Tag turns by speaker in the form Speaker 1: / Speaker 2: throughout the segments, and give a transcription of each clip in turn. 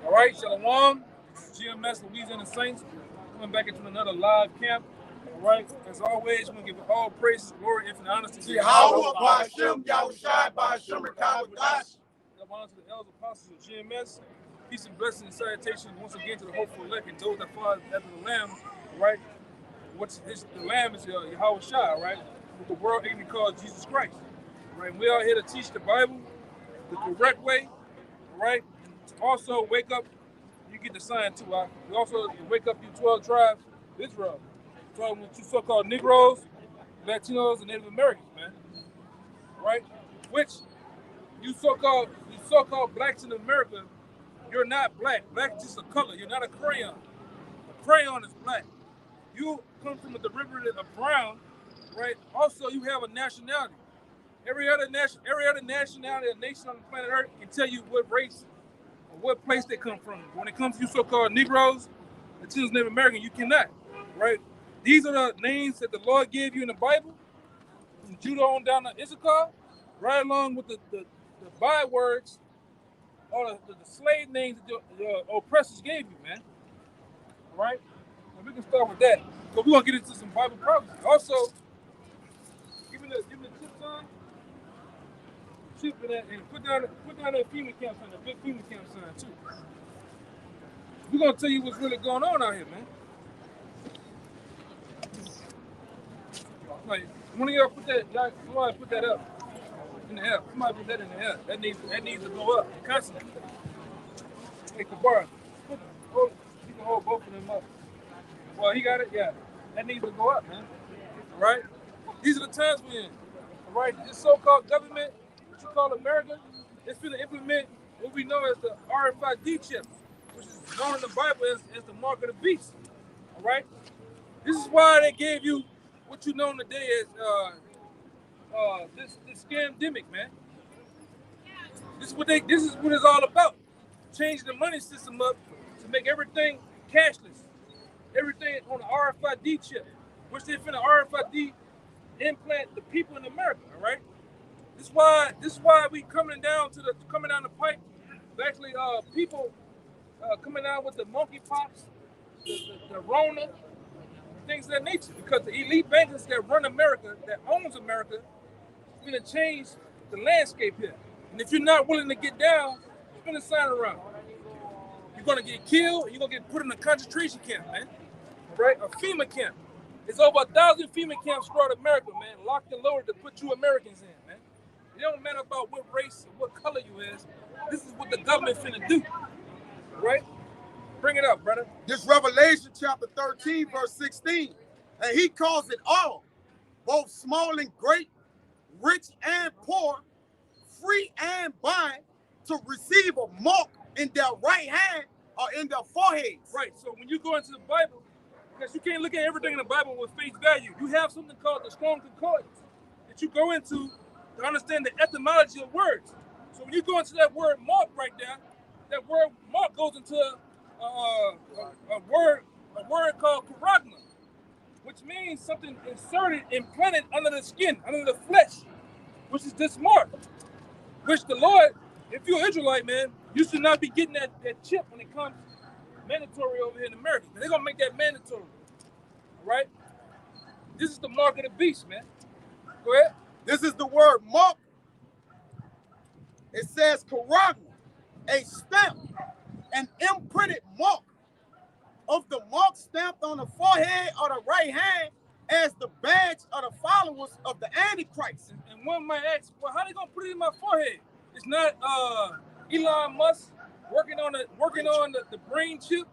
Speaker 1: All right, Shalawam, GMS Louisiana Saints, coming back into another live camp. All right, as always, we're going to give all praises, glory, infinite honor to
Speaker 2: YAHAWAH, bahasham, Yahawashi, bahasham, Rakawash.
Speaker 1: Honor to the elders apostles of GMS. Peace and blessings and salutations once again to the hopeful elect and those that follow after the Lamb. All right, the Lamb is Yahawashi, right? What the world even calls Jesus Christ. All right, we are here to teach the Bible the correct way. All right, and to also wake up. You get the sign too. Right? We also wake up you 12 tribes of Israel. Talking with you so-called Negroes, Latinos, and Native Americans, man. Right? Which you so-called blacks in America, you're not black. Black is just a color. You're not a crayon. A crayon is black. You come from a derivative of brown, right? Also, you have a nationality. Every other nationality, a nation on the planet Earth can tell you what race or what place they come from. When it comes to you so-called Negroes, Latinos, Native American, you cannot, right? These are the names that the Lord gave you in the Bible, from Judah on down to Issachar, right along with the bywords or the slave names that the oppressors gave you, man. All right? And we can start with that. So we're going to get into some Bible prophecy. Also, give me the chip sign. Chip in that, and put down the FEMA camp sign, the big FEMA camp sign, too. We're going to tell you what's really going on out here, man. Like, one of y'all put that up in the air. Somebody put that in the air. That needs to go up constantly. Hey, Kabar, you can hold both of them up. Well, he got it? Yeah. That needs to go up, man. All right? These are the times we're in. All right? This so-called government, what you call America, it's going to implement what we know as the RFID chip, which is known in the Bible as the mark of the beast. All right? This is why they gave you what you know today as this scamdemic, man. This is what it's all about. Changing the money system up to make everything cashless. Everything on the RFID chip, which they finna RFID implant the people in America, all right? This is why we coming down the pipe. Actually, people coming down with the monkeypox, the Rona, things of that nature, because the elite bankers that run America, that owns America, is going to change the landscape here. And if you're not willing to get down, spin a sign around. You're going to get killed, you're going to get put in a concentration camp, man. Right? A FEMA camp. It's over 1,000 FEMA camps throughout America, man, locked and loaded to put you Americans in, man. It don't matter about what race or what color you is. This is what the government finna do. Right? Bring it up, brother.
Speaker 2: This Revelation chapter 13, verse 16. And he calls it all, both small and great, rich and poor, free and bond, to receive a mark in their right hand or in their foreheads.
Speaker 1: Right. So when you go into the Bible, because you can't look at everything in the Bible with face value, you have something called the Strong Concordance that you go into to understand the etymology of words. So when you go into that word mark right there, that word mark goes into a word called karagma, which means something inserted, implanted under the skin, under the flesh, which is this mark. Which the Lord, if you're an Israelite, man, you should not be getting that chip when it comes mandatory over here in America. They're gonna make that mandatory, right? This is the mark of the beast, man. Go ahead.
Speaker 2: This is the word mark. It says karagma, a stamp, an imprinted mark of the mark stamped on the forehead or the right hand as the badge of the followers of the Antichrist.
Speaker 1: And one might ask, well, how they gonna put it in my forehead? It's not Elon Musk working on the brain chip,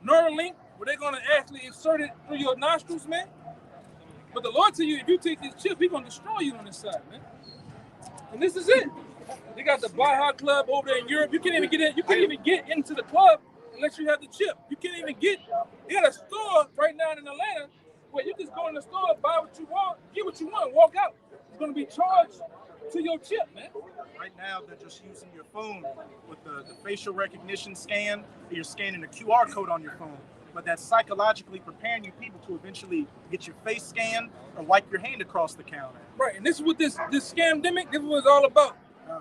Speaker 1: Neuralink, where they're gonna actually insert it through your nostrils, man. But the Lord tell you, if you take this chip, He's gonna destroy you on this side, man. And this is it. They got the Baja Club over there in Europe. You can't even get in. You can't even get into the club unless you have the chip. You can't even get. You got a store right now in Atlanta where you just go in the store, buy what you want, get what you want, walk out. It's gonna be charged to your chip, man.
Speaker 3: Right now, they're just using your phone with the facial recognition scan. You're scanning a QR code on your phone. But that's psychologically preparing you people to eventually get your face scanned or wipe your hand across the counter.
Speaker 1: Right, and this is what this scamdemic, this was all about.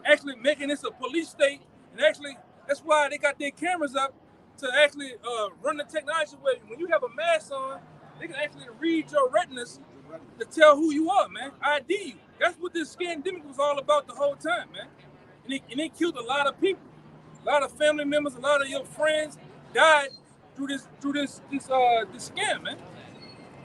Speaker 1: Actually making this a police state And actually, that's why they got their cameras up to actually run the technology where when you have a mask on, they can actually read your retinas to tell who you are, man. ID you. That's what this scandemic was all about the whole time, man. And it killed a lot of people. A lot of family members, a lot of your friends died through this scam, man.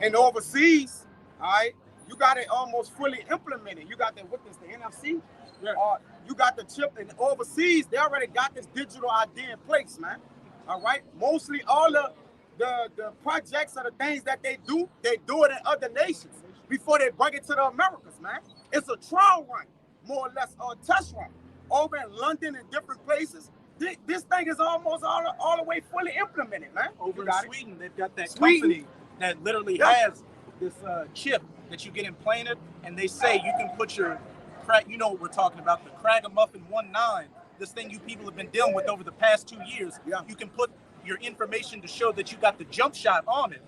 Speaker 2: And overseas, all right, you got it almost fully implemented. You got the NFC.
Speaker 1: Yeah.
Speaker 2: You got the chip, and overseas they already got this digital ID in place, man. All right, mostly all the projects or the things that they do it in other nations before they bring it to the Americas, man. It's a trial run, more or less, a test run over in London and different places. This thing is almost all the way fully implemented, man.
Speaker 3: Over in Sweden, they've got that
Speaker 2: Sweden.
Speaker 3: company that literally has this chip that you get implanted, and they say you can put your crack. You know what we're talking about, the Kragamuffin 19. This thing you people have been dealing with over the past 2 years.
Speaker 2: Yeah.
Speaker 3: You can put your information to show that you got the jump shot on it.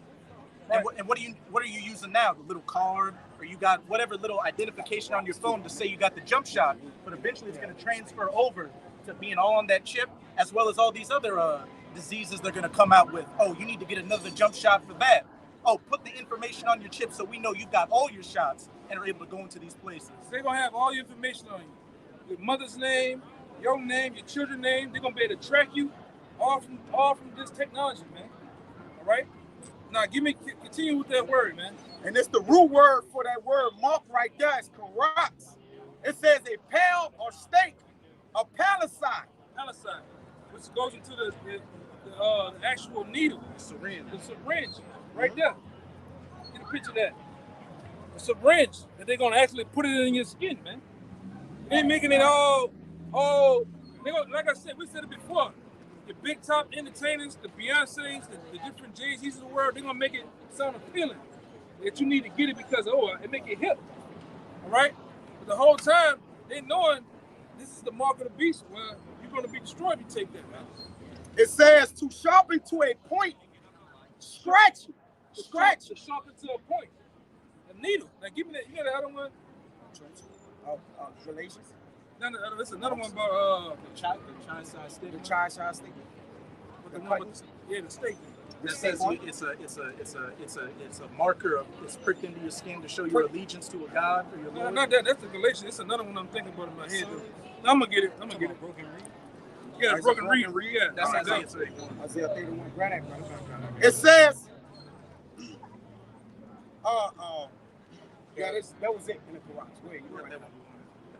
Speaker 1: Right.
Speaker 3: And what are you using now? The little card, or you got whatever little identification on your phone to say you got the jump shot. But eventually, it's going to transfer over to being all on that chip, as well as all these other diseases they're going to come out with. Oh, you need to get another jump shot for that. Oh, put the information on your chip so we know you've got all your shots and are able to go into these places.
Speaker 1: They're gonna have all your information on you. Your mother's name, your name, your children's name. They're gonna be able to track you all from this technology, man. All right? Now continue with that word, man.
Speaker 2: And it's the root word for that word mark right there. It's carrots. It says a pale or stake, a palisade.
Speaker 1: Palisade, which goes into the actual needle, the syringe, right there. Get a picture of that. A syringe that they're gonna actually put it in your skin, man. They ain't making it all. They gonna, like I said, we said it before. The big top entertainers, the Beyoncés, the different Jay-Z's of the world, they're gonna make it sound appealing. That you need to get it because it make it hip. All right? But the whole time, they knowing this is the mark of the beast. Well, you're gonna be destroyed if you take that, man.
Speaker 2: It says to sharpen to a point, scratch.
Speaker 1: To sharpen to a point. A needle. Now give me that. You got the other one?
Speaker 2: Relations.
Speaker 1: No, it's another one about
Speaker 3: The chai-side stick.
Speaker 2: The chai-side stick.
Speaker 1: the one with the steak.
Speaker 3: That says it's a marker of it's pricked into your skin to show your allegiance to a god or your
Speaker 1: No,
Speaker 3: Lord.
Speaker 1: not that. That's the Galatians. It's another one I'm thinking about in my head. No, I'm gonna get it. Broken reed. Yeah, broken reed. Yeah,
Speaker 3: That's
Speaker 1: right,
Speaker 3: Isaiah 31.
Speaker 2: Isaiah 31. Grab that, brother. It says, that was it in the garage. Wait, you right.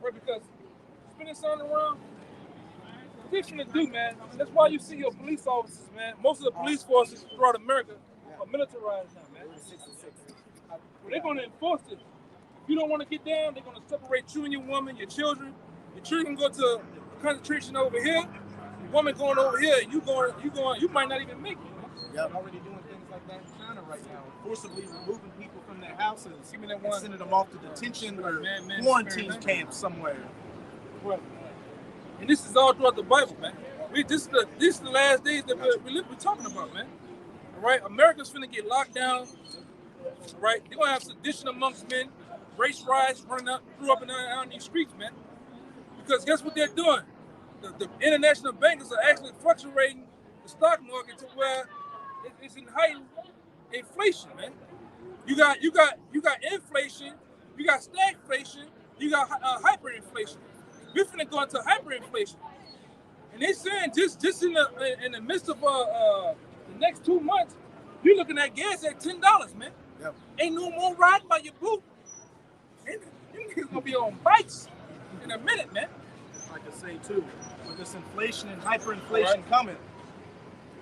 Speaker 1: Right, because spinning something around, what you gonna do, man? That's why you see your police officers, man. Most of the police forces throughout America are militarized now, man. Well, they're gonna enforce it. If you don't want to get down, they're gonna separate you and your woman, your children. Your children go to concentration over here. Your woman going over here. You might not even make it.
Speaker 3: Yeah, I'm already doing things like that in China right now, forcibly removing people from their houses,
Speaker 1: Give me that
Speaker 3: and
Speaker 1: one.
Speaker 3: sending them off to detention or
Speaker 1: Man,
Speaker 3: quarantine
Speaker 1: man.
Speaker 3: camps somewhere.
Speaker 1: Right. And this is all throughout the Bible, man. This is the last days that we're talking about, man. All right, America's finna get locked down. All right, they're gonna have sedition amongst men, race riots running up and down these streets, man. Because guess what they're doing? The international bankers are actually fluctuating the stock market to where it's in heightened inflation, man. You got inflation, you got stagflation, you got hyperinflation. We're finna go into hyperinflation, and they saying just in the midst of the next 2 months, you're looking at gas at $10, man.
Speaker 2: Yep.
Speaker 1: Ain't no more riding by your boot. You niggas gonna be on bikes in a minute, man.
Speaker 3: Like I say too, with this inflation and hyperinflation coming,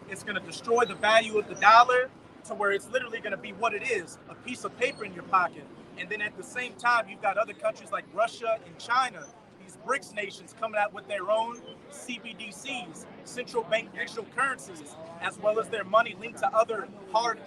Speaker 3: it's going to destroy the value of the dollar to where it's literally going to be what it is, a piece of paper in your pocket. And then at the same time, you've got other countries like Russia and China, these BRICS nations coming out with their own CBDCs, central bank digital currencies, as well as their money linked to other hard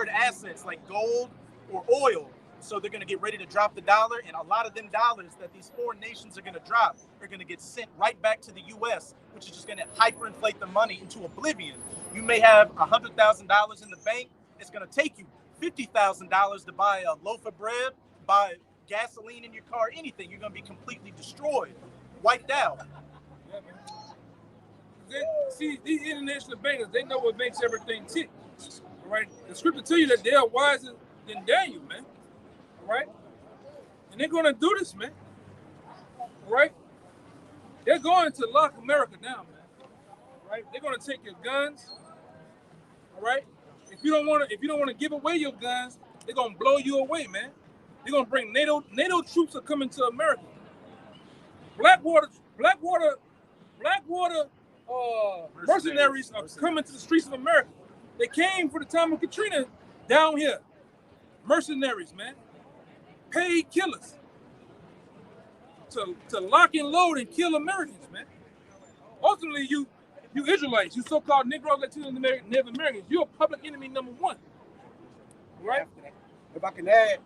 Speaker 3: assets like gold or oil. So they're going to get ready to drop the dollar, and a lot of them dollars that these foreign nations are going to drop are going to get sent right back to the U.S., which is just going to hyperinflate the money into oblivion. You may have $100,000 in the bank. It's going to take you $50,000 to buy a loaf of bread, buy gasoline in your car, anything. You're going to be completely destroyed, wiped out.
Speaker 1: See, these international bankers, they know what makes everything tick. All right? The scripture tell you that they are wiser than Daniel, man. All right? And they're going to do this, man. All right? They're going to lock America down, man. All right? They're going to take your guns. All right? If you don't want to give away your guns, they're going to blow you away, man. They're going to bring NATO troops are coming to America. Blackwater mercenaries are coming to the streets of America. They came for the time of Katrina down here. Mercenaries, man. Paid killers. To lock and load and kill Americans, man. Ultimately, you Israelites, you so-called Negroes, Latinos, and Native Americans, you're a public enemy number one. Right?
Speaker 2: If I can add,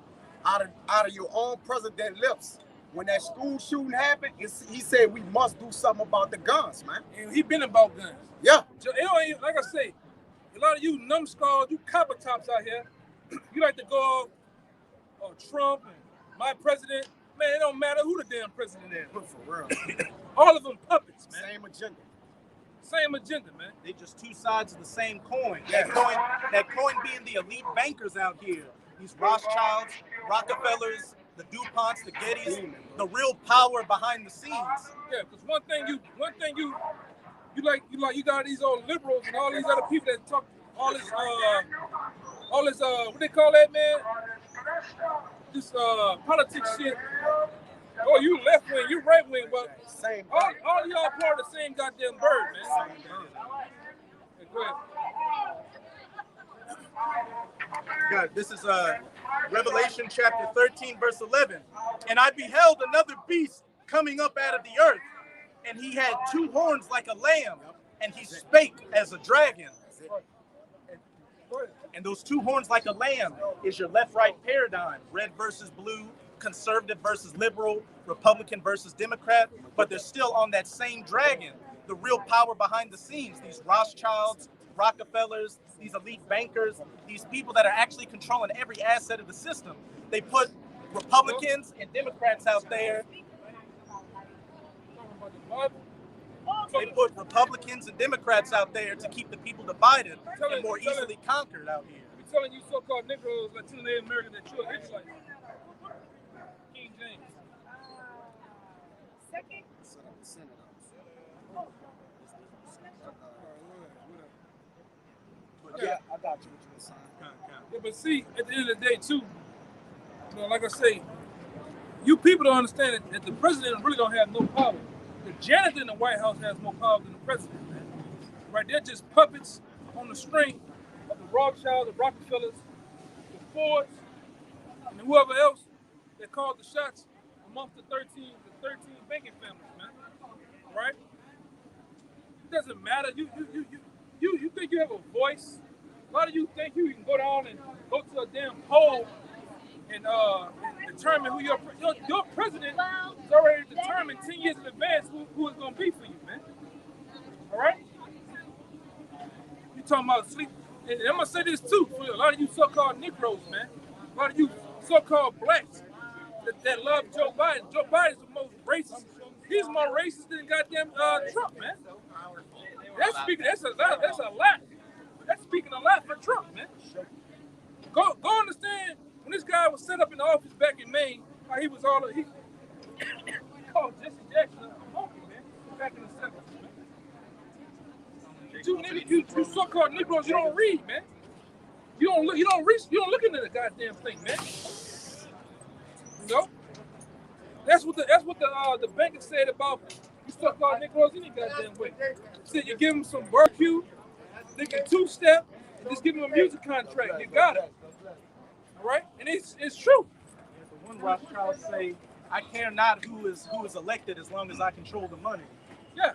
Speaker 2: out of your own president lips, when that school shooting happened, he said we must do something about the guns, man.
Speaker 1: And he been about guns.
Speaker 2: Yeah.
Speaker 1: Like I say, a lot of you numbskulls, you copper tops out here, you like to go Trump and my president. Man, it don't matter who the damn president is.
Speaker 2: For real.
Speaker 1: All of them puppets, man.
Speaker 2: Same agenda,
Speaker 3: man. They just two sides of the same coin.
Speaker 2: Yeah.
Speaker 3: That coin being the elite bankers out here. These Rothschilds, Rockefellers, the DuPonts, the Gettys, the real power behind the scenes.
Speaker 1: Yeah, because one thing you got these old liberals and all these other people that talk all this what they call that, man? This politics shit. Oh, you left wing, you right wing, but
Speaker 2: same.
Speaker 1: All y'all part of the same goddamn bird, man. Hey, go ahead.
Speaker 3: God, this is Revelation chapter 13, verse 11. And I beheld another beast coming up out of the earth, and he had two horns like a lamb, and he spake as a dragon. And those two horns like a lamb is your left-right paradigm, red versus blue, conservative versus liberal, Republican versus Democrat, but they're still on that same dragon. The real power behind the scenes, these Rothschilds, Rockefellers, these elite bankers, these people that are actually controlling every asset of the system. They put Republicans and Democrats out there. They put Republicans and Democrats out there to keep the people divided and more easily conquered out here.
Speaker 1: We're telling you so-called Negroes, Latino Native Americans, that you're an Israelite. King James.
Speaker 4: Second.
Speaker 2: Yeah, I got you what you were saying.
Speaker 1: Yeah, but see, at the end of the day, too, like I say, you people don't understand that the president really don't have no power. The janitor in the White House has more power than the president, man. Right? They're just puppets on the string of the Rothschilds, the Rockefellers, the Fords, and whoever else that called the shots amongst the 13 banking families, man. Right? It doesn't matter. You think you have a voice? A lot of you think you can go down and go to a damn poll and determine who your president is already determined 10 years in advance who it's going to be for you, man. All right? You talking about sleep. And I'm going to say this, too, for a lot of you so-called Negroes, man. A lot of you so-called blacks that love Joe Biden. Joe Biden's the most racist. He's more racist than goddamn Trump, man. That's a lot. That's speaking a lot for Trump, man. Go understand when this guy was set up in the office back in Maine, how he was he called Jesse Jackson a monkey, man, back in the 70s, man. You so-called Negroes, you don't read, man. You don't look into the goddamn thing, man. You know? That's what the banker said about you so-called Negroes any goddamn way. He said you give them some barbecue, they can two-step, and just give them a music contract. You got it. All right? And it's true.
Speaker 3: The one Rothschild say, I care not who is elected as long as I control the money.
Speaker 1: Yeah.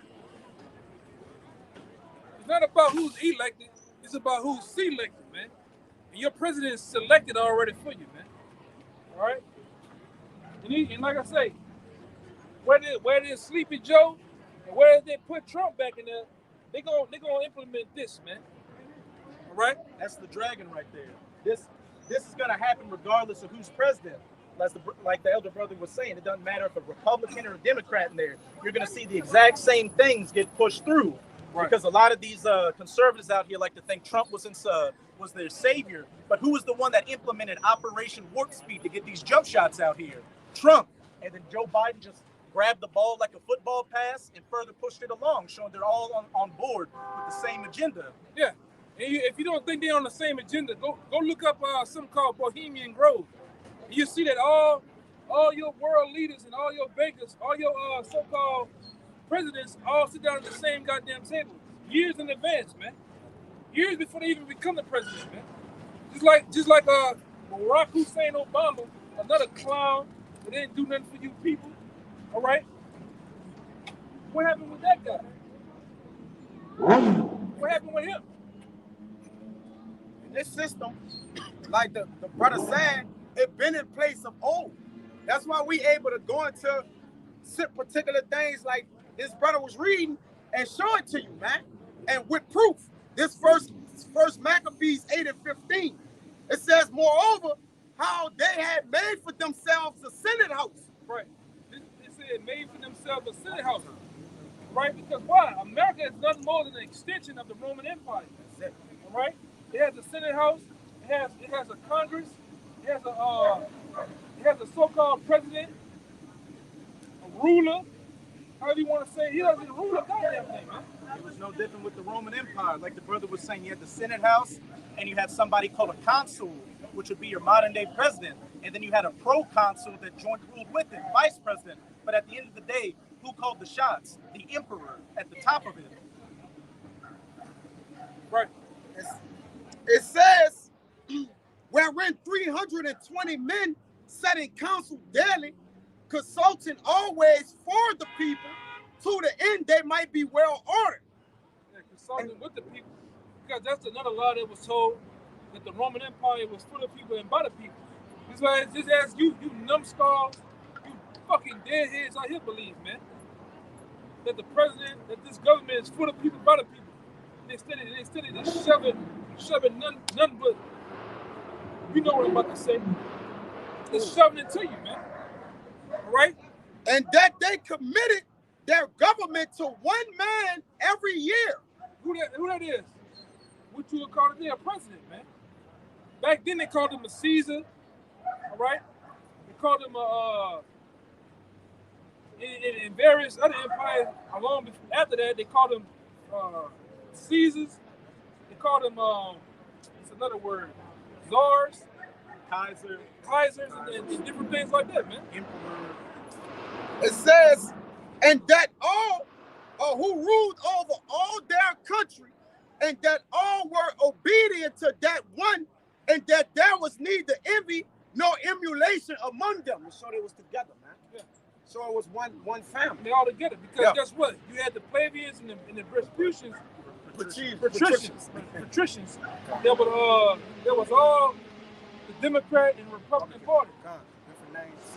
Speaker 1: It's not about who's elected, it's about who's selected, man. And your president is selected already for you, man. All right? And like I say, where did Sleepy Joe and where they put Trump back in there, they gonna implement this, man. All right?
Speaker 3: That's the dragon right there. This is gonna happen regardless of who's president. Like the elder brother was saying, it doesn't matter if a Republican or a Democrat in there. You're gonna see the exact same things get pushed through.
Speaker 1: Right.
Speaker 3: Because a lot of these conservatives out here like to think Trump was their savior, but who was the one that implemented Operation Warp Speed to get these jump shots out here? Trump. And then Joe Biden just grabbed the ball like a football pass and further pushed it along, showing they're all on board with the same agenda.
Speaker 1: Yeah. And if you don't think they're on the same agenda, go look up something called Bohemian Grove. You see that all your world leaders and all your bankers, all your so-called presidents all sit down at the same goddamn table years in advance, man. Years before they even become the president, man. Just like Barack Hussein Obama, another clown that didn't do nothing for you people. All right. What happened with that guy? What happened with him?
Speaker 2: In this system, like the brother said, it been in place of old. That's why we able to go into particular things like this brother was reading and show it to you, man. And with proof, this first Maccabees 8 and 15, it says, moreover, how they had made for themselves a Senate house.
Speaker 1: Right. They said made for themselves a Senate house. Right? Because why? America is nothing more than an extension of the Roman Empire.
Speaker 2: That's it.
Speaker 1: All right? It has a Senate house. It has a Congress. It has a so-called president, a ruler. However you want to say it. He doesn't rule a goddamn thing, man.
Speaker 3: It was no different with the Roman Empire. Like the brother was saying, you had the Senate House, and you had somebody called a consul, which would be your modern-day president. And then you had a proconsul that ruled with it, vice president. But at the end of the day, who called the shots? The emperor at the top of it.
Speaker 1: Right.
Speaker 2: It says, wherein 320 men sat in council daily, consulting always for the people, to the end they might be well ordered.
Speaker 1: Yeah, consulting with the people. Because that's another lie that was told, that the Roman Empire was for the people and by the people. This why it's just as you numbskulls, you fucking deadheads out here believe, man. That the president, that this government is for the people, by the people. Instead of just shoving none but, you know what I'm about to say. Just shoving it to you, man. All right?
Speaker 2: And that they committed their government to one man every year.
Speaker 1: Who that is? What you would call it? A president, man. Back then they called him a Caesar. All right? They called him in various other empires along after that, they called him Caesars. They called him it's another word, czars, kaisers, and different things like that, man.
Speaker 2: It says, and that all who ruled over all their country, and that all were obedient to that one, and that there was neither envy nor emulation among them. So they was together, man.
Speaker 1: Yeah. So
Speaker 2: it was one family.
Speaker 1: They all together because guess what? You had the plebeians and the Patricians. There was all the Democrat and Republican Party.
Speaker 2: Different names.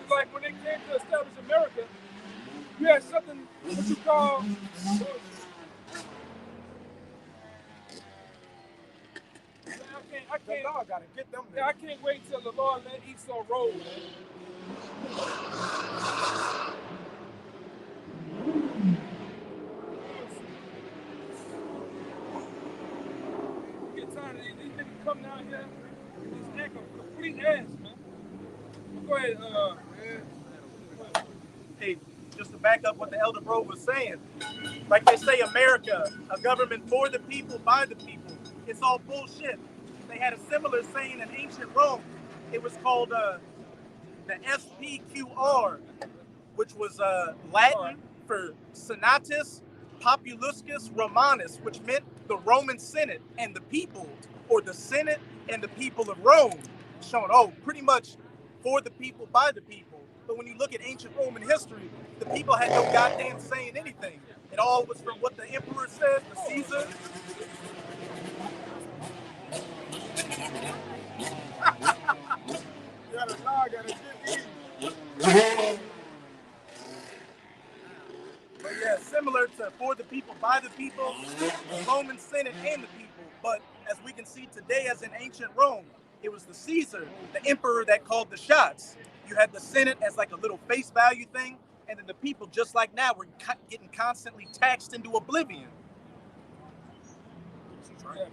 Speaker 1: It's like when they came to establish America, you had something what you call I can't.
Speaker 2: The Lord gotta get them.
Speaker 1: Yeah, I can't wait till the Lord let Esau roll, man. I get tired of these niggas come down here and just act a complete ass, man. Go ahead,
Speaker 3: Hey, just to back up what the elder bro was saying, like they say, America, a government for the people, by the people. It's all bullshit. They had a similar saying in ancient Rome. It was called the SPQR, which was Latin for Senatus Populuscus Romanus, which meant the Roman Senate and the people, or the Senate and the people of Rome, showing, pretty much for the people, by the people. But when you look at ancient Roman history, the people had no goddamn say in anything. It all was from what the emperor said, the Caesar. But yeah, similar to for the people, by the people, the Roman Senate and the people. But as we can see today, as in ancient Rome, it was the Caesar, the emperor, that called the shots. You had the Senate as like a little face value thing, and then the people, just like now, we're getting constantly taxed into oblivion.
Speaker 1: Yeah,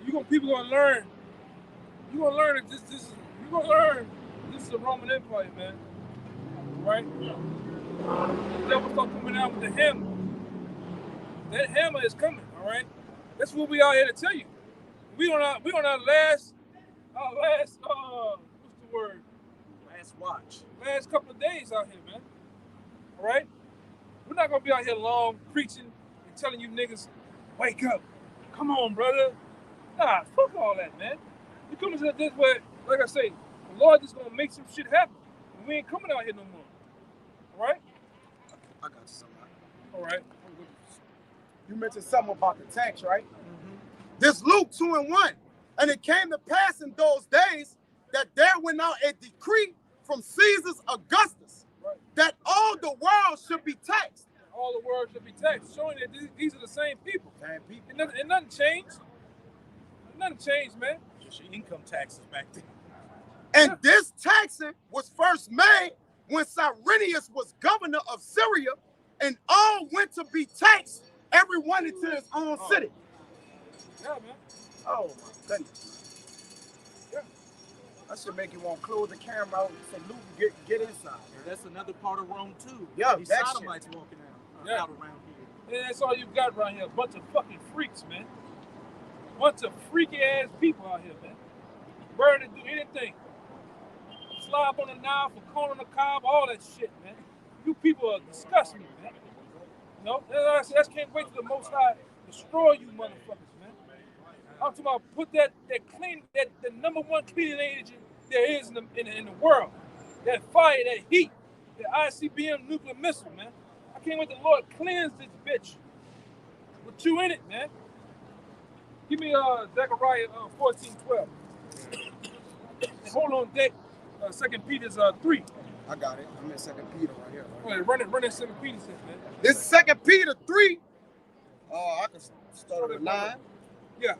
Speaker 1: man. People gonna learn. You gonna learn that this is you gonna learn this is the Roman Empire, man. Right? The devil start coming out with the hammer. That hammer is coming, all right? That's what we out here to tell you. We on our last what's the word?
Speaker 3: Last watch.
Speaker 1: Last couple of days out here, man. All right? We're not gonna be out here long preaching and telling you niggas, wake up. Come on, brother. Nah, fuck all that, man. You coming to this way, like I say, the Lord just gonna make some shit happen. And we ain't coming out here no more. All right?
Speaker 2: I got you something.
Speaker 1: All right.
Speaker 2: You mentioned something about the tax, right? Mm-hmm. This Luke 2:1. And it came to pass in those days that there went out a decree from Caesar Augustus, right, that all the world should be taxed.
Speaker 1: All the world should be taxed, showing that these are the same people.
Speaker 2: Same people.
Speaker 1: And nothing changed. Nothing changed, man.
Speaker 3: Just your income taxes back then.
Speaker 2: And this taxing was first made when Cyrenius was governor of Syria, and all went to be taxed, everyone into his own city.
Speaker 1: Yeah, man.
Speaker 2: Oh my goodness. Yeah. That should make you want to close the camera out and salute and get inside.
Speaker 3: Yeah, that's another part of Rome too.
Speaker 2: Yeah,
Speaker 3: these
Speaker 2: that
Speaker 3: sodomites
Speaker 2: shit.
Speaker 3: walking out around here.
Speaker 1: Yeah, that's all you got around here. A bunch of fucking freaks, man. Bunch of freaky ass people out here, man. Burn to do anything. Slide up on the Nile, for corn on the cob, all that shit, man. You people disgust me, man. You know, I can't wait till the Most High destroy you motherfuckers, man. I'm talking about put that the number one cleaning agent there is in the world. That fire, that heat, the ICBM nuclear missile, man. I can't wait till the Lord cleanse this bitch. With you in it, man. Give me Zechariah 14:12. Hold on deck. 2 Peter's 3.
Speaker 2: I got it. I'm in 2 Peter right here.
Speaker 1: Right. Run it 2 Peter, man.
Speaker 2: This is 2 Peter 3. I can start with 9.
Speaker 1: Yeah.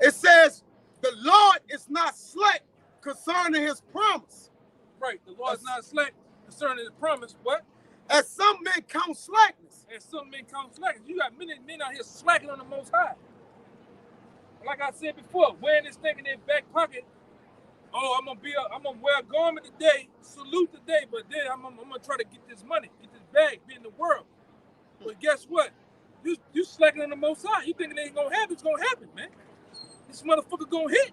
Speaker 2: It says, the Lord is not slack concerning his promise.
Speaker 1: Right. The Lord is not slack concerning his promise. What?
Speaker 2: As some men count slackness.
Speaker 1: As some men count slackness. You got many men out here slacking on the Most High. Like I said before, wearing this thing in their back pocket. Oh, I'm gonna wear a garment today, salute today, but then I'm gonna try to get this money, get this bag, be in the world. But guess what? You slacking on the Most High. You thinking it ain't gonna happen? It's gonna happen, man. This motherfucker gonna hit.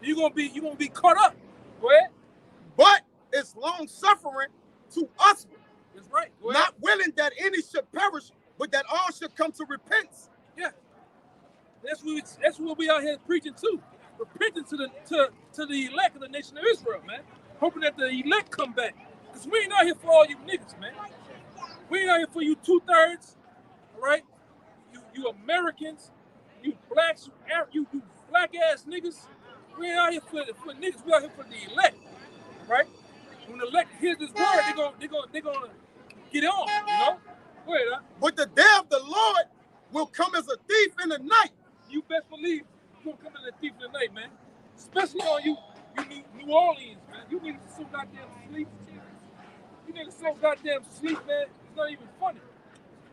Speaker 1: You gonna be caught up. Go ahead.
Speaker 2: But it's long suffering to us.
Speaker 1: That's right. Go
Speaker 2: not willing that any should perish, but that all should come to repentance.
Speaker 1: Yeah. That's what we out here preaching too. Repenting to the elect of the nation of Israel, man. Hoping that the elect come back. Because we ain't out here for all you niggas, man. We ain't out here for you 2/3, all right? You Americans, you blacks, you black ass niggas. We ain't out here for niggas. We out here for the elect, right? When the elect hear this word, they're gonna get on, you know? Go ahead, huh?
Speaker 2: But the day of the Lord will come as a thief in the night.
Speaker 1: You best believe you're gonna come in a thief in the night, man. Especially on you New Orleans, man. You niggas so goddamn sleep. You niggas so goddamn sleep, man. It's not even funny.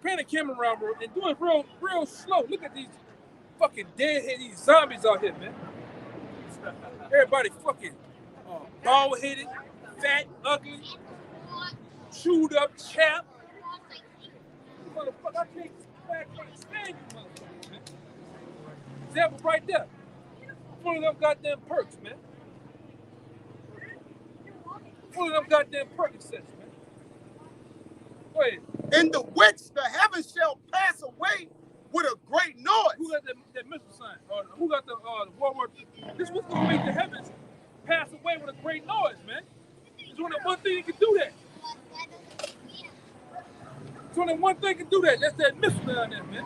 Speaker 1: Pan the camera around, bro, and do it real slow. Look at these fucking deadhead, these zombies out here, man. Everybody fucking bald-headed, fat, ugly, chewed up, chapped. Motherfucker, I can't stand you, motherfucker, man. Example right there. Full of them goddamn perks, man. Full of them goddamn Percocets, man. Go ahead.
Speaker 2: In the which the heavens shall pass away with a great noise.
Speaker 1: Who got that missile sign? Who got the World War II? This was gonna make the heavens pass away with a great noise, man. There's only one thing that can do that. There's only one thing that can do that. That's that missile down there, man.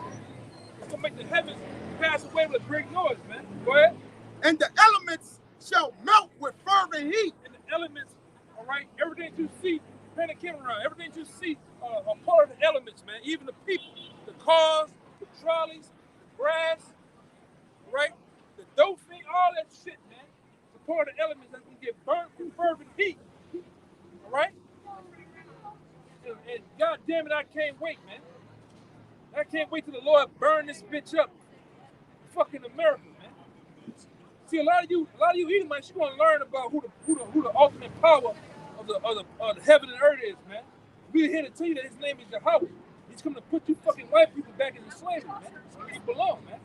Speaker 1: It's gonna make the heavens pass away with a great noise, man. Go ahead.
Speaker 2: And the elements shall melt with fervent heat.
Speaker 1: And the elements, all right, everything you see, turn the camera around, everything you see are part of the elements, man. Even the people, the cars, the trolleys, the grass, right? The dope thing, all that shit, man. It's a part of the elements that can get burnt through fervent heat. All right? damn it, I can't wait, man. I can't wait till the Lord burn this bitch up. Fucking America, man. See, a lot of you Edomites, you gonna learn about who the ultimate power of the heaven and earth is, man. We're here to tell you that his name is Yahawashi. He's coming to put you fucking white people back into slavery, man. Where you belong, man.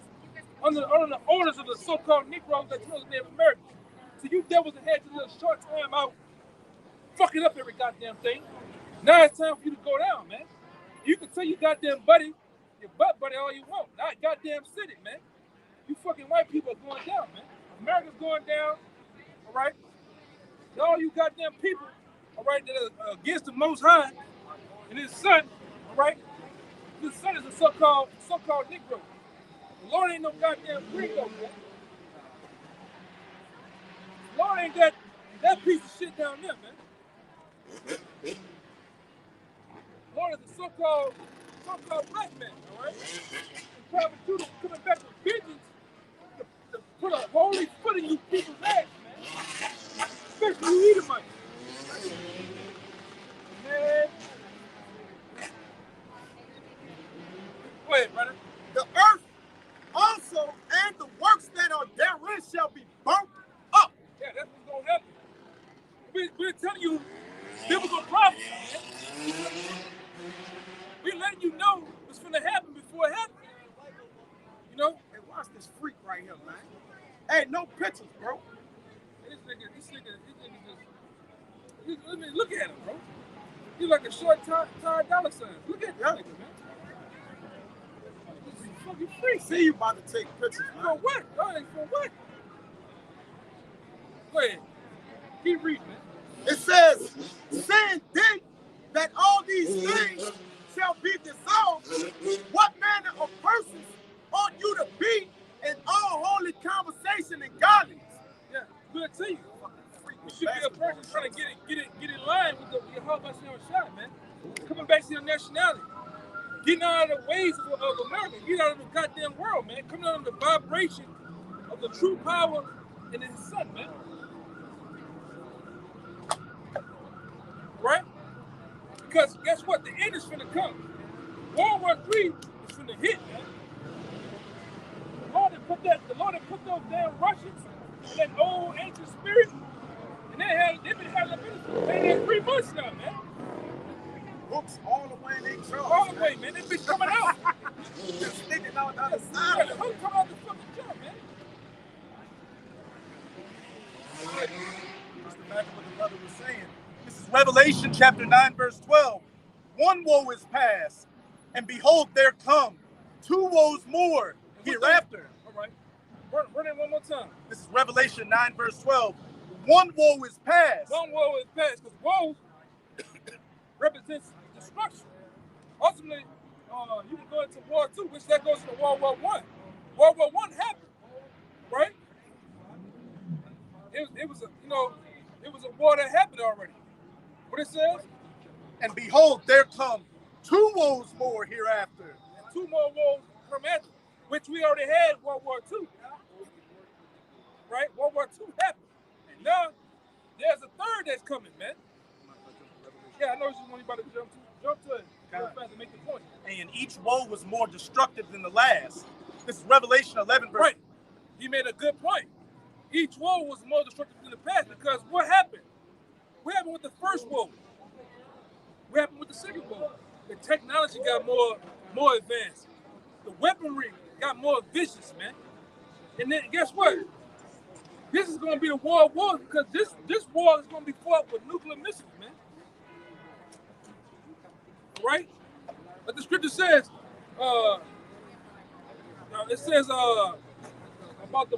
Speaker 1: Under the orders of the so-called Negroes that you know Native Americans. So you devils that had to live a short time out, fucking up every goddamn thing. Now it's time for you to go down, man. You can tell your goddamn buddy, your butt buddy all you want. Not goddamn city, man. You fucking white people are going down, man. America's going down, all right? And all you goddamn people, all right, that are against the Most High and his son, all right? His son is a so-called Negro. The Lord ain't no goddamn gringo, man. The Lord ain't got that piece of shit down there, man. The Lord is a so-called black man, all right? And Prophet Judah coming back with vengeance to put a holy foot in you people's ass, man. Especially you Edomites. Man. Go ahead, brother.
Speaker 2: The earth also and the works that are therein shall be burnt up.
Speaker 1: Yeah, that's what's going to happen. We're telling you biblical prophecy, man. We're letting you know what's going to happen before it happens. You know?
Speaker 2: Hey, watch this freak right here, man. Hey, no pictures, bro.
Speaker 1: This nigga just, look at him, bro. He's like a short tired dollar sign. Look at that nigga, man. This is fucking freak.
Speaker 2: See you about to take pictures, man.
Speaker 1: For what? For what? Go ahead. Keep reading, man.
Speaker 2: It says, saying then that all these things shall be dissolved, what manner of persons ought you to be in all holy conversation and godliness?
Speaker 1: Yeah, good to you. You should be a person trying to get in line with the Yahawashi, man. Coming back to your nationality. Getting out of the ways of America. Getting out of the goddamn world, man. Coming out of the vibration of the true power in his son, man. Right? Because guess what? The end is finna come. World War III is finna hit, man. The Lord had put those damn Russians in that old ancient spirit, and they've been having a 3 months now, man.
Speaker 2: Books all the way in their jaws.
Speaker 1: All the way, man. They've been coming out.
Speaker 2: Just sticking out the other side.
Speaker 1: Yeah, the hook come out the fucking jaw, man.
Speaker 3: Just imagine what the brother was saying. This is Revelation chapter 9, verse 12. One woe is past, and behold, there come 2 woes more hereafter.
Speaker 1: All right. Run it one more time.
Speaker 3: This is Revelation 9, verse 12. One woe is past.
Speaker 1: One woe is past, because woe represents destruction. Ultimately, you can go into War II, which that goes into World War I. World War I happened, right? It was a war that happened already. What it says?
Speaker 3: And behold, there come 2 woes more hereafter.
Speaker 1: And 2 more woes come after, which we already had World War II. Right? World War II happened. And now there's a third that's coming, man. Yeah, I know it's just one you about to jump to it. Go fast and make the point.
Speaker 3: And each woe was more destructive than the last. This is Revelation 11, verse.
Speaker 1: Right. He made a good point. Each woe was more destructive than the past because what happened? What happened with the first woe? What happened with the second woe? The technology got more advanced. The weaponry got more vicious, man. And then guess what? This is going to be the war of wars because this war is going to be fought with nuclear missiles, man. Right? But the scripture says, it says about the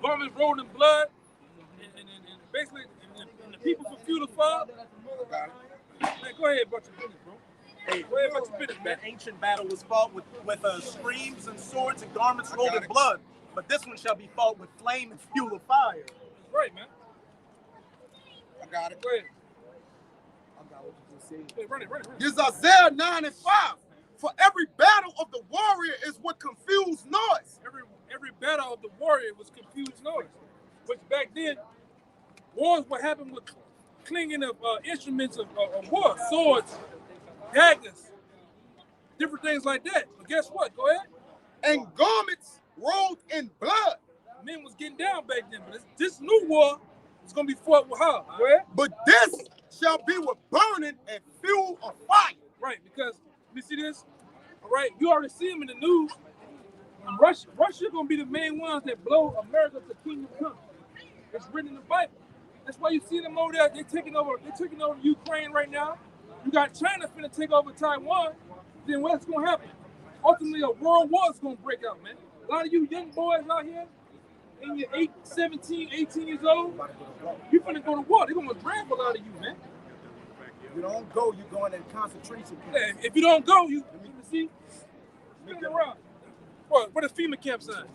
Speaker 1: garments rolled in blood, and basically, and the people for fuel to fire. Man, go ahead about your business, bro.
Speaker 3: Hey,
Speaker 1: Go ahead about your business, man.
Speaker 3: that ancient battle was fought with screams and swords and garments rolled in blood. But this one shall be fought with flame and fuel of fire.
Speaker 1: That's right, man.
Speaker 2: I got it.
Speaker 1: Go ahead.
Speaker 2: I got what you just said.
Speaker 1: Hey, run it.
Speaker 2: Here's Isaiah 9 and 5. For every battle of the warrior is with confused noise.
Speaker 1: Every battle of the warrior was confused noise. Which back then, wars would happen with clinging of instruments of war, swords, daggers, different things like that. But guess what? Go ahead.
Speaker 2: And garments rolled in blood.
Speaker 1: Men was getting down back then, but this new war is gonna be fought with how? Go ahead.
Speaker 2: But this shall be with burning and fuel of fire.
Speaker 1: Right, because you see this. All right, you already see them in the news. Russia gonna be the main ones that blow America to kingdom come. It's written in the Bible. That's why you see them over there. They're taking over Ukraine right now. You got China finna take over Taiwan. Then what's gonna happen? Ultimately, a world war is gonna break out, man. A lot of you young boys out here, and you're 17, 18 years old, you finna go to war. They're gonna grab a lot of you, man.
Speaker 2: If you don't go, you're going in concentration camps.
Speaker 1: Yeah, if you don't go, you see, spin around. What the FEMA camps at?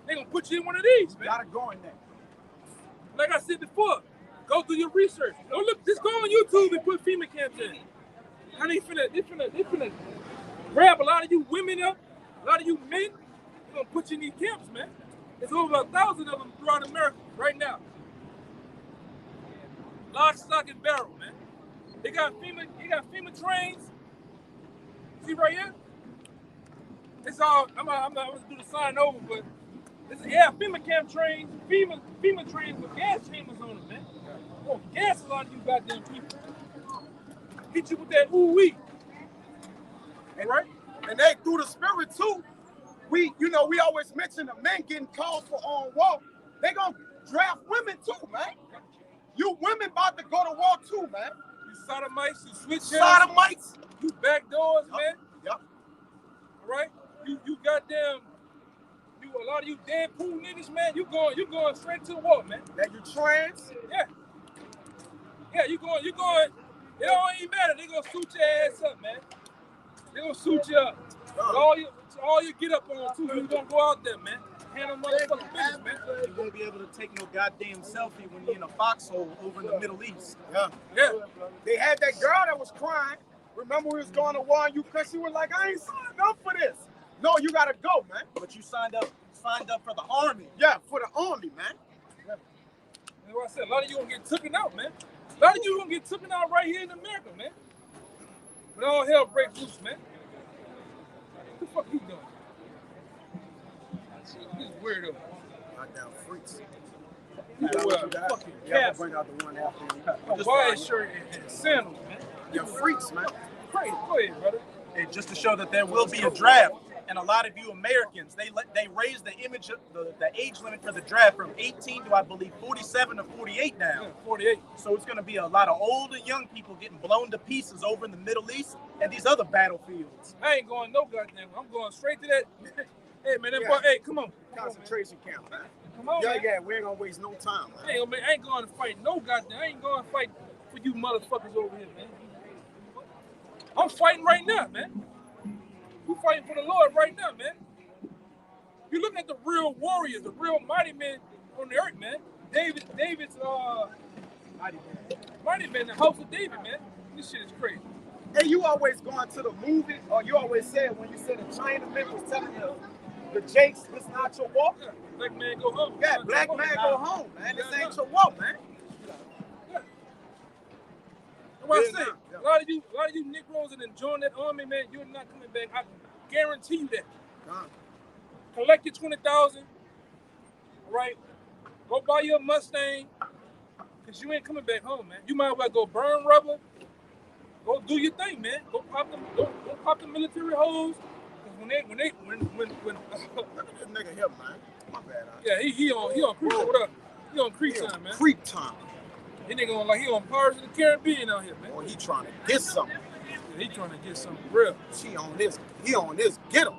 Speaker 1: They gonna put you in one of these, man.
Speaker 2: You gotta go in there.
Speaker 1: Like I said before, go do your research. Don't look, just go on YouTube and put FEMA camps in. How they finna grab a lot of you women up, a lot of you men. They're gonna put you in these camps, man. There's over 1,000 of them throughout America right now. Lock, stock, and barrel, man. They got FEMA trains. See right here? It's all. I'm gonna do the sign over, but FEMA camp trains, FEMA trains with gas chambers on them, man. Oh, gas a lot of you goddamn people. Hit you with that ooh-wee.
Speaker 2: And right? And they through the spirit too. We always mention the men getting called for on war. They gonna draft women too, man. You women about to go to war too, man.
Speaker 1: You sodomites, you switch
Speaker 2: sodomites,
Speaker 1: you backdoors, man.
Speaker 2: Yep.
Speaker 1: All right? You goddamn, a lot of you dead pool niggas, man. You going straight to the war, man.
Speaker 2: That you trans?
Speaker 1: Yeah, you going. It don't even matter. They gonna suit your ass up, man. They gonna suit you up. All you get up on too. You gonna go out there, man. Handle motherfucking business, man.
Speaker 3: You won't be able to take no goddamn selfie when you're in a foxhole over in the Middle East.
Speaker 2: Yeah. They had that girl that was crying. Remember we was going to war and Ukraine? She was like, I ain't signed up for this. No, you gotta go, man.
Speaker 3: But you signed up for the army.
Speaker 2: Yeah, for the army, man.
Speaker 1: Yeah. That's what I said. A lot of you gonna get taken out, man. A lot of you gonna get taken out right here in America, man. When all hell breaks loose, man. What the fuck you doing? This is weirdo.
Speaker 2: Goddamn freaks.
Speaker 1: Fucking cats.
Speaker 2: Bring out the one after you.
Speaker 1: Hawaiian shirt and sandals, man.
Speaker 2: You're freaks, man.
Speaker 1: Crazy. Go ahead, brother.
Speaker 3: And just to show that there will be a draft. And a lot of you Americans, they raised the age limit for the draft from 18 to I believe 47 to 48 now.
Speaker 1: Yeah, 48.
Speaker 3: So it's going to be a lot of old and young people getting blown to pieces over in the Middle East and these other battlefields.
Speaker 1: I ain't going no goddamn. I'm going straight to that. Hey man, boy, hey, come on.
Speaker 2: Concentration camp, man.
Speaker 1: Come on, man.
Speaker 2: Yeah, we ain't gonna waste no time, man.
Speaker 1: I ain't going to fight no goddamn. I ain't going to fight for you motherfuckers over here, man. I'm fighting right now, man. We fighting for the Lord right now, man. You looking at the real warriors, the real mighty men on the earth, man. David's mighty man, the house of David, man. This shit is crazy.
Speaker 2: And you always going to the movie, or you always said when you said the Chinaman was telling you the Jakes, this not your walk.
Speaker 1: Yeah. Black man go home.
Speaker 2: Yeah, black man go home, man. This ain't your walk, man.
Speaker 1: Yeah. That's what I say. A lot of you Negroes that enjoying that army, man, you're not coming back. I guarantee you that. Collect your 20,000, right? Go buy your Mustang, cause you ain't coming back home, man. You might as well go burn rubber. Go do your thing, man. Go pop the military hose. Cause when
Speaker 2: Look at this nigga here, man. My bad.
Speaker 1: yeah, he on creep. What up? He on creep time, man.
Speaker 2: Creep time.
Speaker 1: He nigga he on Pirates of the Caribbean out here, man.
Speaker 2: Boy, he trying to get something.
Speaker 1: Yeah, he trying to get something real.
Speaker 2: He on this. Get him.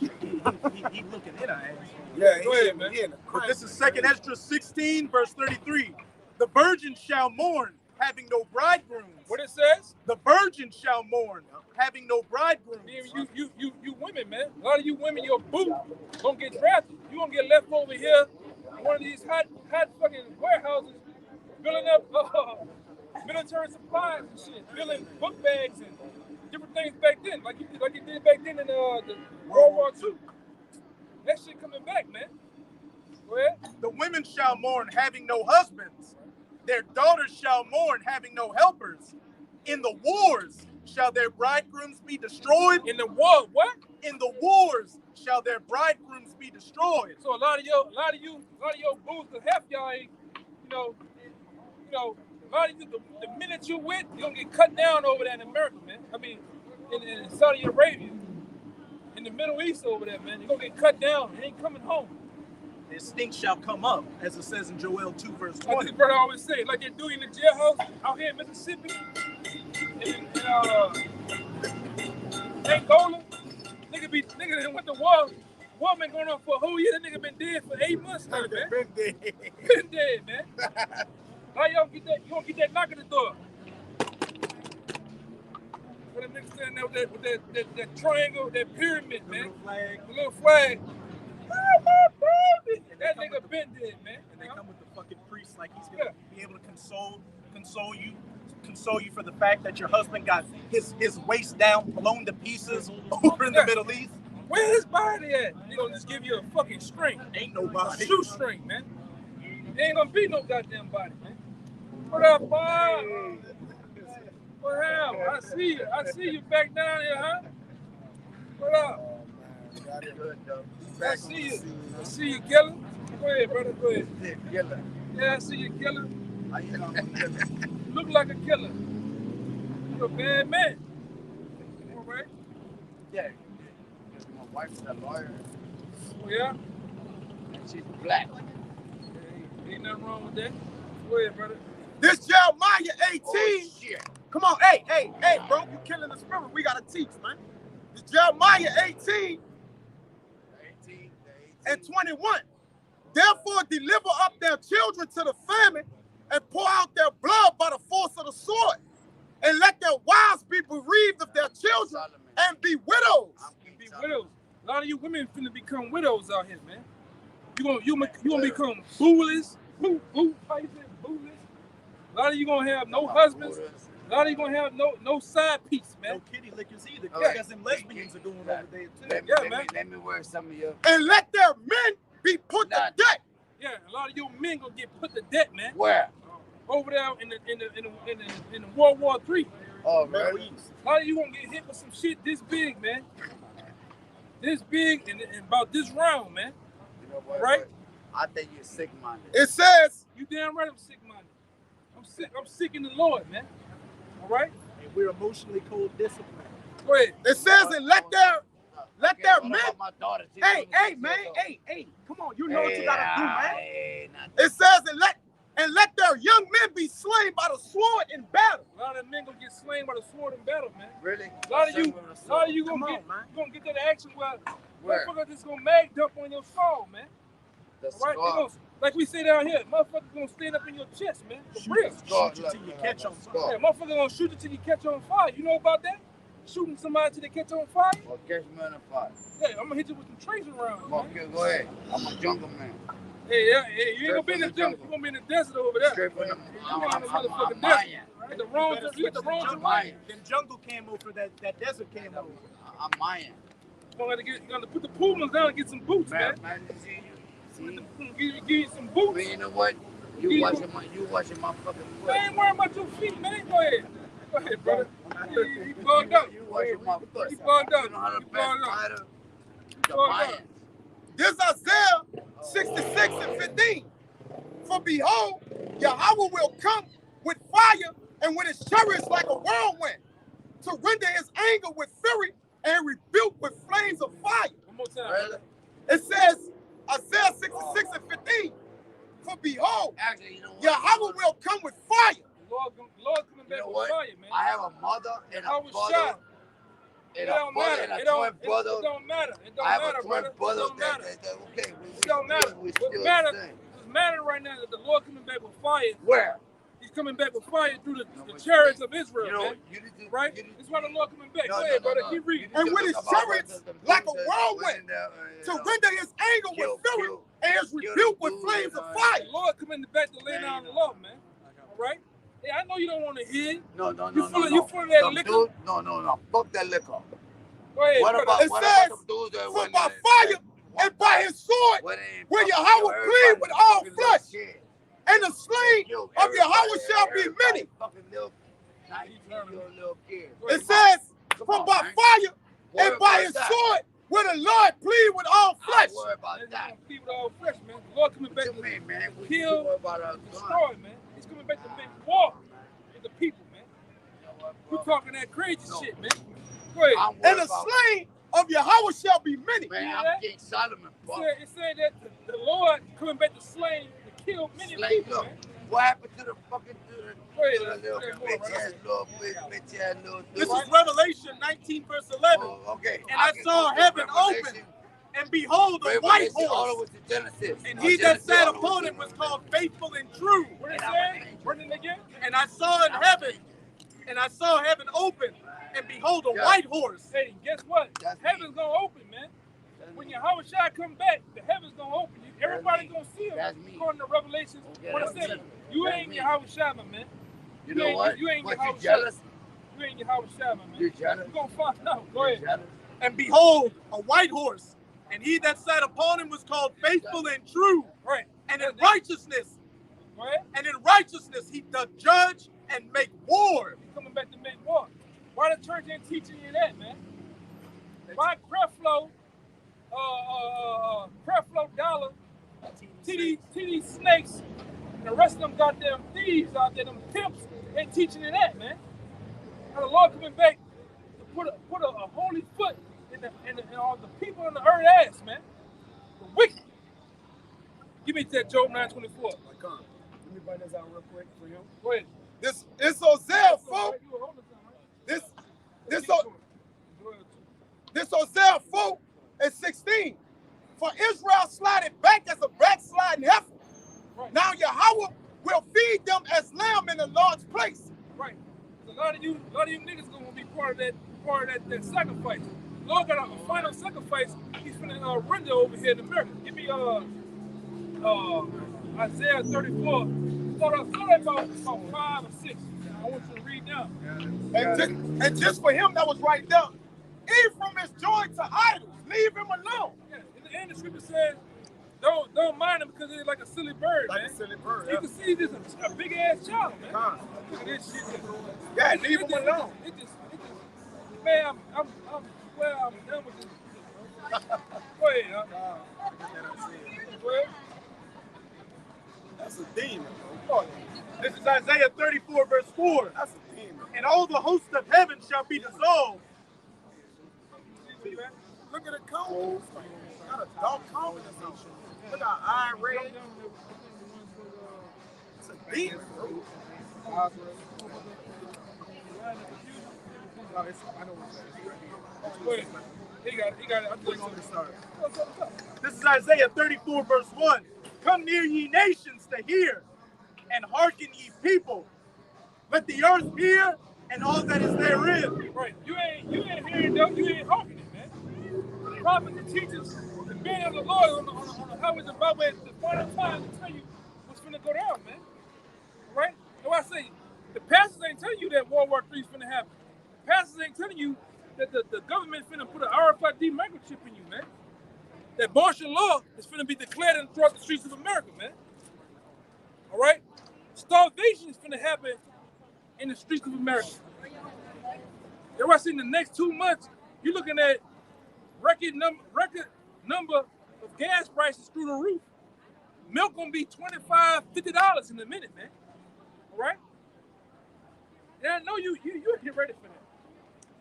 Speaker 3: he looking in our ass.
Speaker 2: Yeah,
Speaker 1: Go ahead, man.
Speaker 3: But this is 2 Ezra 16, verse 33. The virgin shall mourn, having no bridegrooms.
Speaker 1: What it says?
Speaker 3: The virgin shall mourn, having no bridegrooms.
Speaker 1: You women, man. A lot of you women, your boo gonna get drafted. You gonna get left over here in one of these hot fucking warehouses, filling up military supplies and shit, filling book bags and different things back then, like you did back then in the World War II. That shit coming back, man. Go ahead.
Speaker 3: The women shall mourn, having no husbands. Their daughters shall mourn, having no helpers. In the wars shall their bridegrooms be destroyed.
Speaker 1: In the war, what?
Speaker 3: In the wars shall their bridegrooms be destroyed.
Speaker 1: So a lot of your booths, cause half y'all ain't, you know, a lot of you, the minute you with, you're gonna get cut down over there in America, man. I mean, in Saudi Arabia, in the Middle East over there, man, you're gonna get cut down. You ain't coming home.
Speaker 3: Their stink shall come up, as it says in Joel 2, verse 20.
Speaker 1: Like this brother always say, like they do in the jailhouse out here in Mississippi, in Angola. Nigga done went to war. War been going on for a whole year. That nigga been dead for 8 months now, man.
Speaker 2: Been dead.
Speaker 1: Been dead, man. How y'all get that? You gonna get that knock at the door? But the nigga standing there with that triangle, that pyramid,
Speaker 3: The
Speaker 1: man.
Speaker 3: little flag.
Speaker 1: The little flag. That nigga been dead, man.
Speaker 3: And they come with the fucking priest like he's gonna be able to console you for the fact that your husband got his waist down, blown to pieces over in the Middle East.
Speaker 1: Where his body at? They gonna just give you a fucking string.
Speaker 3: Ain't nobody.
Speaker 1: Shoestring, man. Ain't gonna be no goddamn body, man. What up, Bob? What happened? I see you back down here, huh? What up? I see you, killer. Go ahead, brother. Go ahead. Yeah, I see you, killer. Look like a killer. You're a bad man. All right.
Speaker 4: Yeah. My wife's a lawyer.
Speaker 1: Oh, yeah?
Speaker 4: And she's black.
Speaker 1: Ain't nothing wrong with that. Go ahead, brother.
Speaker 2: This Jeremiah 18.
Speaker 4: Oh, shit.
Speaker 2: Come on, hey, bro, you killing the spirit. We gotta teach, man. This Jeremiah 18 and 21. Therefore, deliver up their children to the famine and pour out their blood by the force of the sword, and let their wives be bereaved of their children and be widows.
Speaker 1: Be widows. A lot of you women finna become widows out here, man. You gonna become booeless. How you say booeless? A lot of you gonna have no husbands. A lot of you gonna have no side piece, man.
Speaker 3: No kitty lickers either.
Speaker 4: Right.
Speaker 3: Because them lesbians are going over there too.
Speaker 4: Let me wear some of your.
Speaker 2: And let their men be put to death.
Speaker 1: Yeah, a lot of you men gonna get put to death, man.
Speaker 4: Where?
Speaker 1: Over there in the World War III.
Speaker 4: Oh,
Speaker 3: Middle
Speaker 4: really?
Speaker 3: East.
Speaker 1: A lot of you gonna get hit with some shit this big, man. This big and about this round, man.
Speaker 4: You know what?
Speaker 1: Right?
Speaker 4: I think you're sick-minded.
Speaker 2: It says,
Speaker 1: You damn right I'm sick-minded. I'm sick in the Lord, man. All right?
Speaker 3: And we're emotionally cold disciplined.
Speaker 1: Go ahead.
Speaker 2: it says, and let their
Speaker 4: What
Speaker 2: men.
Speaker 4: about my daughter? She's
Speaker 2: Hey,
Speaker 4: only 6
Speaker 2: man,
Speaker 4: years old.
Speaker 2: hey, come on, you know what you gotta do, man.
Speaker 4: Hey, not
Speaker 2: It says, and let their young men be slain by the sword in battle.
Speaker 1: A lot of men gonna get slain by the sword in battle, man.
Speaker 4: really.
Speaker 1: A lot of you
Speaker 3: Come
Speaker 1: gonna
Speaker 3: on, man.
Speaker 1: get that action where
Speaker 4: Where?
Speaker 1: motherfuckers just gonna mag dump on your skull, man.
Speaker 4: The
Speaker 1: All right? They
Speaker 4: scar.
Speaker 1: gonna, like we say down here, motherfuckers gonna stand up in your chest, man. For real.
Speaker 4: Scar,
Speaker 3: Shoot you till you catch on
Speaker 4: scar.
Speaker 1: Yeah, motherfuckers gonna shoot you till you catch on fire. You know about that? Shooting somebody till they catch on fire?
Speaker 4: Well, catch me on the fire.
Speaker 1: Yeah, I'm gonna hit you with some tracer rounds,
Speaker 4: Come on,
Speaker 1: man.
Speaker 4: okay, go ahead. I'm a jungle man.
Speaker 1: Hey, you ain't gonna be in the jungle. You gonna be in the desert over there.
Speaker 4: Straight from the.
Speaker 1: You in the motherfucking
Speaker 4: I'm
Speaker 1: desert.
Speaker 4: Mayan.
Speaker 1: You get the wrong, you get the wrong
Speaker 4: I'm
Speaker 1: terrain.
Speaker 4: Mayan.
Speaker 3: Then jungle camo for that desert camo.
Speaker 4: I'm Mayan.
Speaker 1: You gotta put the Pumas down and get some boots, man.
Speaker 4: Man, you see,
Speaker 1: Give you some boots.
Speaker 4: but you know what? You watching my fucking foot.
Speaker 1: I ain't worrying about your feet, man. Go ahead. Go ahead, brother. You bugged out.
Speaker 4: You watching my foot.
Speaker 1: You bugged out.
Speaker 4: You know how to
Speaker 1: You
Speaker 4: best
Speaker 1: bugged out.
Speaker 4: fighter? The
Speaker 1: bugged out.
Speaker 4: Mayans.
Speaker 2: This Isaiah 66 and 15. For behold, Yahweh will come with fire and with his chariots like a whirlwind, to render his anger with fury and rebuke with flames of fire.
Speaker 1: One more time.
Speaker 4: Really?
Speaker 2: It says, Isaiah 66 and 15. For behold,
Speaker 4: Actually, you know what?
Speaker 2: Yahweh will come with fire.
Speaker 1: Lord coming
Speaker 4: You
Speaker 1: back
Speaker 4: know
Speaker 1: with
Speaker 4: what?
Speaker 1: fire, man.
Speaker 4: I have a mother and
Speaker 1: I
Speaker 4: a
Speaker 1: was
Speaker 4: brother.
Speaker 1: shot.
Speaker 4: And
Speaker 1: It
Speaker 4: a
Speaker 1: don't
Speaker 4: brother
Speaker 1: matter.
Speaker 4: and a
Speaker 1: It
Speaker 4: twin brother.
Speaker 1: don't matter. It don't
Speaker 4: I have
Speaker 1: matter,
Speaker 4: a twin
Speaker 1: brother.
Speaker 4: brother
Speaker 1: It don't matter.
Speaker 4: okay.
Speaker 1: It don't matter.
Speaker 4: We
Speaker 1: What
Speaker 4: still
Speaker 1: matters?
Speaker 4: the same.
Speaker 1: What's mattering right now is that the Lord coming back with fire.
Speaker 4: Where?
Speaker 1: He's coming back with fire through the chariots of Israel,
Speaker 4: You know,
Speaker 1: man.
Speaker 4: you need to,
Speaker 1: Right?
Speaker 4: you need
Speaker 1: That's why the Lord coming back.
Speaker 4: No,
Speaker 1: Go
Speaker 4: no,
Speaker 1: ahead,
Speaker 4: no,
Speaker 1: brother.
Speaker 4: no.
Speaker 1: Keep reading.
Speaker 2: And with his chariots like a whirlwind, to render his anger with fury and his rebuke with flames of fire.
Speaker 1: The Lord coming back to lay down the law, man. All right? Yeah, I know you don't want to hear it.
Speaker 4: No.
Speaker 1: You full of that
Speaker 4: Some
Speaker 1: liquor?
Speaker 4: dude- No. Fuck that liquor.
Speaker 1: Go ahead,
Speaker 4: What
Speaker 1: brother.
Speaker 4: about
Speaker 2: It
Speaker 4: what
Speaker 2: says,
Speaker 4: about some dudes that
Speaker 2: For
Speaker 4: went
Speaker 2: by
Speaker 4: in
Speaker 2: fire
Speaker 4: and
Speaker 2: and by his sword
Speaker 4: went in
Speaker 2: will
Speaker 4: fucking
Speaker 2: Yahweh
Speaker 4: killed
Speaker 2: plead
Speaker 4: everybody
Speaker 2: with all
Speaker 4: fucking
Speaker 2: flesh,
Speaker 4: little kid.
Speaker 2: and the slain
Speaker 4: Killed
Speaker 2: of Yahweh
Speaker 4: everybody,
Speaker 2: shall be
Speaker 4: everybody
Speaker 2: many.
Speaker 4: fucking little Now you turn your little kid.
Speaker 2: It says,
Speaker 4: Come
Speaker 2: for
Speaker 4: on,
Speaker 2: by
Speaker 4: man.
Speaker 2: fire
Speaker 4: Worry
Speaker 2: and by
Speaker 4: about
Speaker 2: his
Speaker 4: that.
Speaker 2: sword will the Lord plead with all
Speaker 4: I
Speaker 2: flesh.
Speaker 4: worry about
Speaker 1: He's
Speaker 4: that.
Speaker 1: gonna plead with all flesh, man. The Lord coming back
Speaker 4: What you
Speaker 1: to
Speaker 4: mean, man? We
Speaker 1: kill,
Speaker 4: worry about our
Speaker 1: destroy, man. He's coming back to make war with the people, man. We're talking that crazy shit, man. Go ahead.
Speaker 4: I'm
Speaker 2: And
Speaker 4: worried
Speaker 2: the
Speaker 4: about,
Speaker 2: slain of Yahweh shall be many.
Speaker 4: man,
Speaker 1: hear
Speaker 4: I'm
Speaker 1: that?
Speaker 4: King Solomon, bro.
Speaker 1: It said that the Lord coming back to slay, to kill many
Speaker 4: Slave,
Speaker 1: people,
Speaker 4: look,
Speaker 1: man.
Speaker 4: what happened to the fucking
Speaker 1: Go ahead,
Speaker 4: little
Speaker 1: let's
Speaker 4: bitch ass little
Speaker 2: This
Speaker 4: dude?
Speaker 2: is Revelation 19, verse 11.
Speaker 4: Oh, okay.
Speaker 2: And I
Speaker 4: can
Speaker 2: saw
Speaker 4: go to
Speaker 2: heaven
Speaker 4: Revelation,
Speaker 2: open, and behold, a white
Speaker 4: Revelation, all
Speaker 2: horse.
Speaker 4: over to Genesis.
Speaker 2: And
Speaker 4: Oh,
Speaker 2: he that
Speaker 4: Genesis,
Speaker 2: sat
Speaker 4: all over
Speaker 2: upon
Speaker 4: to
Speaker 2: it was
Speaker 4: Revelation.
Speaker 2: called faithful and true.
Speaker 1: What it
Speaker 4: And I'm
Speaker 1: say?
Speaker 4: an angel.
Speaker 1: Run it again?
Speaker 2: And I saw in heaven, and I saw heaven open, and behold, a
Speaker 4: Yeah.
Speaker 2: white horse.
Speaker 1: Hey, guess what?
Speaker 4: That's
Speaker 1: Heaven's
Speaker 4: me.
Speaker 1: gonna open, man. When Yahawashi come back, the heavens gonna open. Everybody
Speaker 4: me.
Speaker 1: gonna see him.
Speaker 4: That's me.
Speaker 1: According to Revelation
Speaker 4: Okay,
Speaker 1: 27.
Speaker 4: that's me.
Speaker 1: You
Speaker 4: That's
Speaker 1: ain't
Speaker 4: me.
Speaker 1: Yahawashi, my man.
Speaker 4: You know what?
Speaker 1: You ain't
Speaker 4: What,
Speaker 1: Yahawashi.
Speaker 4: you jealous?
Speaker 1: You ain't Yahawashi, my man.
Speaker 4: You jealous?
Speaker 1: You gonna find out. Go
Speaker 4: You
Speaker 1: ahead.
Speaker 4: jealous?
Speaker 2: And behold, a white horse. And he that sat upon him was called faithful and true.
Speaker 1: Right.
Speaker 2: And in righteousness,
Speaker 1: Go ahead.
Speaker 2: he doth judge and make war.
Speaker 1: He's coming back to make war. Why the church ain't teaching you that, man? Why Creflo, Dollar, TD Snakes, and the rest of them goddamn thieves out there, them pimps, ain't teaching you that, man. How the Lord coming back to put a holy foot in all the people on the earth ass, man. The wicked. Give me that Job 9:24.
Speaker 2: Let me bring this out real quick for you.
Speaker 1: Go ahead.
Speaker 2: This Hosea, folks. This Hosea 4 and 16. For Israel slided back as a backsliding heifer.
Speaker 1: Right.
Speaker 2: Now Yahweh will feed them as lamb in a large place.
Speaker 1: Right. A lot of you niggas gonna be part of that sacrifice. Lord got a final sacrifice. He's gonna render over here in America. Give me Isaiah 34. Start at about 5 or 6. I want you to read down.
Speaker 2: And just for him that was right there, Ephraim is joined to idols. Leave him alone.
Speaker 1: Yeah. In the end, the scripture says, don't mind him because he's like a silly bird,
Speaker 2: Like
Speaker 1: man.
Speaker 2: a silly bird,
Speaker 1: You
Speaker 2: yeah.
Speaker 1: can see this a big ass child, man. Look at this shit.
Speaker 2: Yeah, leave him alone.
Speaker 1: It just, man, I'm done with this. Go ahead, huh? Go ahead.
Speaker 2: That's a demon.
Speaker 3: This is Isaiah 34, verse 4.
Speaker 2: That's a demon.
Speaker 3: And all the hosts of heaven shall be dissolved.
Speaker 1: See that?
Speaker 2: Look at the cone. Got a dark cone or something. Look at eye red. It's a demon, bro.
Speaker 1: Go ahead. He got it. I'm just going to start.
Speaker 3: This is Isaiah 34, verse 1. Come near ye nations to hear, and hearken ye people. Let the earth hear, and all that is therein.
Speaker 1: Right. You ain't hearing them. You ain't hearkening, man. The prophets and teachers, the men of the Lord on the highways and byways, the final time to tell you what's finna go down, man. Right? So I say, the pastors ain't telling you that World War III is finna happen. The pastors ain't telling you that the government finna put an RFID microchip in you, man. That martial law is finna be declared throughout the streets of America, man. All right? Starvation is finna happen in the streets of America. That's why I say in the next 2 months, you're looking at record number of gas prices through the roof. Milk gonna be $25, $50 in a minute, man. All right? And I know you get ready for that.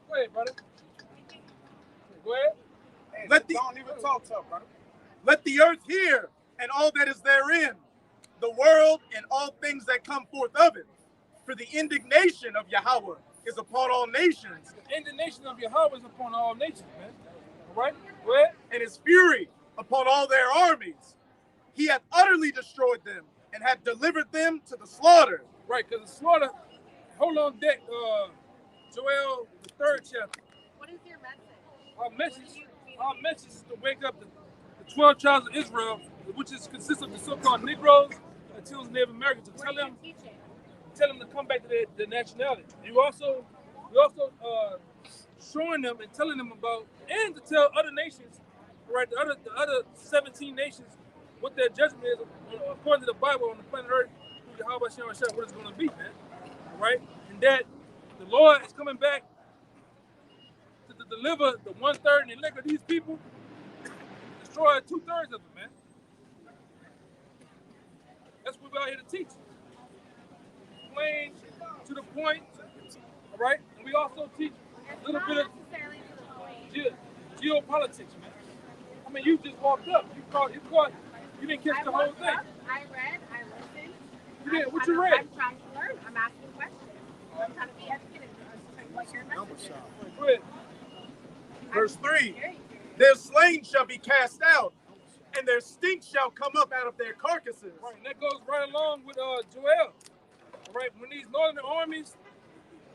Speaker 1: Go ahead, brother. Go ahead.
Speaker 2: Don't even talk tough, brother.
Speaker 3: Let the earth hear, and all that is therein, the world and all things that come forth of it. For the indignation of Yahweh is upon all nations,
Speaker 1: The indignation of Yahweh is upon all nations, man. All right? Go ahead.
Speaker 3: and his fury upon all their armies. He hath utterly destroyed them, and hath delivered them to the slaughter.
Speaker 1: Right, because the slaughter, hold on deck, Joel, the 3rd chapter.
Speaker 5: What is your message?
Speaker 1: Our message is to wake up the 12 tribes of Israel, which consists of the so-called Negroes, Latinos, Native Americans, to tell them to come back to their nationality. We also showing them and telling them about, and to tell other nations, right, the other 17 nations, what their judgment is according to the Bible on the planet Earth, through Yahawashi, what it's going to be, man. All right, and that The Lord is coming back to deliver the 1/3 and elect of these people, destroy 2/3 of them, man. That's what we're out here to teach. Plain, to the point, all right? And we also teach a little bit of geopolitics, man. I mean, you just walked up. You didn't catch the whole thing.
Speaker 5: I read, I listened.
Speaker 1: You did. What you read?
Speaker 5: I'm trying to learn. I'm asking questions. I'm trying to be educated. What your message is.
Speaker 1: Go ahead.
Speaker 3: Verse 3. Their slain shall be cast out, and their stink shall come up out of their carcasses.
Speaker 1: Right, and that goes right along with Joel. All right, when these northern armies,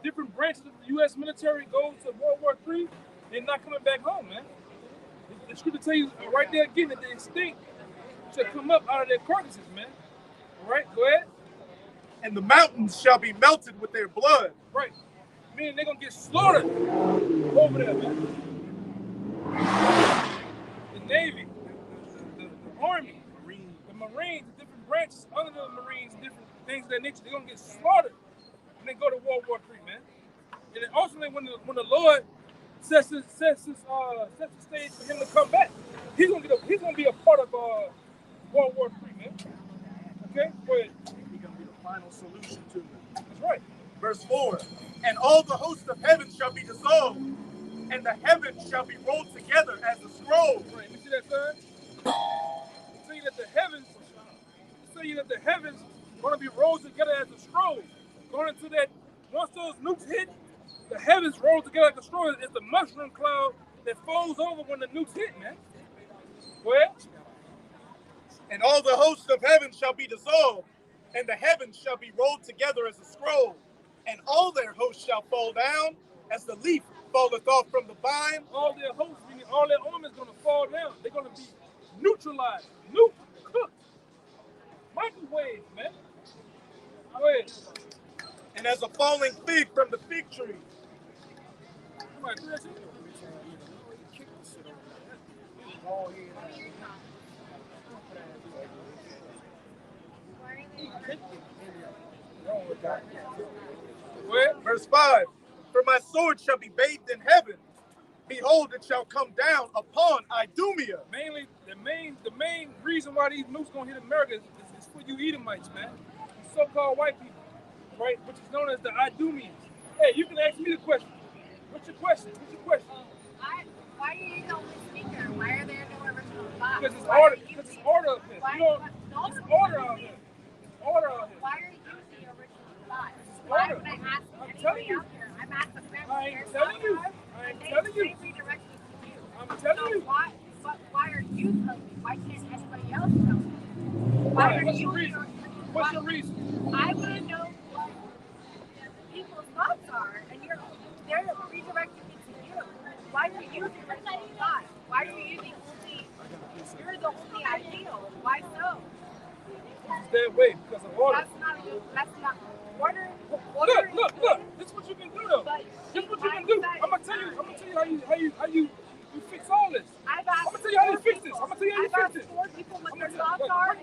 Speaker 1: different branches of the U.S. military goes to World War III, they're not coming back home, man. The scripture tell you right there again that the stink shall come up out of their carcasses, man. All right, go ahead.
Speaker 3: And the mountains shall be melted with their blood.
Speaker 1: Right, meaning they're gonna get slaughtered over there, man. The Navy, the Army, the Marines, the different branches under the Marines, different things of that nature, they're gonna get slaughtered when they go to World War III, man. And then ultimately, when the Lord sets the stage for him to come back, he's gonna be a part of World War III, man. Okay, go ahead.
Speaker 3: He's gonna be the final solution to it.
Speaker 1: That's right.
Speaker 3: Verse 4. And all the hosts of heaven shall be dissolved, and the heavens shall be rolled together as a scroll.
Speaker 1: Right. You see that, son? Tell you that the heavens are going to be rolled together as a scroll. Going into that, once those nukes hit, the heavens roll together like a scroll. It's the mushroom cloud that folds over when the nukes hit, man. Well,
Speaker 3: And all the hosts of heaven shall be dissolved, and the heavens shall be rolled together as a scroll, and all their hosts shall fall down as the leaf falleth off from the vine.
Speaker 1: all their hosts, meaning all their armies, going to fall down. They're going to be neutralized, nuked, cooked, microwave, man. Go ahead.
Speaker 3: And as a falling fig from the fig tree.
Speaker 1: Somebody do that shit? Where?
Speaker 3: Verse 5. For my sword shall be bathed in heaven. Behold, it shall come down upon Idumea.
Speaker 1: Mainly, the main reason why these nukes gonna hit America is for you Edomites, man. You so-called white people, right? Which is known as the Idumeans. Hey, you can ask me the question. What's your question?
Speaker 5: Why are you the only speaker? Why are there no original thoughts?
Speaker 1: Because it's order. Because it's order up here. You know, it's order out here. It's order out here.
Speaker 5: Why are you the original thoughts? Why would I ask anybody out here? I'm asking them.
Speaker 1: I ain't telling you. I ain't telling you.
Speaker 5: They redirect me to you.
Speaker 1: I'm telling you.
Speaker 5: Why are you telling me? Why can't anybody else tell me? Why are
Speaker 1: What's
Speaker 5: you
Speaker 1: your reason? What's your reason?
Speaker 5: I want to know what people's thoughts are, and they're redirecting me to you. Why are you the original thought? Why are you the only? You're the only ideal. Why so?
Speaker 1: It's that way because of order.
Speaker 5: That's not order.
Speaker 1: Look. This is what you can do though.
Speaker 5: But
Speaker 1: This is what you can do. I'm gonna tell you how you fix all this. I'm gonna tell you how you fix this. I'm gonna tell you how you fix this.
Speaker 5: Four people with their thoughts are.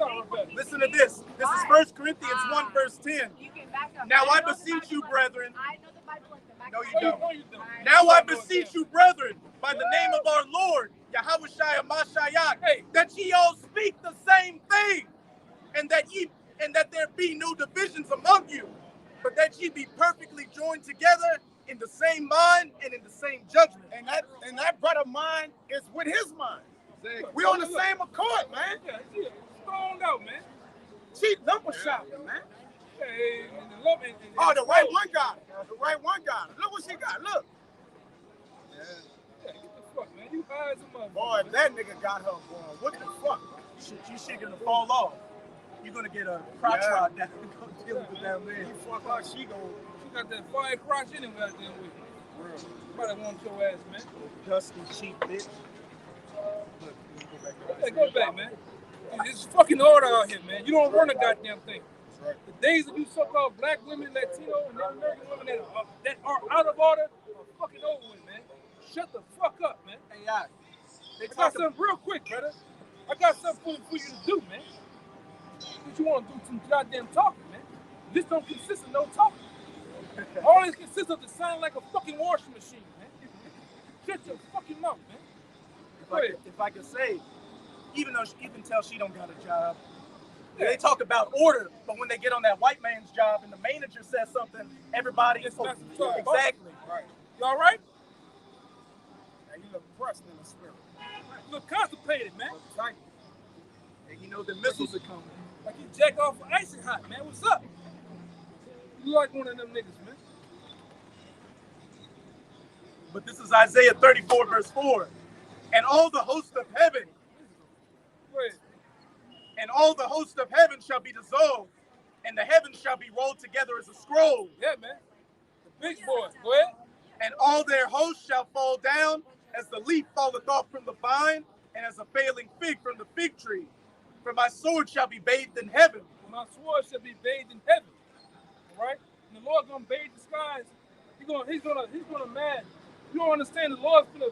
Speaker 3: Listen to this. This is 1 Corinthians 1 verse 10.
Speaker 5: You can back up.
Speaker 3: Now I
Speaker 5: know the
Speaker 3: beseech
Speaker 5: Bible
Speaker 3: you,
Speaker 5: like-
Speaker 3: brethren.
Speaker 5: I know the Bible like the back
Speaker 3: No,
Speaker 5: of
Speaker 3: you
Speaker 5: my
Speaker 3: don't.
Speaker 5: hand.
Speaker 1: No, you don't.
Speaker 3: Now I beseech you, brethren, by the name of our Lord, Yahawashi Mashiach,
Speaker 1: Hey.
Speaker 3: that ye all speak the same thing, and that there be no divisions among you, but that ye be perfectly joined together in the same mind and in the same judgment.
Speaker 2: And that brother mine is with his mind. We on the same accord, man.
Speaker 1: Yeah, strong out, man.
Speaker 2: Cheat number shopping, man.
Speaker 1: Hey, and the love and
Speaker 2: Oh, the right one got it. The right one got it. Look what she got. Look.
Speaker 1: Yeah, get the fuck, man. You hide some of
Speaker 2: Boy, that nigga got her, boy. What the fuck?
Speaker 3: You shit gonna fall off. You're gonna get a crotch
Speaker 2: Yeah.
Speaker 3: rod down. Go deal with that man.
Speaker 2: You fuck her, she go.
Speaker 1: She got that fire crotch in him out there with you. Somebody want your ass, man.
Speaker 3: Dusty cheap bitch.
Speaker 1: Yeah, go back, man. It's fucking order out here, man. You don't run a goddamn thing. The days of you so-called black women, Latino, and Native American women that are out of order are fucking over with, man. Shut the fuck up, man.
Speaker 3: Hey, I
Speaker 1: I got something real quick, brother. I got something for you to do, man. But you want to do some goddamn talking, man. This don't consist of no talking. All this consists of to sound like a fucking washing machine, man. Shut your fucking mouth, man.
Speaker 3: If I could say, even though you can tell she don't got a job, they talk about order, but when they get on that white man's job and the manager says something, everybody is exactly.
Speaker 1: Right. You all right?
Speaker 2: Now you look pressed in the spirit.
Speaker 1: You look constipated, man.
Speaker 2: Look tight.
Speaker 3: And you know the missiles are coming.
Speaker 1: Like you jack off for icy hot, man. What's up? You like one of them niggas, man.
Speaker 3: But this is Isaiah 34, verse 4. And all the host of heaven, and all the host of heaven shall be dissolved, and the heavens shall be rolled together as a scroll.
Speaker 1: Yeah, man. The big boy. Go ahead.
Speaker 3: And all their hosts shall fall down as the leaf falleth off from the vine, and as a failing fig from the fig tree. For my sword shall be bathed in heaven.
Speaker 1: My sword shall be bathed in heaven. All right? And the Lord gonna bathe the skies. He's gonna mad. You don't understand, the Lord's gonna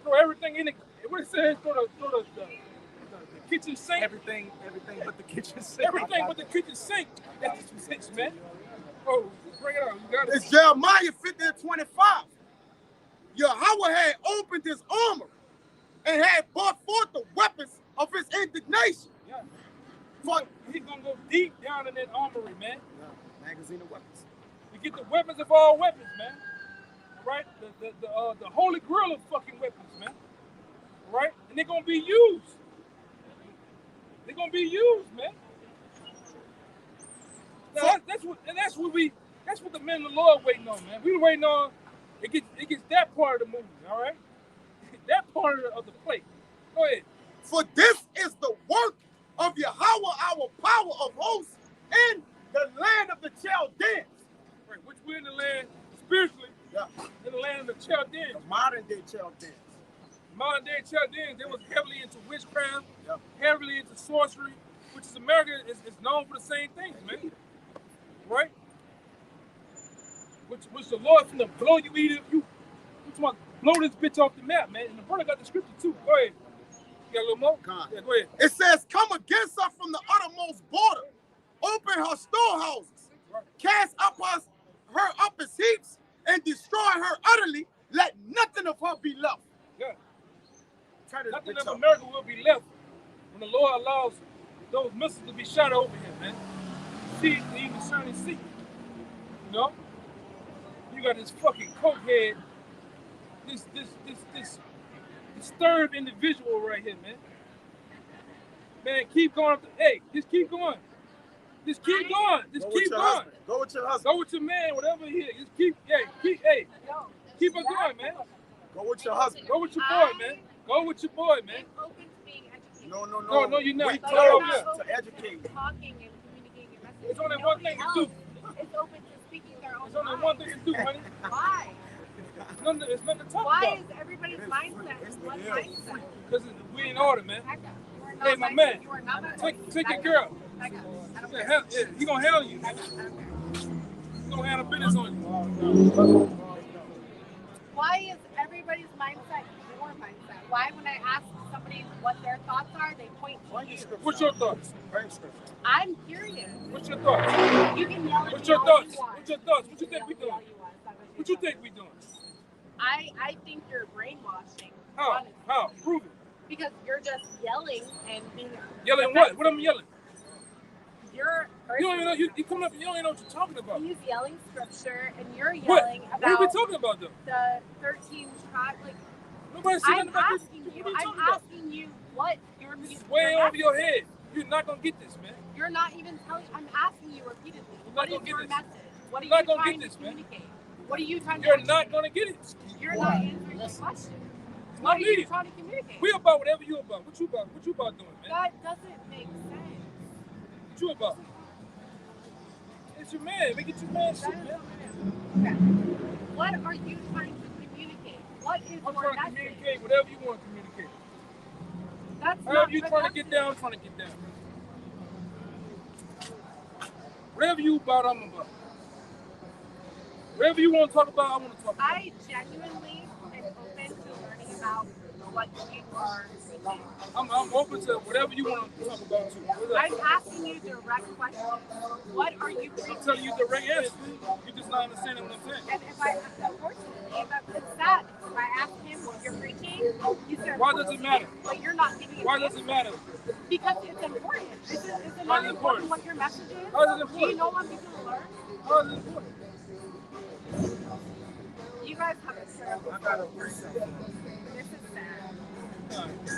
Speaker 1: throw everything in it. What it says, throw the kitchen sink.
Speaker 3: Everything but the kitchen sink.
Speaker 1: Everything but the kitchen sink. That's the 6, man. Oh, bring it out. You got it.
Speaker 2: It's Jeremiah 50:25. Yahawah had opened his armor and had brought forth the weapons of his indignation.
Speaker 1: Yeah. He's gonna go deep down in that armory, man.
Speaker 2: Yeah. Magazine of weapons.
Speaker 1: You get the weapons of all weapons, man. Right? The holy grail of fucking weapons, man. Right? And they're gonna be used. They're gonna be used, man. Now, that's what the men of the Lord waiting on, man. We waiting on it gets that part of the movie, all right? That part of the plate. Go ahead.
Speaker 2: For this is the work of Yahawaah, our power of hosts, in the land of the Chaldeans.
Speaker 1: Right, which we're in the land spiritually,
Speaker 2: Yeah.
Speaker 1: in the land of the Chaldeans.
Speaker 2: The modern day Chaldeans.
Speaker 1: Modern day Chaldeans, they was heavily into witchcraft,
Speaker 2: Yeah.
Speaker 1: heavily into sorcery, which is America is known for the same things, man. Right? Which the Lord's gonna blow you either you blow this bitch off the map, man. And the brother got the scripture too. Go ahead. You got a little more? Yeah, go ahead.
Speaker 2: It says, come against her from the uttermost border. Open her storehouses.
Speaker 1: Right.
Speaker 2: Cast up her up as heaps and destroy her utterly. Let nothing of her be left.
Speaker 1: Yeah.
Speaker 2: Turn it
Speaker 1: Nothing
Speaker 2: bitch
Speaker 1: of
Speaker 2: up.
Speaker 1: America will be left when the Lord allows those missiles to be shot over him, man. See, to even discern his secret. You know? You got this fucking cokehead, this disturbed individual right here, man. Man, keep going. Hey, just keep going. Just keep going. Just keep going.
Speaker 2: Husband. Go with your husband.
Speaker 1: Go with your man, whatever he is. Just keep on going, man.
Speaker 2: Go with your husband.
Speaker 1: Go with your boy, man. Go with your boy, man.
Speaker 5: I'm open to being educated.
Speaker 2: No,
Speaker 1: you're not.
Speaker 2: We
Speaker 5: But
Speaker 1: No,
Speaker 5: you're
Speaker 2: told
Speaker 1: no,
Speaker 5: not
Speaker 1: no.
Speaker 5: open
Speaker 2: to educate.
Speaker 5: to talking and communicating a message.
Speaker 1: It's only
Speaker 5: to
Speaker 1: one thing
Speaker 5: nobody
Speaker 1: to do.
Speaker 5: else. It's open to speaking their own
Speaker 1: It's only
Speaker 5: mind.
Speaker 1: one thing to do, honey.
Speaker 5: Why?
Speaker 1: It's nothing to talk
Speaker 5: Why
Speaker 1: about.
Speaker 5: is everybody's mindset one mindset?
Speaker 1: Because we in order, man.
Speaker 5: Becca, you are
Speaker 1: Hey,
Speaker 5: not
Speaker 1: my
Speaker 5: my-
Speaker 1: man.
Speaker 5: You are not my
Speaker 1: Take
Speaker 5: wife.
Speaker 1: your
Speaker 5: Becca,
Speaker 1: girl.
Speaker 5: Becca, I don't
Speaker 1: Yeah,
Speaker 5: care.
Speaker 1: he gonna handle you, man.
Speaker 5: I don't care.
Speaker 1: He gonna handle business on you.
Speaker 5: Why is everybody's mindset your mindset? Why, when I ask somebody what their thoughts are, they point to you?
Speaker 1: What's your thoughts?
Speaker 5: I'm curious.
Speaker 1: What's your thoughts?
Speaker 5: You can yell at
Speaker 1: What's
Speaker 5: me
Speaker 1: your
Speaker 5: all
Speaker 1: thoughts?
Speaker 5: you want.
Speaker 1: What's your thoughts? What you
Speaker 5: can
Speaker 1: think we
Speaker 5: yell at me all
Speaker 1: doing?
Speaker 5: you want. It's not gonna
Speaker 1: What
Speaker 5: change
Speaker 1: you
Speaker 5: nothing.
Speaker 1: think we doing?
Speaker 5: I think you're brainwashing.
Speaker 1: How?
Speaker 5: Honestly.
Speaker 1: How? Prove it.
Speaker 5: Because you're just yelling and being
Speaker 1: Yelling what? What am I yelling?
Speaker 5: You're
Speaker 1: You don't even know. You come up. You don't even know what you're talking about.
Speaker 5: He's yelling scripture and you're
Speaker 1: What?
Speaker 5: yelling
Speaker 1: What are we
Speaker 5: about
Speaker 1: talking about, though?
Speaker 5: the 13 tribes. Like,
Speaker 1: Nobody said nothing
Speaker 5: I'm
Speaker 1: about this.
Speaker 5: asking
Speaker 1: What
Speaker 5: you.
Speaker 1: are you
Speaker 5: I'm
Speaker 1: talking about?
Speaker 5: asking you what you're
Speaker 1: This is way over your head. You're not gonna get this, man.
Speaker 5: You're not even telling. I'm asking you repeatedly.
Speaker 1: You're
Speaker 5: What
Speaker 1: not
Speaker 5: is
Speaker 1: gonna
Speaker 5: your
Speaker 1: get this.
Speaker 5: message? What are
Speaker 1: You're not
Speaker 5: you
Speaker 1: gonna
Speaker 5: trying
Speaker 1: get this,
Speaker 5: to
Speaker 1: man.
Speaker 5: communicate? What are you trying to?
Speaker 1: You're not gonna get it.
Speaker 5: You're not answering the question.
Speaker 1: It's
Speaker 5: What
Speaker 1: not
Speaker 5: are you
Speaker 1: needed.
Speaker 5: trying to communicate?
Speaker 1: We about whatever you about. What you about? What you about doing, man?
Speaker 5: That doesn't make sense.
Speaker 1: What you about? It's your man. Make it your man shit,
Speaker 5: That is
Speaker 1: man.
Speaker 5: okay. What are you trying to communicate? What is
Speaker 1: I'm
Speaker 5: your
Speaker 1: trying to
Speaker 5: message?
Speaker 1: communicate whatever you want to communicate.
Speaker 5: That's
Speaker 1: However
Speaker 5: not
Speaker 1: you
Speaker 5: the
Speaker 1: trying to get down, I'm trying to get down. Whatever you about, I'm about. Whatever you want to talk about, I want to talk about.
Speaker 5: I genuinely am open to learning about what you are preaching.
Speaker 1: I'm open to whatever you want to talk about too.
Speaker 5: I'm asking you direct questions. What are you preaching?
Speaker 1: I'm telling you the right answer. You're just not understanding what I'm saying.
Speaker 5: And if I, unfortunately, it's sad. If I ask him what you're preaching, you said,
Speaker 1: Why does it matter?
Speaker 5: but you're not giving it.
Speaker 1: Why does it matter?
Speaker 5: Because it's important. Is it
Speaker 1: Why
Speaker 5: not
Speaker 1: is it
Speaker 5: important
Speaker 1: important?
Speaker 5: what your message is?
Speaker 1: How is it
Speaker 5: Do you
Speaker 1: important?
Speaker 5: know what people learn?
Speaker 1: How is it important?
Speaker 5: You guys have a terrible.
Speaker 3: I got a precept.
Speaker 5: This is sad.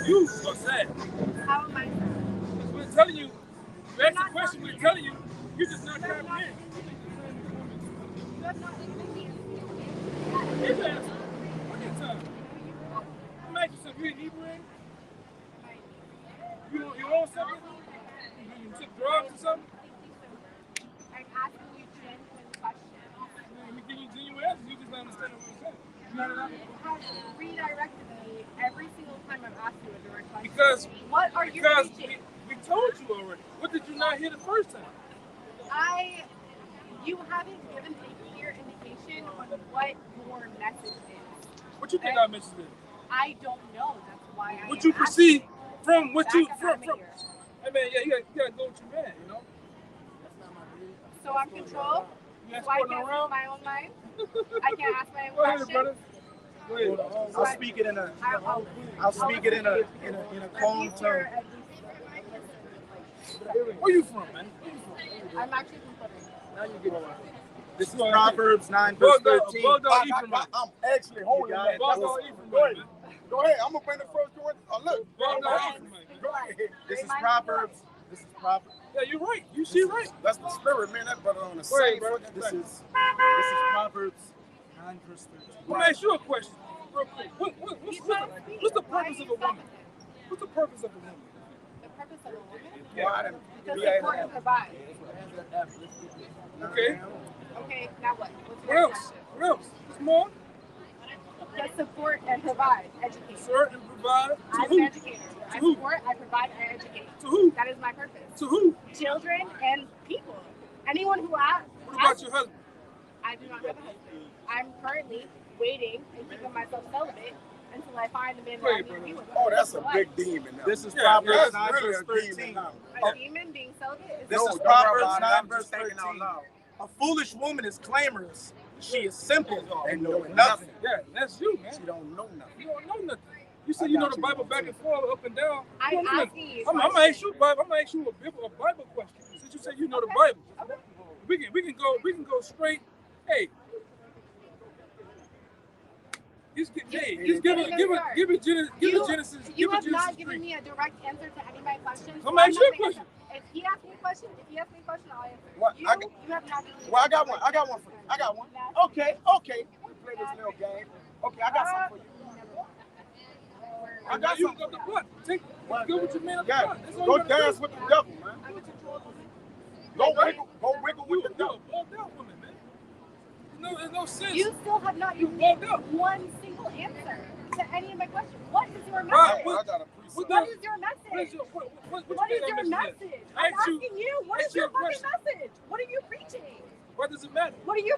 Speaker 1: You are sad.
Speaker 5: How am I sad?
Speaker 1: We're telling you, you ask
Speaker 5: not
Speaker 1: the question,
Speaker 5: telling
Speaker 1: we're
Speaker 5: me
Speaker 1: telling you, you're just not
Speaker 5: You're not
Speaker 1: comprehending.
Speaker 5: You have not given me
Speaker 1: Here's the answer. Plenty of time. I'm asking you something. You in Hebrew? You own something? You took drugs or something?
Speaker 5: I'm asking you genuine questions.
Speaker 1: We give you genuine answers. You just not understanding what we're saying. You know what I mean?
Speaker 5: You have redirected me every single time I've asked you a direct question.
Speaker 1: Because
Speaker 5: What are you
Speaker 1: Because
Speaker 5: preaching?
Speaker 1: we told you already. What did you not hear the first time?
Speaker 5: You haven't given a clear indication on what your message is.
Speaker 1: What you think our message is?
Speaker 5: I don't know. That's why I
Speaker 1: What
Speaker 5: am
Speaker 1: you perceive
Speaker 5: asking.
Speaker 1: from what you
Speaker 5: Back
Speaker 1: from.
Speaker 5: up, I'm here.
Speaker 1: I mean, yeah, you gotta go with your man, you know.
Speaker 5: So I'm controlled.
Speaker 1: You ain't
Speaker 5: So I
Speaker 1: sporting
Speaker 5: can't
Speaker 1: around.
Speaker 5: speak my own mind. I can't ask my own
Speaker 1: Go ahead,
Speaker 5: questions.
Speaker 1: brother. Go ahead.
Speaker 3: I'll speak it in a.
Speaker 5: I'll
Speaker 3: I'll speak it in a calm
Speaker 5: least you're-
Speaker 3: tone.
Speaker 5: at least-
Speaker 1: Where you from, man? Where you from?
Speaker 5: I'm actually from Puerto Rico.
Speaker 1: Now you get it.
Speaker 3: This is Proverbs 9 verse 13.
Speaker 1: Bulldog Ephraim.
Speaker 2: I'm actually holding
Speaker 3: got
Speaker 2: that.
Speaker 3: it.
Speaker 1: Bulldog Ephraim,
Speaker 2: Go ahead.
Speaker 1: man.
Speaker 2: Go ahead. I'm gonna bring the first one. Look.
Speaker 1: Bulldog Ephraim, man.
Speaker 2: Go ahead.
Speaker 3: This is Proverbs. This is Proverbs.
Speaker 1: Yeah, you're right. You see right.
Speaker 2: That's the spirit, man. That brother on the
Speaker 1: Go ahead,
Speaker 2: same
Speaker 1: bro.
Speaker 2: fucking
Speaker 3: This
Speaker 2: thing.
Speaker 3: is Proverbs 9 verse 13.
Speaker 1: Let me ask you a question. Real quick. What's the purpose of a woman? What's the purpose of a woman?
Speaker 5: The purpose of a woman
Speaker 2: Yeah.
Speaker 5: to support and provide.
Speaker 1: Okay.
Speaker 5: Okay, now what? What's
Speaker 1: What
Speaker 5: your
Speaker 1: else?
Speaker 5: question?
Speaker 1: What else? What's more?
Speaker 5: To support and provide, educate.
Speaker 1: Assert and provide to
Speaker 5: I'm an
Speaker 1: who?
Speaker 5: educator. I
Speaker 1: who?
Speaker 5: support, I provide, I educate.
Speaker 1: To who?
Speaker 5: That is my purpose.
Speaker 1: To who?
Speaker 5: Children and people. Anyone who asks.
Speaker 1: What about your husband?
Speaker 5: I do not have a husband. I'm currently waiting and keeping myself celibate until I find the man that I need to be with.
Speaker 2: Oh, that's a
Speaker 5: Life.
Speaker 2: big demon. Now.
Speaker 3: This is
Speaker 1: Yeah,
Speaker 3: Proverbs
Speaker 2: That's
Speaker 3: 9
Speaker 2: really
Speaker 3: verse
Speaker 2: a demon
Speaker 3: 13.
Speaker 2: now.
Speaker 5: A demon being celibate
Speaker 3: This
Speaker 2: No,
Speaker 3: is
Speaker 2: don't worry
Speaker 3: Proverbs
Speaker 2: about it.
Speaker 3: 9
Speaker 2: I'm
Speaker 3: verse
Speaker 2: just thinking out
Speaker 3: 13.
Speaker 2: loud.
Speaker 3: A foolish woman is clamorous. She is simple
Speaker 2: And
Speaker 3: and
Speaker 2: know
Speaker 3: knowing
Speaker 2: nothing.
Speaker 3: nothing.
Speaker 1: Yeah, that's you, man.
Speaker 2: She don't know nothing.
Speaker 1: You don't know nothing. You said you know the Bible back and forth, up and down. You
Speaker 5: I'm
Speaker 1: don't know nothing.
Speaker 5: asking you.
Speaker 1: I'm gonna ask you Bible. I'm gonna ask you a Bible question. Since you said you know the Bible, we can go straight. Hey, just give it Genesis.
Speaker 5: You have not given me a direct answer to any of my questions.
Speaker 1: I'm gonna ask you a
Speaker 5: not gonna
Speaker 1: question.
Speaker 5: answer. If he asks me a question, I'll answer.
Speaker 2: What?
Speaker 5: You
Speaker 2: I
Speaker 5: have not given me
Speaker 2: Well,
Speaker 5: a
Speaker 2: I got
Speaker 5: direct
Speaker 2: one for you. I got one.
Speaker 5: answer.
Speaker 2: Okay. We play this little game. Okay, I got something for you. I got
Speaker 1: you
Speaker 2: something.
Speaker 1: got the butt.
Speaker 2: What?
Speaker 1: Go with your man.
Speaker 2: Yeah,
Speaker 1: That's all
Speaker 2: go
Speaker 1: you gotta
Speaker 2: dance
Speaker 1: do.
Speaker 2: with the devil, man.
Speaker 5: I'm a controlled woman.
Speaker 2: Go wiggle
Speaker 1: You
Speaker 2: with the devil.
Speaker 1: a bugged out woman, man. There's no sense.
Speaker 5: You still have not
Speaker 1: You
Speaker 5: given
Speaker 1: bugged
Speaker 5: me
Speaker 1: out.
Speaker 5: one single answer to any of my questions. What is your
Speaker 1: Right,
Speaker 5: message?
Speaker 1: what-
Speaker 2: I got a precept.
Speaker 5: What is your
Speaker 1: What is
Speaker 5: message?
Speaker 1: your
Speaker 5: What is your message? I'm
Speaker 1: Ask you-
Speaker 5: asking you. What
Speaker 1: ask
Speaker 5: is your
Speaker 1: you a
Speaker 5: fucking
Speaker 1: question.
Speaker 5: message? What are you preaching?
Speaker 1: What does it matter?
Speaker 5: What are you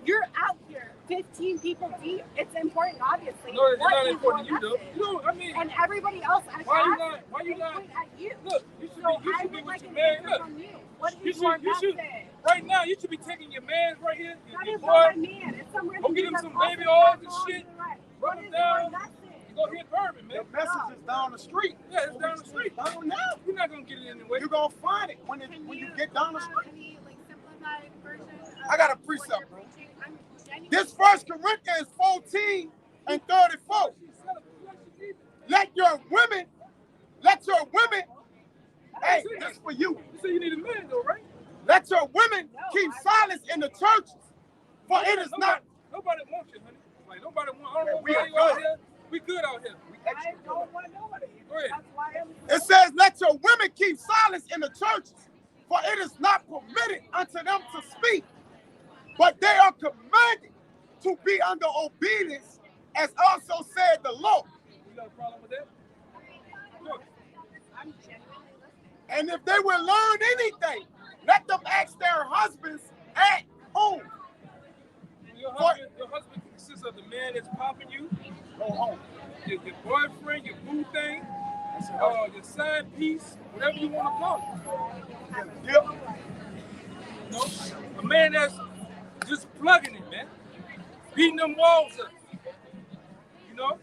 Speaker 5: You're out here, 15 people deep. It's important, obviously.
Speaker 1: No, it's
Speaker 5: What
Speaker 1: not
Speaker 5: is
Speaker 1: important to
Speaker 5: your
Speaker 1: you, though.
Speaker 5: message?
Speaker 1: You know, I mean,
Speaker 5: And everybody else I
Speaker 1: Why you
Speaker 5: asked,
Speaker 1: not- why you
Speaker 5: they
Speaker 1: not-
Speaker 5: point at you.
Speaker 1: look, you should
Speaker 5: So
Speaker 1: be
Speaker 5: I
Speaker 1: with
Speaker 5: would like
Speaker 1: your
Speaker 5: an
Speaker 1: man.
Speaker 5: answer
Speaker 1: Look,
Speaker 5: from you. What
Speaker 1: you
Speaker 5: is
Speaker 1: should-
Speaker 5: your
Speaker 1: you should-
Speaker 5: message?
Speaker 1: right now, you should be taking your man right here,
Speaker 5: That
Speaker 1: your
Speaker 5: is not my
Speaker 1: boy,
Speaker 5: man. It's somewhere
Speaker 1: Go get him
Speaker 5: that's
Speaker 1: some
Speaker 5: also
Speaker 1: baby oils and
Speaker 5: alcohol
Speaker 1: shit.
Speaker 5: in your life.
Speaker 1: Rub
Speaker 5: What
Speaker 1: him
Speaker 5: is
Speaker 1: down.
Speaker 5: your message?
Speaker 1: go hit bourbon,
Speaker 2: The
Speaker 1: man.
Speaker 2: message is down the street.
Speaker 1: Yeah, it's down the street.
Speaker 2: Oh, no.
Speaker 1: You're not gonna get it anyway.
Speaker 2: You're going to find it when
Speaker 5: Can
Speaker 2: you get down the
Speaker 5: have
Speaker 2: street.
Speaker 5: any, like, simplified version of
Speaker 2: I got a
Speaker 5: what
Speaker 2: precept,
Speaker 5: you're
Speaker 2: bro.
Speaker 5: preaching? I'm genuinely-
Speaker 2: This 1 Corinthians 14 and 34. Let your women, hey, this is for you.
Speaker 1: You say you need a man, though, right?
Speaker 2: Let your women keep silence in the churches, for it is not.
Speaker 1: Nobody wants you, honey. Like nobody wants. I don't know
Speaker 2: We
Speaker 1: why
Speaker 2: are
Speaker 1: you out
Speaker 2: good.
Speaker 1: here. We good out here.
Speaker 5: I don't want nobody.
Speaker 1: Go ahead.
Speaker 5: That's why I'm.
Speaker 2: It says, let your women keep silence in the churches, for it is not permitted unto them to speak, but they are commanded to be under obedience, as also said the Lord.
Speaker 1: You got a problem with that? Look,
Speaker 5: I'm genuinely listening.
Speaker 2: And if they will learn anything, let them ask their husbands at home.
Speaker 1: your husband consists of the man that's popping you,
Speaker 2: Go home.
Speaker 1: your boyfriend, your boo thing, your side piece, whatever you want to call it.
Speaker 2: Yep.
Speaker 1: You know, a man that's just plugging it, man, beating them walls up. You know.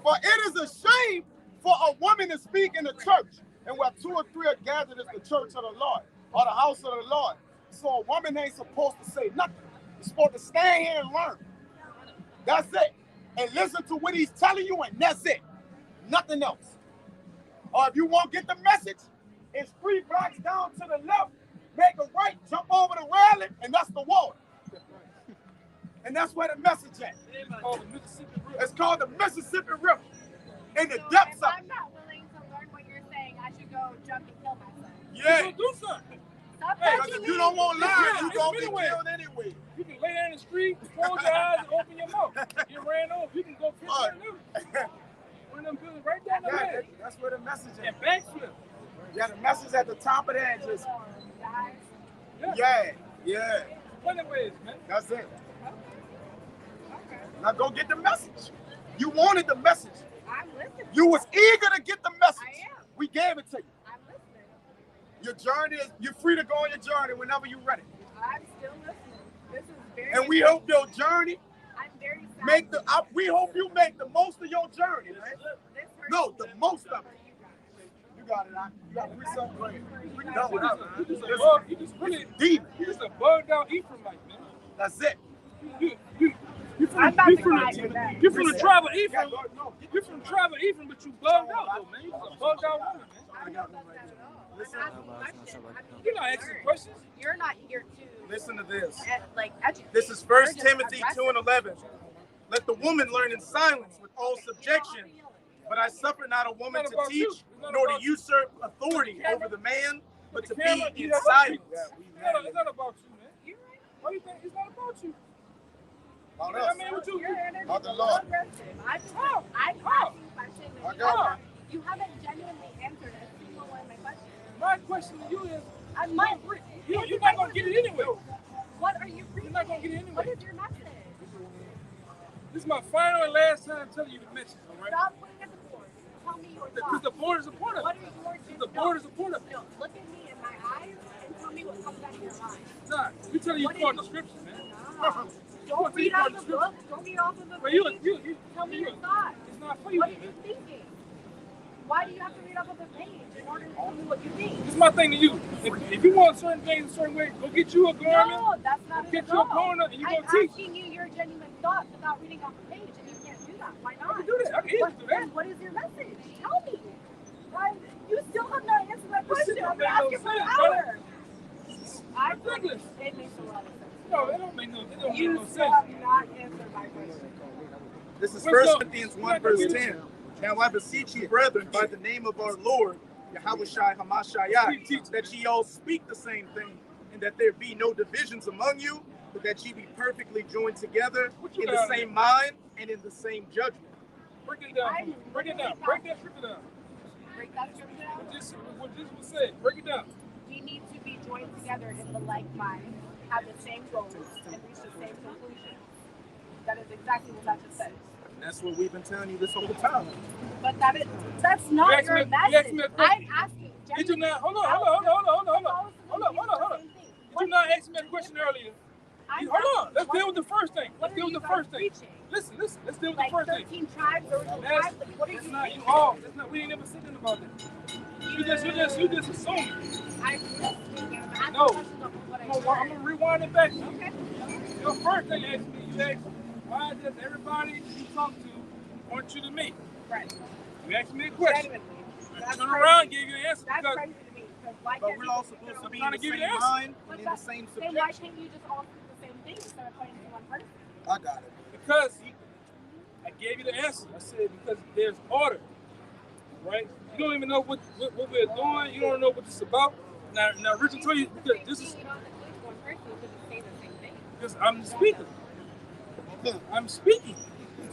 Speaker 2: For it is a shame for a woman to speak in the church, and where 2 or 3 are gathered as the church of the Lord, or the house of the Lord. So a woman ain't supposed to say nothing. You're supposed to stand here and learn. That's it. And listen to what he's telling you, and that's it. Nothing else. Or if you won't get the message, it's 3 blocks down to the left, make a right, jump over the railing, and that's the water. And that's where the message is. It's called the Mississippi River. In the depths of it.
Speaker 5: I'm not willing to learn what you're saying, I should go jump and kill myself.
Speaker 2: Yeah.
Speaker 1: Do something.
Speaker 5: Stop
Speaker 2: Because
Speaker 5: touching
Speaker 2: if
Speaker 5: me.
Speaker 2: you don't want to learn, you're
Speaker 1: It's
Speaker 2: going to be
Speaker 1: anywhere.
Speaker 2: killed anyway.
Speaker 1: You can lay there in the street, close your eyes, and open your mouth. You ran over. You can go kiss that dude. One of them buildings right down the
Speaker 2: Yeah,
Speaker 1: way.
Speaker 2: that's where the message is.
Speaker 1: And backflip.
Speaker 2: Yeah, the message at the top of that just,
Speaker 1: Yeah.
Speaker 2: yeah.
Speaker 1: Plenty of ways, man.
Speaker 2: That's it. Now go get the message. You wanted the message.
Speaker 5: I'm listening.
Speaker 2: You was eager to get the message.
Speaker 5: I am.
Speaker 2: We gave it to you.
Speaker 5: I'm listening.
Speaker 2: Your journey is, you're free to go on your journey whenever you're ready.
Speaker 5: I'm still listening. This is very.
Speaker 2: And we hope your journey
Speaker 5: I'm very sad.
Speaker 2: we hope you make the most of your journey, man.
Speaker 5: This hurts
Speaker 2: No,
Speaker 5: me
Speaker 2: the
Speaker 5: to
Speaker 2: most
Speaker 5: listen
Speaker 2: of it.
Speaker 5: for you guys.
Speaker 2: You got it, Doc. You got 3 something great.
Speaker 1: You just a bug. You just really
Speaker 2: Deep.
Speaker 1: You just a bugged out Ephraimite, man.
Speaker 2: That's it.
Speaker 1: You from
Speaker 5: I'm about to cry
Speaker 1: the
Speaker 5: with that.
Speaker 1: you from the tribe of
Speaker 2: Yeah,
Speaker 1: Ephraim.
Speaker 2: no,
Speaker 1: You from the tribe of Ephraim, but you bugged out though, man. You just a bugged out woman, man.
Speaker 5: I'm not like that at all. I'm asking questions.
Speaker 1: You're not asking questions.
Speaker 5: You're not here to
Speaker 3: Listen to this.
Speaker 5: educate.
Speaker 3: This is
Speaker 5: You're
Speaker 3: 1
Speaker 5: just
Speaker 3: Timothy
Speaker 5: aggressive.
Speaker 3: 2:11. Let the woman learn in silence with all subjection. But I suffer not a woman
Speaker 1: It's
Speaker 3: to
Speaker 1: not about you.
Speaker 3: teach,
Speaker 1: It's not
Speaker 3: nor to
Speaker 1: about you.
Speaker 3: usurp authority over the man, but to
Speaker 1: Camera,
Speaker 3: be
Speaker 1: you
Speaker 3: in
Speaker 1: have
Speaker 3: silence.
Speaker 1: It's not about you, man.
Speaker 5: You're right.
Speaker 1: Why do you think it's not about you?
Speaker 2: All
Speaker 1: I
Speaker 2: that.
Speaker 1: mean, what you
Speaker 5: Your energy
Speaker 2: Of the
Speaker 5: is
Speaker 2: Lord.
Speaker 5: aggressive. I'm
Speaker 1: How?
Speaker 5: asking questions.
Speaker 2: I
Speaker 5: and
Speaker 2: got
Speaker 5: you haven't genuinely answered a single one of my questions.
Speaker 1: My question to you is,
Speaker 5: I'm not.
Speaker 1: you're not gonna get it anyway.
Speaker 5: What are you preaching?
Speaker 1: You're not gonna get it anyway.
Speaker 5: What is your message?
Speaker 1: This is my final and last time telling you the message, all right?
Speaker 5: Stop looking at the board. Tell me your
Speaker 1: Because
Speaker 5: thoughts.
Speaker 1: the board is a part of
Speaker 5: What
Speaker 1: it.
Speaker 5: are your
Speaker 1: The board is a part of it.
Speaker 5: No, look at me in my eyes and tell me what comes out of your mind.
Speaker 1: Nah, you telling you
Speaker 5: What
Speaker 1: part
Speaker 5: is-
Speaker 1: of the scripture, man.
Speaker 5: No. Don't read off the book. Don't read off of the
Speaker 1: But
Speaker 5: page.
Speaker 1: you
Speaker 5: Tell me your thoughts.
Speaker 1: it's not for you.
Speaker 5: What are you thinking? Why do you have to read off of the page in order to tell me what you think?
Speaker 1: This is my thing to you. If you want certain things a certain way, go get you a garment.
Speaker 5: No, that's not
Speaker 1: Get
Speaker 5: it
Speaker 1: you a
Speaker 5: at all.
Speaker 1: corner and you
Speaker 5: I'm
Speaker 1: gonna teach.
Speaker 5: asking you your genuine thoughts without reading off the page, and you can't do that. Why
Speaker 1: I
Speaker 5: not?
Speaker 1: can do that. I can easily do that.
Speaker 5: Then what is your message? Tell me. You still have not answered my question.
Speaker 1: shit
Speaker 5: I've
Speaker 1: don't
Speaker 5: been
Speaker 1: make no
Speaker 5: asking for an
Speaker 1: sense,
Speaker 5: hour.
Speaker 1: Ridiculous.
Speaker 5: It makes a lot of sense.
Speaker 1: No, it don't make no
Speaker 5: You
Speaker 1: sense.
Speaker 5: still have not answered my question.
Speaker 3: This is
Speaker 1: Let's
Speaker 3: 1
Speaker 1: go.
Speaker 3: Corinthians 1 verse 10. Now I beseech you, brethren, by the name of our Lord, Yahawashi Hamashayah, that ye all speak the same thing, and that there be no divisions among you, but that ye be perfectly joined together in the same mind and in the same judgment.
Speaker 1: Break it down. Break it down. Break that scripture down.
Speaker 5: Break that scripture down.
Speaker 1: What this was said. Break it down.
Speaker 5: We need to be joined together in the like mind, have the same goals, and reach the same conclusion. That is exactly what that just says.
Speaker 3: And that's what we've been telling you this whole time.
Speaker 5: But that's not
Speaker 1: You asked
Speaker 5: your
Speaker 1: me- you
Speaker 5: message.
Speaker 1: asked me a question.
Speaker 5: I'm asking.
Speaker 1: Did you not? Hold on. Did you not ask me a question earlier? Hold on. Let's deal with the first thing. Let's deal with the first thing. Listen. Let's deal with the
Speaker 5: Like
Speaker 1: first thing.
Speaker 5: 13 tribes or tribes? Like, what are
Speaker 1: That's
Speaker 5: you
Speaker 1: not
Speaker 5: saying?
Speaker 1: you all. That's not. We ain't never said nothing about that. You just assuming.
Speaker 5: I'm listening. I'm asking
Speaker 1: No.
Speaker 5: questions of what I
Speaker 1: I'm gonna rewind it back.
Speaker 5: Okay.
Speaker 1: Your first thing you asked me, you asked, why does everybody you talk to want you to meet?
Speaker 5: Right.
Speaker 1: You asked me a question.
Speaker 5: Genuinely.
Speaker 1: I
Speaker 5: That's
Speaker 1: turned
Speaker 5: crazy.
Speaker 1: around and gave you an answer
Speaker 5: That's
Speaker 1: because
Speaker 5: crazy to me. Because why
Speaker 3: But
Speaker 5: can't
Speaker 3: we're
Speaker 5: you
Speaker 3: all
Speaker 5: just
Speaker 3: supposed to
Speaker 5: throw-
Speaker 3: be
Speaker 1: trying
Speaker 3: in
Speaker 1: to
Speaker 3: the
Speaker 1: give you
Speaker 3: same
Speaker 1: the answer.
Speaker 3: mind and in the same
Speaker 5: Then why
Speaker 3: subjection.
Speaker 5: can't you just all do the same thing instead of pointing to one person?
Speaker 2: I got it.
Speaker 1: because I gave you the answer. I said because there's order, right? You don't even know what we're doing. You don't know what this is about. Now Richard told you because this is
Speaker 5: You don't include one person who doesn't say the same thing.
Speaker 1: because I'm the speaker. I'm speaking.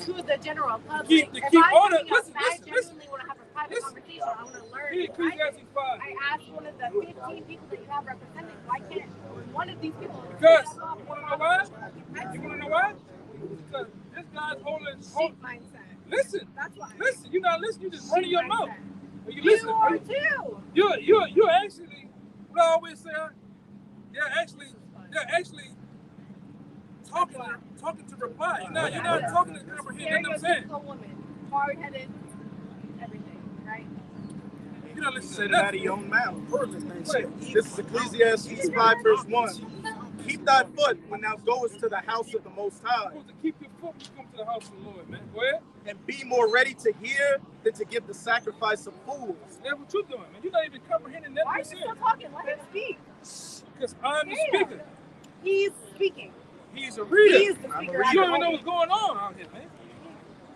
Speaker 5: To the general public.
Speaker 1: keep
Speaker 5: If
Speaker 1: order-
Speaker 5: I'm coming
Speaker 1: listen,
Speaker 5: outside, I
Speaker 1: listen,
Speaker 5: genuinely want to have a private
Speaker 1: listen.
Speaker 5: conversation. I want to learn.
Speaker 1: Read
Speaker 5: what I
Speaker 1: Ecclesiastes
Speaker 5: think.
Speaker 1: 5.
Speaker 5: I asked one of the 15 people that you have represented, why can't one of these people?
Speaker 1: Because you want to know why? You want to know why? Because this guy's holding.
Speaker 5: Sheep mindset.
Speaker 1: Listen.
Speaker 5: That's why.
Speaker 1: Listen. You're not listening. You're just running your mouth. Are you
Speaker 5: You
Speaker 1: listening?
Speaker 5: are too.
Speaker 1: You're actually. What I always say. They're actually talking to reply. You're not talking to comprehend. You know what I'm saying?
Speaker 5: Stereotypical woman, hard-headed, everything, right?
Speaker 3: You know, said it out of your own mouth. This is Ecclesiastes 5 verse 1. Keep thy foot when thou goest to the house of the Most High.
Speaker 1: You're supposed to keep your foot when you come to the house of the Lord, man. Go ahead.
Speaker 3: And be more ready to hear than to give the sacrifice of fools.
Speaker 1: That's what you're doing, man. You're not even comprehending that.
Speaker 5: Why are you still talking? Let him speak.
Speaker 1: Because I'm the speaker.
Speaker 5: He's speaking.
Speaker 1: He's a reader.
Speaker 5: He's the speaker.
Speaker 1: You don't even know what's going on out here, man.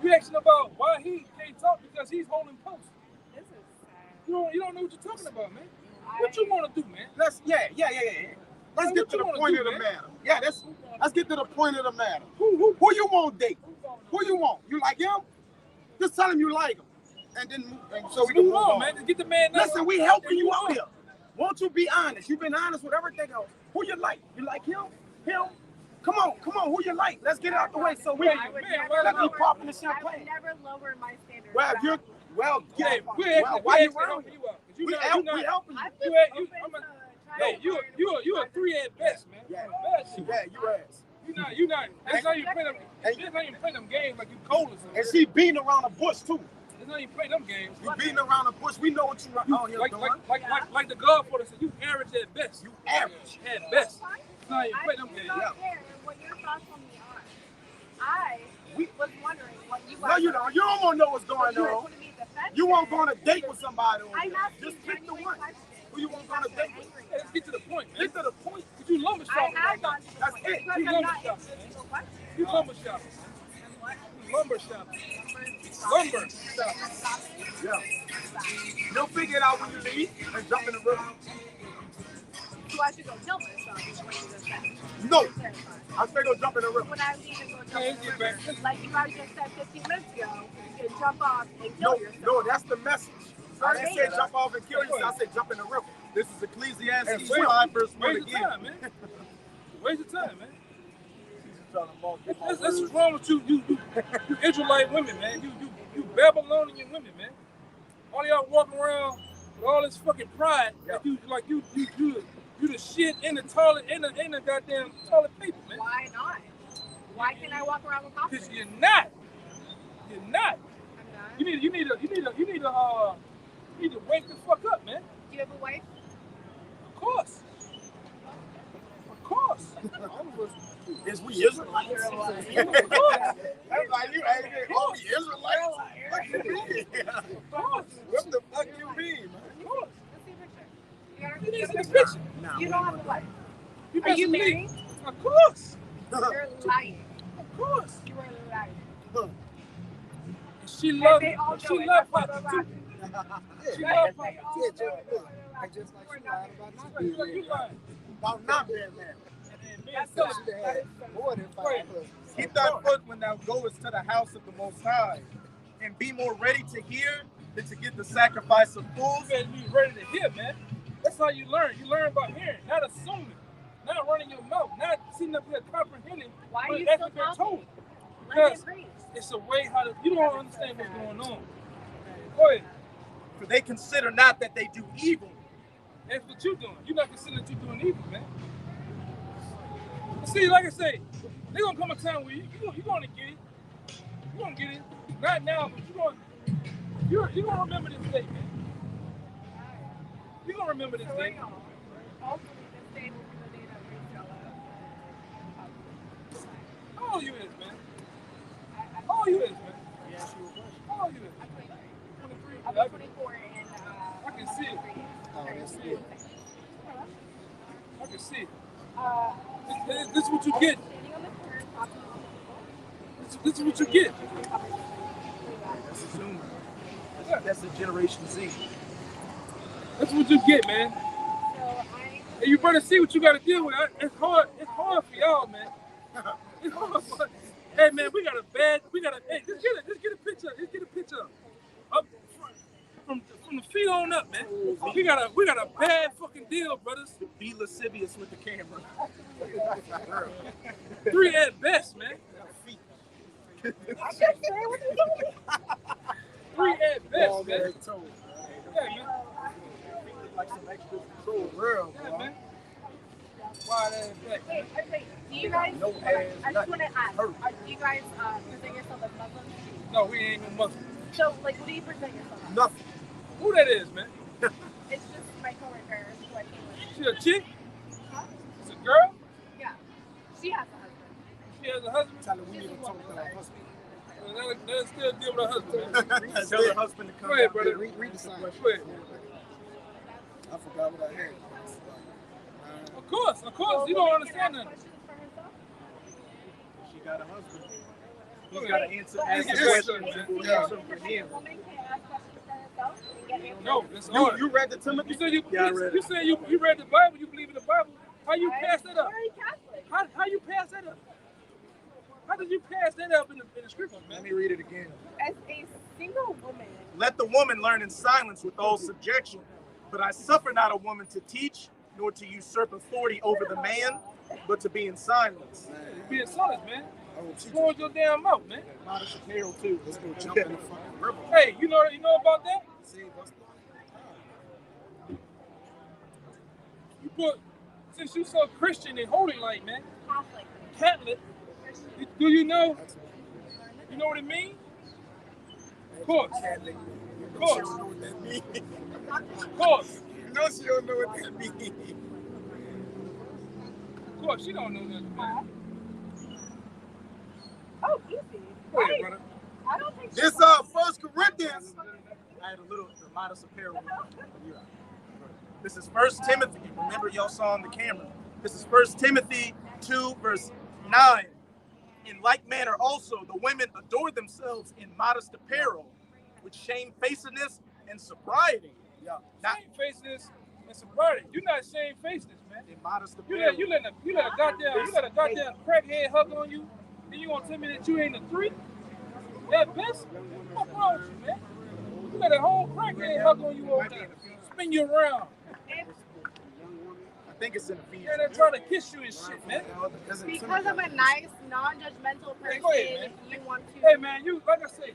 Speaker 1: You asking about why he can't talk because he's holding posts.
Speaker 5: This is sad.
Speaker 1: You don't know what you're talking about, man. What you want to do, man?
Speaker 2: Let's Let's get to the point of the matter. Yeah, let's get to the point of the matter. Who you want date? Who you want? You like him? Just tell him you like him, and then so we can move on,
Speaker 1: man. Just get the man.
Speaker 2: Listen, we helping you out here. Won't you be honest? You've been honest with everything else. Who you like? You like him? Him? Come on. Who you like? Let's get it out the way so we can let me pop in the champagne.
Speaker 5: I would never lower my standards.
Speaker 2: Well, if you're why you helping you out?
Speaker 1: We
Speaker 2: helping you.
Speaker 1: Hey, you a 3 at best, man.
Speaker 2: Yeah, you ass.
Speaker 1: You not. That's how you play them. That's how you play them games like you cold or something.
Speaker 2: And she beating around the bush too.
Speaker 1: That's how you play them games.
Speaker 2: You beating around the bush. We know what you out here doing.
Speaker 1: Like the Godfather said, you average at best.
Speaker 2: You average
Speaker 1: at best. That's how you play them games.
Speaker 5: I do not care what your thoughts on me are. I was wondering what you
Speaker 2: No, you don't. You don't want to know what's going on. You won't go on a date with somebody. Just pick the one. Who you want to go on a date with?
Speaker 1: Let's get to the point, man.
Speaker 2: Get to the point.
Speaker 1: But you lumber shopping right now.
Speaker 2: That's it.
Speaker 1: You lumber shopping. You lumber shopping. You lumber shopping. Lumber shopping.
Speaker 2: Yeah. You'll figure it out when you leave and jump in the river.
Speaker 5: So I should go kill myself when you just said.
Speaker 2: No. I say go jump in the river.
Speaker 5: When I leave and go jump in the river, like you guys just said 15 minutes ago, you can jump off and kill yourself.
Speaker 2: No, that's the message. I didn't say jump off and kill yourself. I said jump in the river.
Speaker 3: This is Ecclesiastes 5 verse 1 again.
Speaker 1: Time, man. Waste of time, man. That's what's wrong with you Israelite women, man. You Babylonian women, man. All y'all walking around with all this fucking pride, like you the shit in the toilet, in the goddamn toilet paper, man.
Speaker 5: Why not? Why can't I walk around with confidence?
Speaker 1: Because you're not.
Speaker 5: I'm not.
Speaker 1: You need to wake the fuck up, man.
Speaker 5: Do you have a wife?
Speaker 1: Of course.
Speaker 2: Is we Israelites? That's like you ain't all we Israelites. What you mean? What the fuck you mean, man?
Speaker 5: Let's see a picture. You don't have a wife. Are you married?
Speaker 1: Of course.
Speaker 5: You're lying.
Speaker 1: Of course.
Speaker 5: You are lying.
Speaker 1: She loved Papa too. She loved Papa too.
Speaker 4: I just like you lied about
Speaker 2: not being married.
Speaker 3: Keep thy foot when thou goest to the house of the Most High, and be more ready to hear than to give the sacrifice of fools.
Speaker 1: You better be ready to hear, man. That's how you learn. You learn by hearing, not assuming, not running your mouth, not sitting up here comprehending
Speaker 5: why
Speaker 1: what
Speaker 5: you
Speaker 1: actually
Speaker 5: still
Speaker 1: been told.
Speaker 5: Because
Speaker 1: it's a way how to, you don't understand what's going on. Go ahead.
Speaker 3: For they consider not that they do evil.
Speaker 1: That's what you're doing. You're not considering that you're doing evil, man. See, like I say, there's gonna come a time where you're gonna get it. You're gonna get it. Not now, but you're gonna remember this day, man. You're gonna remember this day.
Speaker 5: Hopefully this day will be the day that we
Speaker 1: How old you is, man? How old you is, man? How old you is?
Speaker 5: I'm 23.
Speaker 1: 23.
Speaker 5: I'm 24 and
Speaker 1: I can see it. I can see it. This is what you get. This is what you get.
Speaker 3: That's a Zoomer. That's a Generation Z.
Speaker 1: That's what you get, man. And you better see what you got to deal with. It's hard for y'all, man. It's hard. Hey, man, hey, just get a picture. Up from the feet on up, man. We got a bad fucking deal, brothers.
Speaker 3: Be lascivious with the camera.
Speaker 1: 3 at best, man.
Speaker 5: I'm just saying what you told me.
Speaker 1: 3 at best,
Speaker 4: Long
Speaker 1: man.
Speaker 4: ass toe.
Speaker 1: Yeah, man.
Speaker 3: Like some extra control, real,
Speaker 1: Yeah,
Speaker 3: bro.
Speaker 1: man. Wide ass back.
Speaker 5: Wait. Do you guys?
Speaker 4: No ass,
Speaker 5: I just want to ask.
Speaker 4: hurt.
Speaker 5: Do you guys present yourself as Muslims?
Speaker 1: No, we ain't no Muslim.
Speaker 5: So, like, what do you present yourself as?
Speaker 4: Nothing.
Speaker 1: Who that is, man?
Speaker 5: It's just my coworker who I came with.
Speaker 1: She a chick?
Speaker 5: Huh?
Speaker 1: It's a girl?
Speaker 5: Yeah. She has a husband.
Speaker 1: She has a husband?
Speaker 4: Tell her we need to talk to her husband.
Speaker 1: Let's still deal with her husband, man.
Speaker 3: Tell her husband to come
Speaker 1: Go ahead,
Speaker 3: down.
Speaker 1: brother.
Speaker 4: Read the sign.
Speaker 1: Go ahead.
Speaker 4: I forgot what I had.
Speaker 1: Of course. You don't understand that.
Speaker 5: Questions for herself?
Speaker 3: She got a husband. He's
Speaker 1: Okay.
Speaker 3: got to answer
Speaker 1: Ask
Speaker 3: the
Speaker 1: your
Speaker 3: questions
Speaker 1: question,
Speaker 3: before
Speaker 4: yeah.
Speaker 3: answer for him.
Speaker 5: A woman can ask questions for herself and get answers.
Speaker 1: No, it's hard.
Speaker 2: You read the Timothy?
Speaker 1: You said you,
Speaker 3: Yeah, I read
Speaker 1: you
Speaker 3: it.
Speaker 1: said you read the Bible, you believe in the Bible. How you pass that up?
Speaker 5: Very Catholic.
Speaker 1: How you pass that up? How did you pass that up in the scriptures,
Speaker 3: Let
Speaker 1: man?
Speaker 3: me read it again.
Speaker 5: As a single woman,
Speaker 3: Let the woman learn in silence with all subjection. But I suffer not a woman to teach, nor to usurp authority over the man, but to be in silence.
Speaker 1: You being honest, man.
Speaker 4: I will teach
Speaker 1: Close your damn mouth, man.
Speaker 3: Modest apparel too.
Speaker 4: Let's go jump in the fucking river.
Speaker 1: Hey, you know about that?
Speaker 4: Save us.
Speaker 1: You put, since you so Christian and holy like, man,
Speaker 5: Catholic,
Speaker 1: Catholic, do you know? You know what it means? Of course.
Speaker 4: Catholic.
Speaker 1: Of course.
Speaker 4: She don't know what that means.
Speaker 1: Of course.
Speaker 4: You know she don't know what that means.
Speaker 1: Of course. She don't know nothing, man.
Speaker 5: oh, easy.
Speaker 1: Go ahead, brother.
Speaker 5: I don't think
Speaker 2: This 1 Corinthians.
Speaker 3: I had a little the modest apparel. Yeah. This is 1 Timothy. Remember, y'all saw on the camera. This is 1 Timothy 2, verse 9. In like manner also, the women adore themselves in modest apparel, with shamefacedness and sobriety.
Speaker 4: Yeah.
Speaker 3: Not
Speaker 1: Shamefacedness and sobriety. You're not shamefacedness, man.
Speaker 3: in modest
Speaker 1: You
Speaker 3: apparel.
Speaker 1: let a goddamn crackhead hug on you, and you gonna tell me that you ain't a 3? That best? What's wrong with you, man? You let a whole crackhead hug on you over there, spin you around,
Speaker 3: I think it's in Ephesians.
Speaker 1: and they're trying to kiss you and shit, man.
Speaker 5: because I'm a nice, non-judgmental person,
Speaker 1: Hey, go ahead, man.
Speaker 5: you want to.
Speaker 1: Hey, man, you like I say,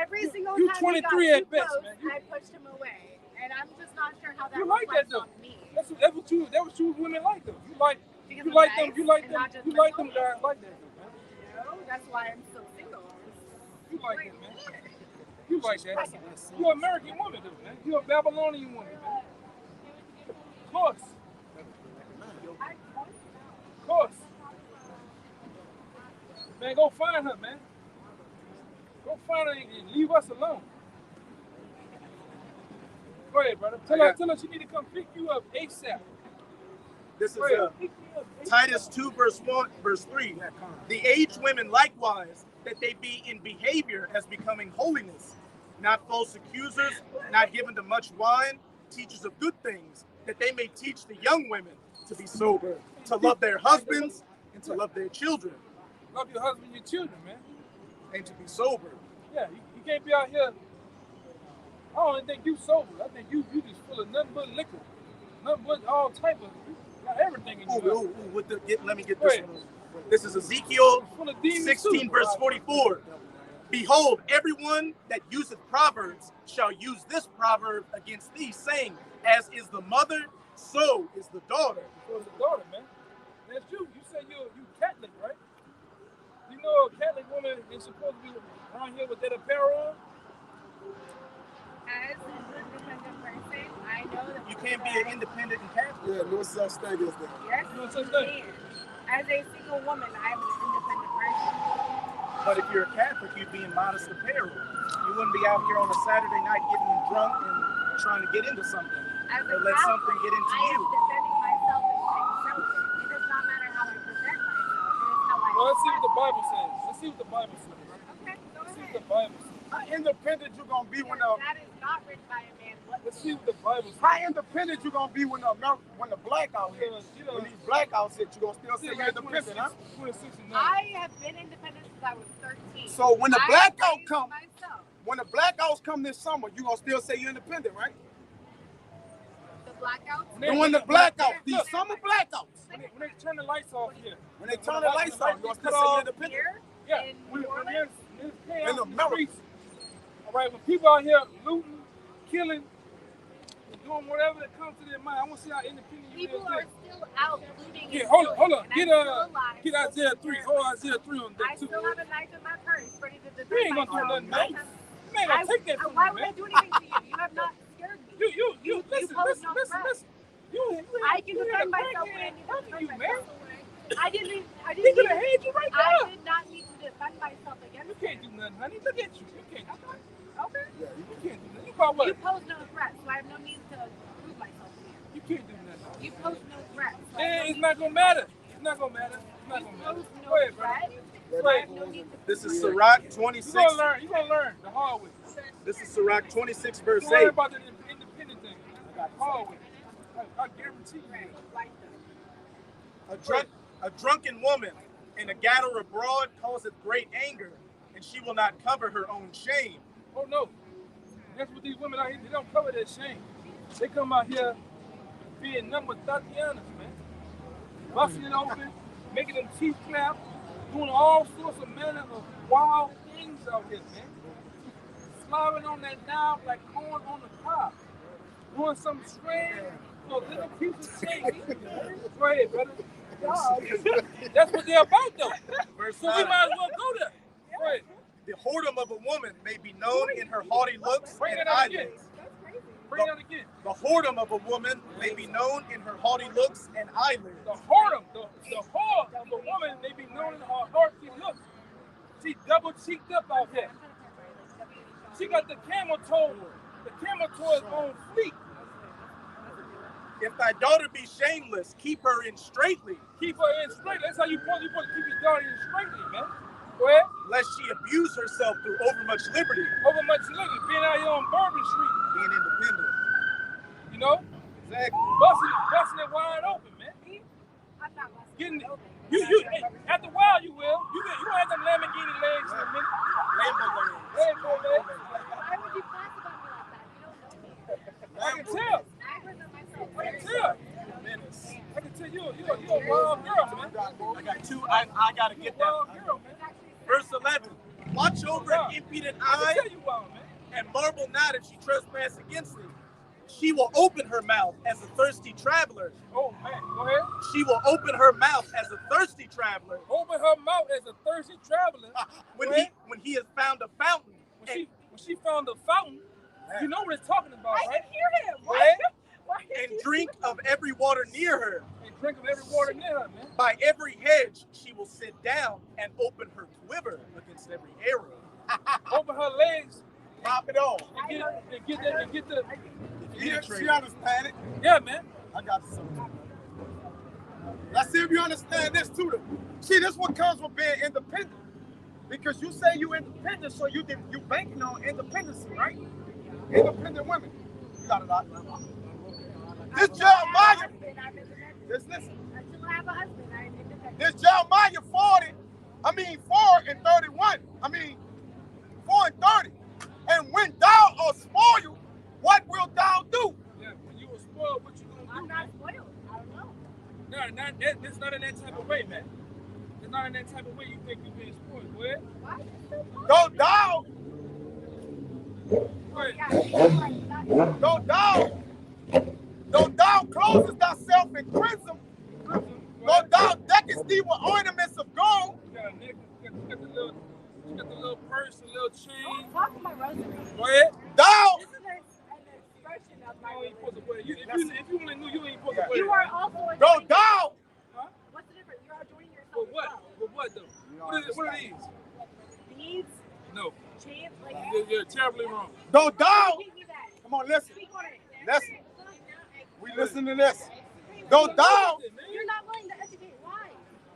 Speaker 5: Every single
Speaker 1: you
Speaker 5: time
Speaker 1: 23
Speaker 5: he got
Speaker 1: at
Speaker 5: too
Speaker 1: best,
Speaker 5: close,
Speaker 1: man. You-
Speaker 5: I pushed him away, and I'm just not sure how that
Speaker 1: you like that
Speaker 5: reflects
Speaker 1: though.
Speaker 5: on me.
Speaker 1: That's what you women like though. You like
Speaker 5: Because
Speaker 1: you
Speaker 5: I'm
Speaker 1: like
Speaker 5: nice
Speaker 1: them
Speaker 5: and not
Speaker 1: guys like that though, man.
Speaker 5: No, that's why I'm so single.
Speaker 1: You like that, man. You like that. You're an American woman though, man. You're a Babylonian woman, man. Of course. Of course. Man, go find her, man. Go find her and leave us alone. Go ahead, brother. Tell her she need to come pick you up ASAP.
Speaker 3: This is
Speaker 1: Go ahead.
Speaker 3: pick you up Titus 2, verse 1, verse 3. The aged women likewise, that they be in behavior as becoming holiness, not false accusers, not given to much wine, teachers of good things, that they may teach the young women to be sober, to love their husbands, and to love their children,
Speaker 1: Love your husband and your children, man.
Speaker 3: and to be sober.
Speaker 1: Yeah, you can't be out here. I don't even think you sober. I think you just full of nothing but liquor. Nothing but all type of, you got everything in you.
Speaker 3: Let me get
Speaker 1: Go
Speaker 3: this
Speaker 1: ahead.
Speaker 3: one. This is Ezekiel
Speaker 1: Full of demons
Speaker 3: 16,
Speaker 1: too.
Speaker 3: verse 44. Behold, everyone that useth proverbs shall use this proverb against thee, saying, as is the mother, so is the daughter.
Speaker 1: For the daughter, man. That's you. You say you Catholic, right? You know a Catholic woman is supposed to be around here with that apparel on?
Speaker 5: As an independent person, I know that
Speaker 3: You can't be an independent and Catholic.
Speaker 4: Yeah, no such thing as that.
Speaker 5: Yes,
Speaker 1: No such
Speaker 5: you
Speaker 1: thing.
Speaker 5: can. As a single woman, I'm an independent person.
Speaker 3: But if you're a Catholic, you'd be in modest apparel. You wouldn't be out here on a Saturday night getting drunk and trying to get into something.
Speaker 5: As a
Speaker 3: Or let
Speaker 5: Catholic,
Speaker 3: something get into
Speaker 5: I am
Speaker 3: you.
Speaker 5: defending myself and staying celibate. It does not matter how I present myself. It is how I
Speaker 1: Well, let's see what the
Speaker 5: express
Speaker 1: Bible says. Let's see what the Bible says.
Speaker 5: myself. Okay, go
Speaker 1: Let's see what
Speaker 5: ahead.
Speaker 1: the Bible says.
Speaker 2: How independent you gonna be when
Speaker 5: That is not written by a man.
Speaker 1: Let's see what the Bible says.
Speaker 2: how independent you gonna be when the blackout hit?
Speaker 1: You know,
Speaker 2: When these blackouts hit, you gonna still say
Speaker 1: still
Speaker 2: you're
Speaker 1: got
Speaker 2: independent, huh?
Speaker 1: 26 and 9.
Speaker 5: I have been independent since I was 13.
Speaker 2: So when the
Speaker 5: I
Speaker 2: blackout
Speaker 5: raised
Speaker 2: come,
Speaker 5: myself.
Speaker 2: when the blackouts come this summer, you gonna still say you're independent, right?
Speaker 5: The blackouts.
Speaker 1: Then
Speaker 2: And when the blackouts, these
Speaker 1: Look.
Speaker 2: summer blackouts,
Speaker 1: When they turn the lights off here,
Speaker 2: when they turn the lights off, you gonna still say you're independent.
Speaker 5: Here,
Speaker 1: Yeah,
Speaker 5: in
Speaker 1: when
Speaker 5: New
Speaker 1: there's
Speaker 5: Orleans?
Speaker 1: chaos
Speaker 2: In
Speaker 1: in the
Speaker 2: America.
Speaker 1: streets, all right, when people out here looting, killing, and doing whatever that comes to their mind, I want to see how independent you
Speaker 5: People
Speaker 1: is.
Speaker 5: are still out looting
Speaker 1: Yeah,
Speaker 5: and
Speaker 1: hold on.
Speaker 5: stealing, and
Speaker 1: Get
Speaker 5: I'm still alive.
Speaker 1: get Isaiah 3. Hold Isaiah 3 on
Speaker 5: I
Speaker 1: that too.
Speaker 5: still have a knife in my purse, ready to defend
Speaker 1: You ain't gonna do
Speaker 5: myself.
Speaker 1: nothing, man. You ain't gonna take that from
Speaker 5: Why
Speaker 1: me,
Speaker 5: would
Speaker 1: man.
Speaker 5: I do anything to you? You have not scared me.
Speaker 1: You listen,
Speaker 5: pose
Speaker 1: listen,
Speaker 5: no
Speaker 1: listen,
Speaker 5: threat.
Speaker 1: listen. You
Speaker 5: I can
Speaker 1: you had
Speaker 5: defend
Speaker 1: a
Speaker 5: myself
Speaker 1: crackhead
Speaker 5: when I need to
Speaker 1: helping
Speaker 5: defend
Speaker 1: you, man.
Speaker 5: myself. I didn't
Speaker 1: He
Speaker 5: need
Speaker 1: could have had you right
Speaker 5: I
Speaker 1: now.
Speaker 5: did not need to defend myself against
Speaker 1: You can't do nothing, honey. Look at you. You can't do nothing.
Speaker 5: Okay.
Speaker 1: You can't do nothing. You call what?
Speaker 5: You pose no threat, so I have no need to prove myself to you.
Speaker 1: You can't do nothing.
Speaker 5: You pose no threat. So I
Speaker 1: Yeah,
Speaker 5: have
Speaker 1: it's
Speaker 5: no
Speaker 1: not
Speaker 5: need
Speaker 1: gonna matter. It's not gonna matter. It's not
Speaker 5: You
Speaker 1: gonna matter.
Speaker 5: pose no
Speaker 1: Go ahead, brother.
Speaker 5: threat.
Speaker 1: Go
Speaker 5: I
Speaker 1: ahead.
Speaker 5: have no need to
Speaker 3: This is
Speaker 5: prove
Speaker 3: Sirach
Speaker 1: You
Speaker 3: 26.
Speaker 1: gonna learn. You gonna learn the hard way.
Speaker 3: This is Sirach 26,
Speaker 1: You
Speaker 3: verse
Speaker 1: gonna learn
Speaker 3: 8.
Speaker 1: about the independent thing. Hard way. I guarantee you.
Speaker 3: A drunken woman in a gathering abroad causeth great anger, and she will not cover her own shame.
Speaker 1: Oh no. That's what these women out here, they don't cover their shame. They come out here being number Tatianas, man. Busting it open, making them teeth clap, doing all sorts of manner of wild things out here, man. Slobbing on that knob like corn on the cob. Doing some strange little piece of change. Go ahead, brother. That's what they're about, though.
Speaker 3: Verse
Speaker 1: So we
Speaker 3: 9.
Speaker 1: might as well go there. Go ahead.
Speaker 3: The whoredom of a woman may be known in her haughty looks
Speaker 1: Bring
Speaker 3: and
Speaker 1: that out again.
Speaker 3: eyelids.
Speaker 1: Bring that again.
Speaker 3: The whoredom of a woman may be known in her haughty looks and eyelids.
Speaker 1: The whoredom, the whore of a woman may be known in her hearty looks. She double cheeked up out there. She got the camel toe. The camel toe is on fleek.
Speaker 3: If thy daughter be shameless, keep her in straitly,
Speaker 1: Keep her in straight. That's how you supposed to keep your daughter in straightly, man. Go ahead.
Speaker 3: lest she abuse herself through overmuch liberty,
Speaker 1: Over much living, being out here on Bourbon Street,
Speaker 3: being independent.
Speaker 1: you know,
Speaker 3: Exactly.
Speaker 1: busting it wide open, man.
Speaker 5: I'm not busting
Speaker 1: Getting
Speaker 5: it open.
Speaker 1: hey, after a while you will. You gonna have them Lamborghini legs in a minute.
Speaker 3: Rainbow legs.
Speaker 1: Rainbow legs.
Speaker 5: Why would you classify me like that? You don't know me.
Speaker 1: I can tell.
Speaker 5: I present myself
Speaker 1: I
Speaker 5: very
Speaker 1: can tell.
Speaker 3: Menace.
Speaker 1: I can tell you're a wild girl, man.
Speaker 3: I got two. I gotta
Speaker 1: You're a
Speaker 3: get
Speaker 1: wild
Speaker 3: that.
Speaker 1: girl, man.
Speaker 3: Verse 11. Watch over an impudent
Speaker 1: I
Speaker 3: eye
Speaker 1: can tell you wild, man.
Speaker 3: and marvel not if she trespass against thee. She will open her mouth as a thirsty traveler.
Speaker 1: Oh man, go ahead.
Speaker 3: She will open her mouth as a thirsty traveler.
Speaker 1: Open her mouth as a thirsty traveler.
Speaker 3: When he has found a fountain.
Speaker 1: When she found the fountain, you know what it's talking about,
Speaker 5: I
Speaker 1: right?
Speaker 5: can hear him.
Speaker 1: Go ahead.
Speaker 3: And drink of every water near her.
Speaker 1: And drink of every water near her, man.
Speaker 3: By every hedge she will sit down and open her quiver against every arrow.
Speaker 1: Open her legs
Speaker 2: Pop it on.
Speaker 1: and get the.
Speaker 2: She understand it.
Speaker 1: Yeah, man.
Speaker 2: I got something. Let's see if you understand this too. See, this what comes with being independent. Because you say you independent, so you banking on independency, right? Independent women. You got it out. This Jeremiah. Just listen.
Speaker 5: Until I have a husband, I am independent.
Speaker 2: This Jeremiah 4 and 31. 4 and 30. And when thou art spoiled, what wilt thou do?
Speaker 1: Yeah, when you were spoiled, what you gonna do?
Speaker 5: I'm not spoiled. I don't know.
Speaker 1: No, it's not in that type of way, man. It's not in that type of way you think you're being spoiled. Go ahead.
Speaker 5: Why?
Speaker 2: Don't thou,
Speaker 1: Go ahead.
Speaker 5: Yeah,
Speaker 2: don't thou closest thyself in crimson. Don't thou deckest thee with ornaments of gold.
Speaker 1: You got a nigga, you got the little purse, the little chain.
Speaker 5: talk to my rosary.
Speaker 1: Go ahead.
Speaker 2: Thou,
Speaker 5: This is an expression of my
Speaker 1: You ain't supposed
Speaker 5: religion.
Speaker 1: to wear it. If you only knew, you ain't supposed to wear
Speaker 5: You
Speaker 1: it.
Speaker 5: are also
Speaker 2: don't
Speaker 5: adjoining
Speaker 2: thou,
Speaker 5: What's the difference? You're adjoining yourself.
Speaker 1: For what?
Speaker 5: as well.
Speaker 1: For what though? What are these?
Speaker 5: Beads,
Speaker 1: No.
Speaker 5: chains, like
Speaker 1: You're terribly wrong.
Speaker 2: don't thou.
Speaker 5: Give me that.
Speaker 2: Come on, listen.
Speaker 5: Speak on it.
Speaker 2: Listen. We listen to this. Don't thou,
Speaker 5: You're not willing to educate. Why?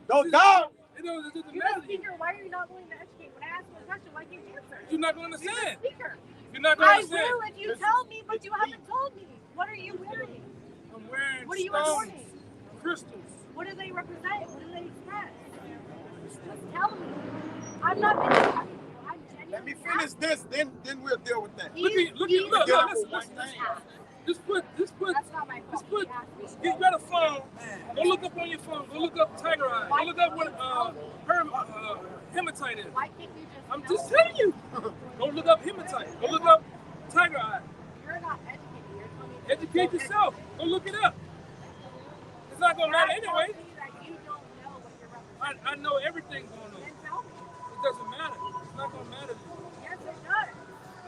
Speaker 2: don't thou.
Speaker 1: It doesn't
Speaker 5: You're
Speaker 1: matter
Speaker 5: the
Speaker 1: to you.
Speaker 5: speaker. Why are you not willing to educate? When I ask you a question, why can't you answer?
Speaker 1: You're not going to
Speaker 5: You're
Speaker 1: understand.
Speaker 5: the speaker.
Speaker 1: You're not going to
Speaker 5: I
Speaker 1: understand.
Speaker 5: will if you tell me, but you haven't told me. What are you wearing?
Speaker 1: I'm wearing
Speaker 5: What are you
Speaker 1: stones,
Speaker 5: adorning?
Speaker 1: crystals.
Speaker 5: What do they represent? What do they express? Just tell me. I'm not being funny. I'm genuinely
Speaker 2: Let me finish this, then we'll deal with that.
Speaker 1: Look, listen. Listen.
Speaker 5: That's not my fault.
Speaker 1: You got a phone. Go look up on your phone. Go look up Tiger Eye. Go look up what hematite is.
Speaker 5: Why can't you just
Speaker 1: I'm
Speaker 5: know?
Speaker 1: just telling you. Go look up hematite. Go look up tiger eye.
Speaker 5: You're not educated. You're telling me to
Speaker 1: Educate
Speaker 5: go
Speaker 1: yourself. Go look it up. It's not gonna matter
Speaker 5: That
Speaker 1: anyway.
Speaker 5: tells me that you don't know what you're representing.
Speaker 1: I know everything going on.
Speaker 5: Then tell me.
Speaker 1: It doesn't matter. It's not gonna matter.
Speaker 5: Yes, it does.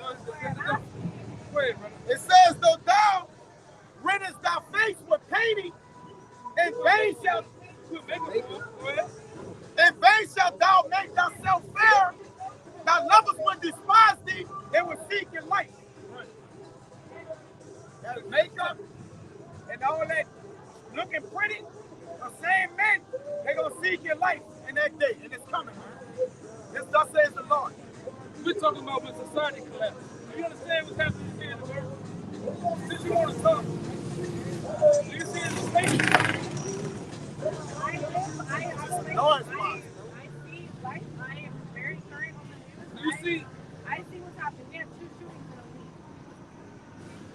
Speaker 1: No, it's
Speaker 5: I'm
Speaker 1: don't.
Speaker 5: asking.
Speaker 1: Go ahead, brother.
Speaker 2: It says, though thou riddest thy face with painting, in vain shalt
Speaker 1: Quit making people. Go ahead.
Speaker 2: in vain shalt thou make thyself fair. Thy lovers would despise thee, they would seek your life.
Speaker 1: Right.
Speaker 2: That makeup and all that looking pretty, the same men, they're gonna seek your life in that day, and it's coming, man. This thus says the Lord.
Speaker 1: We're talking about when society collapses. Do you understand what's happening here in the world? Since you want to talk, do you see it in the state?
Speaker 5: I see life. I am very current on the news.
Speaker 1: Do you see?
Speaker 5: I see what's happening. We have 2 shootings in a week.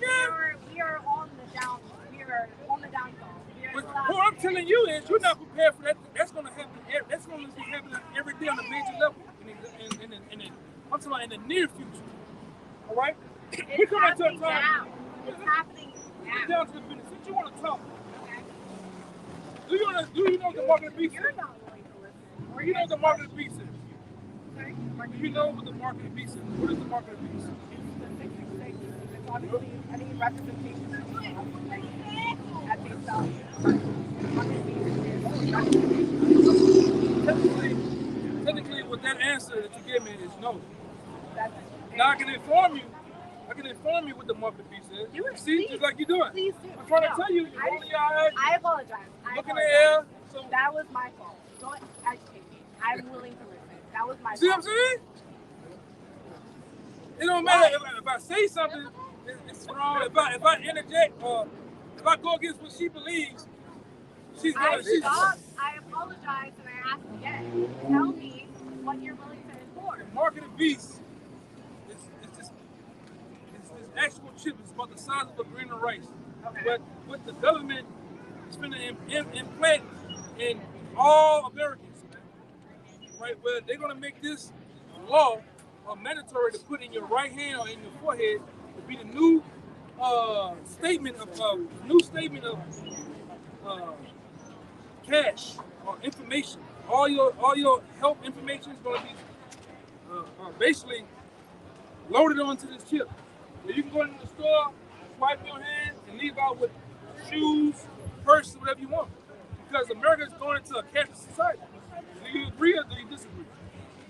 Speaker 1: Yeah.
Speaker 5: We are on the down. We are on the downfall.
Speaker 1: But what I'm telling you is you're not prepared for that. That's going to happen. That's going to be happening every day on a major level. I'm talking about in the near future. All right?
Speaker 5: It's happening now. It's happening
Speaker 1: Get
Speaker 5: now.
Speaker 1: down to the business. Since you want to talk,
Speaker 5: Okay?
Speaker 1: do you know the mark of the beast
Speaker 5: You're
Speaker 1: is?
Speaker 5: not willing to listen.
Speaker 1: Or you know what the mark of the beast is?
Speaker 5: Sorry?
Speaker 1: Do you know what the mark of the beast is? What is the mark of the beast?
Speaker 5: It's the 666. It's obviously any representation of at face value.
Speaker 1: Technically, what that answer that you gave me is no.
Speaker 5: That's
Speaker 1: Now I can inform you. I can inform you what the mark of the beast is.
Speaker 5: Do it,
Speaker 1: See,
Speaker 5: please.
Speaker 1: just like you're doing.
Speaker 5: Please do.
Speaker 1: I'm trying to
Speaker 5: No.
Speaker 1: tell you. You're rolling your eyes.
Speaker 5: I apologize.
Speaker 1: Look in the air. So,
Speaker 5: That was my fault. Don't educate me. I'm willing to listen. That was my
Speaker 1: see what I'm
Speaker 5: fault.
Speaker 1: saying? It don't matter if I say something, it's wrong. If I interject or if I go against what she believes, she's
Speaker 5: I
Speaker 1: gonna. She's,
Speaker 5: stopped. I apologize and I asked again. Tell me what you're willing to enforce.
Speaker 1: the mark of the beast. It's this actual chip. It's about the size of a grain of rice.
Speaker 5: Okay.
Speaker 1: But what the government is going to implant in all Americans, right? Where they're going to make this law mandatory to put in your right hand or in your forehead to be the new statement of cash or information. All your health information is going to be basically loaded onto this chip. So you can go into the store, swipe your hand, and leave out with shoes, purse, whatever you want. Because America is going into a cashless society. Do you agree or do you disagree?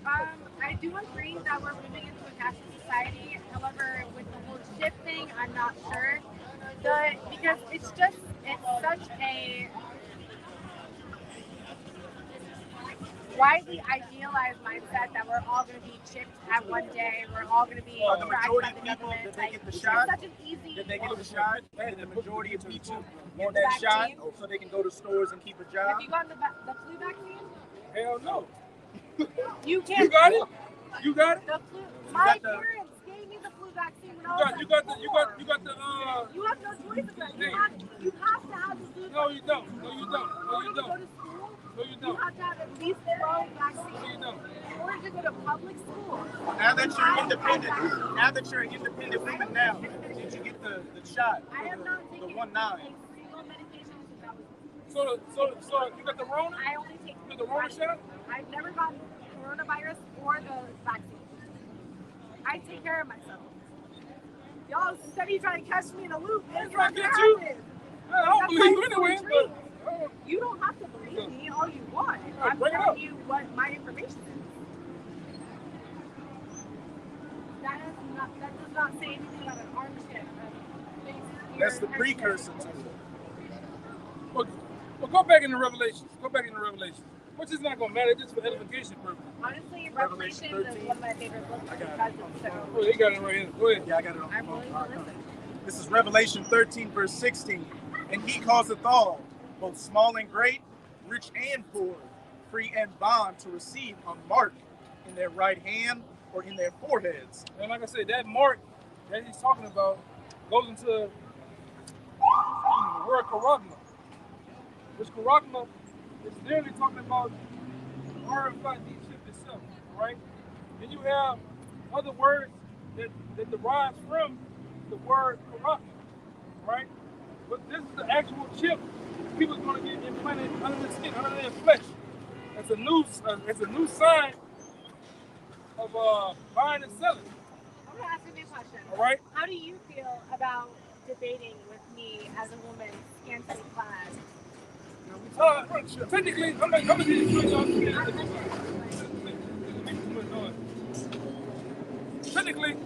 Speaker 5: I do agree that we're moving into a cashless society. However, with the whole chip thing, I'm not sure. Because it's such a widely idealized mindset that we're all going to be chipped at one day. We're all going to be
Speaker 3: The
Speaker 5: tracked
Speaker 3: majority
Speaker 5: by
Speaker 3: of
Speaker 5: the
Speaker 3: people,
Speaker 5: government.
Speaker 3: did they get the
Speaker 5: It's
Speaker 3: shot?
Speaker 5: such an easy.
Speaker 3: Did they get the shot? And the majority of people want
Speaker 5: The
Speaker 3: that shot
Speaker 5: vaccine?
Speaker 3: so they can go to stores and keep a job.
Speaker 5: Have you gotten the flu vaccine?
Speaker 1: Hell no.
Speaker 5: You
Speaker 1: You
Speaker 5: can't.
Speaker 1: got it? You got it?
Speaker 5: The flu. My
Speaker 3: got the-
Speaker 5: parents gave me the flu vaccine when I
Speaker 1: You
Speaker 5: was
Speaker 1: got
Speaker 5: like
Speaker 1: you got the
Speaker 5: 4.
Speaker 1: you got the
Speaker 5: You have no choice of that. You have to have the flu
Speaker 1: No, you
Speaker 5: vaccine.
Speaker 1: don't. No, you don't.
Speaker 5: In
Speaker 1: No,
Speaker 5: order
Speaker 1: you
Speaker 5: to go
Speaker 1: don't.
Speaker 5: to school,
Speaker 1: No, you
Speaker 5: you
Speaker 1: don't.
Speaker 5: have to have at least 12 vaccines.
Speaker 1: No, you don't.
Speaker 5: In order to go to public school.
Speaker 3: Now that you're independent, woman now, did you get the shot
Speaker 5: I have
Speaker 3: for
Speaker 5: not
Speaker 3: the
Speaker 5: taken
Speaker 3: 1-9?
Speaker 5: a single medication since I was.
Speaker 1: So you got the Rona?
Speaker 5: I only take.
Speaker 1: You got the Rona shot?
Speaker 5: I've never gotten coronavirus or the vaccine. I take care of myself. Y'all steady trying to catch me in a loop. It's
Speaker 1: trying
Speaker 5: not
Speaker 1: to
Speaker 5: gonna
Speaker 1: get you?
Speaker 5: happen.
Speaker 1: I don't
Speaker 5: That's
Speaker 1: believe you
Speaker 5: why
Speaker 1: anyway,
Speaker 5: it's so
Speaker 1: but
Speaker 5: intriguing. You don't have to believe me all you want.
Speaker 1: Right,
Speaker 5: I'm
Speaker 1: bring it
Speaker 5: telling
Speaker 1: up.
Speaker 5: you what my information is. That does not say anything about an arm chip.
Speaker 3: That's the precursor to it.
Speaker 1: well, go back into Revelations. Go back into Revelations. Which is not gonna matter, just for edification purposes.
Speaker 5: Honestly, Revelation is one of my favorite books because it's so.
Speaker 1: Oh, you got it right here. Go ahead.
Speaker 3: Yeah, I got it on.
Speaker 5: I'm willing to listen.
Speaker 3: This is Revelation 13, verse 16. And he causeth all, both small and great, rich and poor, free and bond, to receive a mark in their right hand or in their foreheads.
Speaker 1: And like I said, that mark that he's talking about goes into the word charagma. Which charagma is literally talking about the RFID chip itself. right? And you have other words that derives from the word corrupt, right? But this is the actual chip people's going to get implanted under the skin, under their flesh. It's a new sign of buying and selling.
Speaker 5: I'm gonna ask you a question.
Speaker 1: All right.
Speaker 5: How do you feel about debating with me as a woman, scantily clad?
Speaker 1: Technically, I'm gonna need to technically,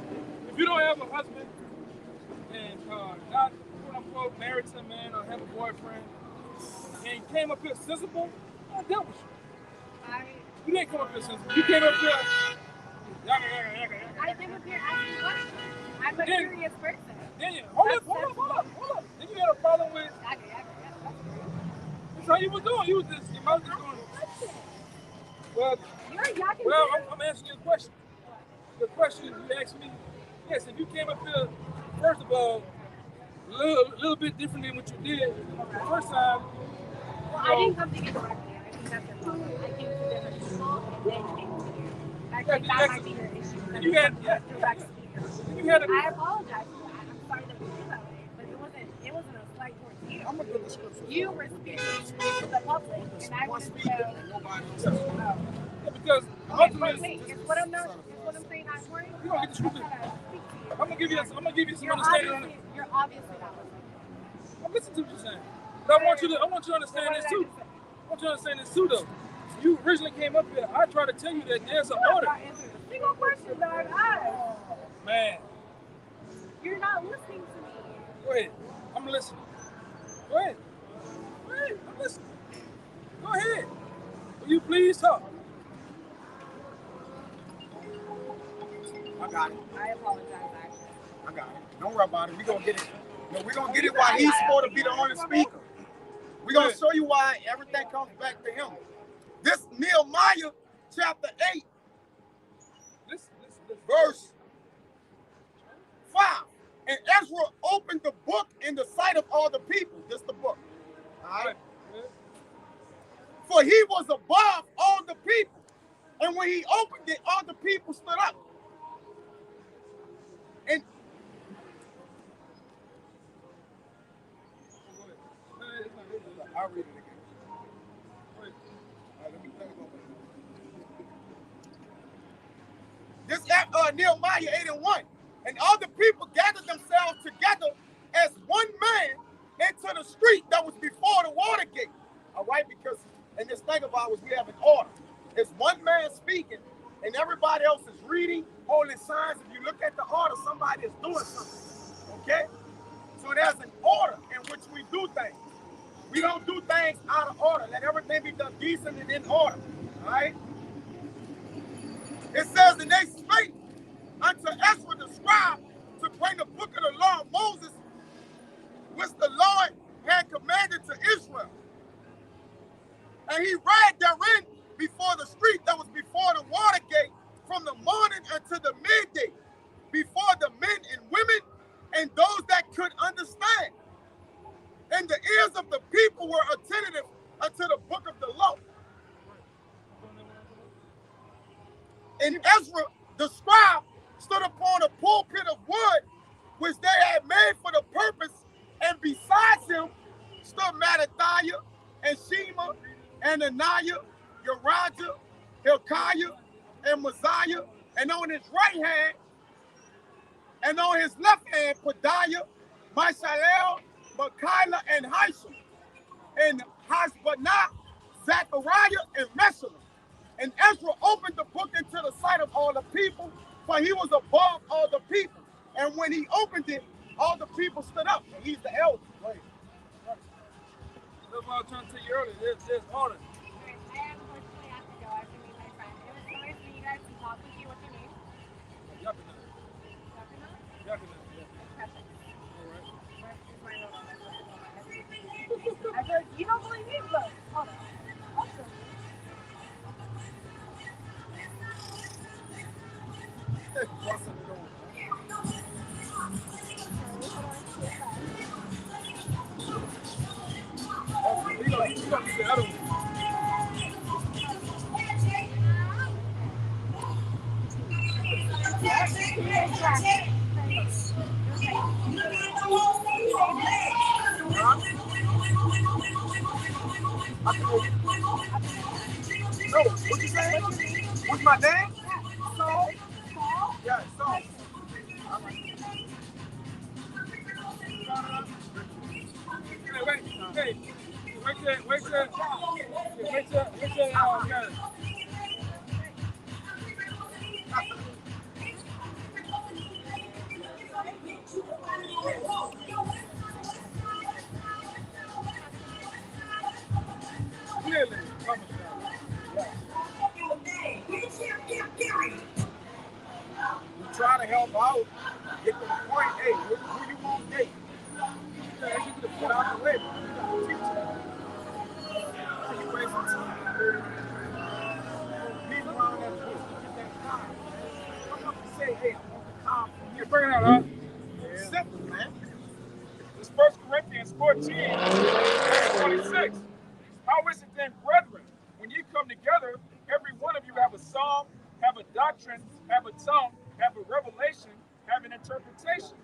Speaker 1: if you don't have a husband and not quote unquote married to a man or have a boyfriend, and you came up here sensible, I dealt with you. You didn't come up here sensible. You came up here.
Speaker 5: I came up here asking questions. I'm a curious person.
Speaker 1: Then you hold up. Then you had a problem with. That's how you was doing. You was just your mouth just going. Well, I'm answering your question. The question you asked me, yes, if you came up here, first of all, a little bit different than what you did the first time.
Speaker 5: Well, I didn't come to you directly. I think that's your problem. I came to different people and then came to you. I think that might be your issue.
Speaker 1: And you had,
Speaker 5: I apologize for that. I'm sorry that we feel that way, but it wasn't a slight towards you.
Speaker 2: I'm gonna get the scripture.
Speaker 5: You were speaking to the public, and I wanted to know.
Speaker 1: because
Speaker 5: Wait, is what I'm saying not important?
Speaker 1: You don't get the scripture. I'm gonna give you some
Speaker 5: You're
Speaker 1: understanding on it.
Speaker 5: You're obviously not listening.
Speaker 1: I'm listening to what you're saying. But I want you to understand this too. I want you to understand this too, though. You originally came up here. I tried to tell you that there's an order.
Speaker 5: You're not answering a single question that I've asked.
Speaker 1: Man,
Speaker 5: You're not listening to me.
Speaker 1: go ahead. I'm listening. Go ahead. I'm listening. Go ahead. Will you please talk?
Speaker 2: I got it.
Speaker 5: I apologize, actually.
Speaker 2: I got it. Don't worry about it. We're gonna get it. No, we're gonna get it while he's supposed to be the honest speaker. We're gonna show you why everything comes back to him. This Nehemiah chapter 8, verse 5. And Ezra opened the book in the sight of all the people. This the book. All right. For he was above all the people. And when he opened it, all the people stood up. And I'll read it again. This Nehemiah 8:1. And all the people gathered themselves together as one man into the street that was before the water gate. All right, because in this thing of ours, we have an order. It's one man speaking, and everybody else is reading, holding signs. If you look at the order, somebody is doing something. Okay? So there's an order in which we do things. We don't do things out of order. Let everything be done decent and in order. All right? It says, and they spake unto Ezra the scribe to bring the book of the law of Moses, which the Lord had commanded to Israel. And he read therein before the street that was before the water gate from the morning until the midday, before the men and women and those that could understand. And the ears of the people were attentive unto the book of the law. And Ezra, the scribe, stood upon a pulpit of wood, which they had made for the purpose, and besides him stood Mattathiah, and Shema, and Ananiah, Uriah, Hilkiah, and Mosiah, and on his right hand, and on his left hand, Pedaiah, Mishael, Micaiah, and Hisham, and Hashbaddanah, Zechariah, and Meshullam. And Ezra opened the book into the sight of all the people, for he was above all the people. And when he opened it, all the people stood up. And he's the elder. Right.
Speaker 1: That's what I was trying to tell you earlier. There's order.
Speaker 5: I unfortunately have to go. I have to meet my friend. It was so nice for you guys to talk with you. What's your name?
Speaker 1: Yakina.
Speaker 5: Yakina?
Speaker 1: Yeah.
Speaker 5: Perfect.
Speaker 1: All right.
Speaker 5: Where's my little I heard you don't believe me, but hold on. Also,
Speaker 1: You gonna get the other one.
Speaker 2: No, what you saying? What's my name? Yeah, so.
Speaker 1: Clearly,
Speaker 2: We try to help out, get to the point, hey, who you want to date? Get out the way. You waste some time. Leave around that bush. Get that time. Come up and say, hey, I want the time from you.
Speaker 1: bring it out, huh?
Speaker 2: Simple, man.
Speaker 1: It's 1 Corinthians 14, 26. How is it then, brethren, when you come together, every one of you have a psalm, have a doctrine, have a tongue, have a revelation, have an interpretation?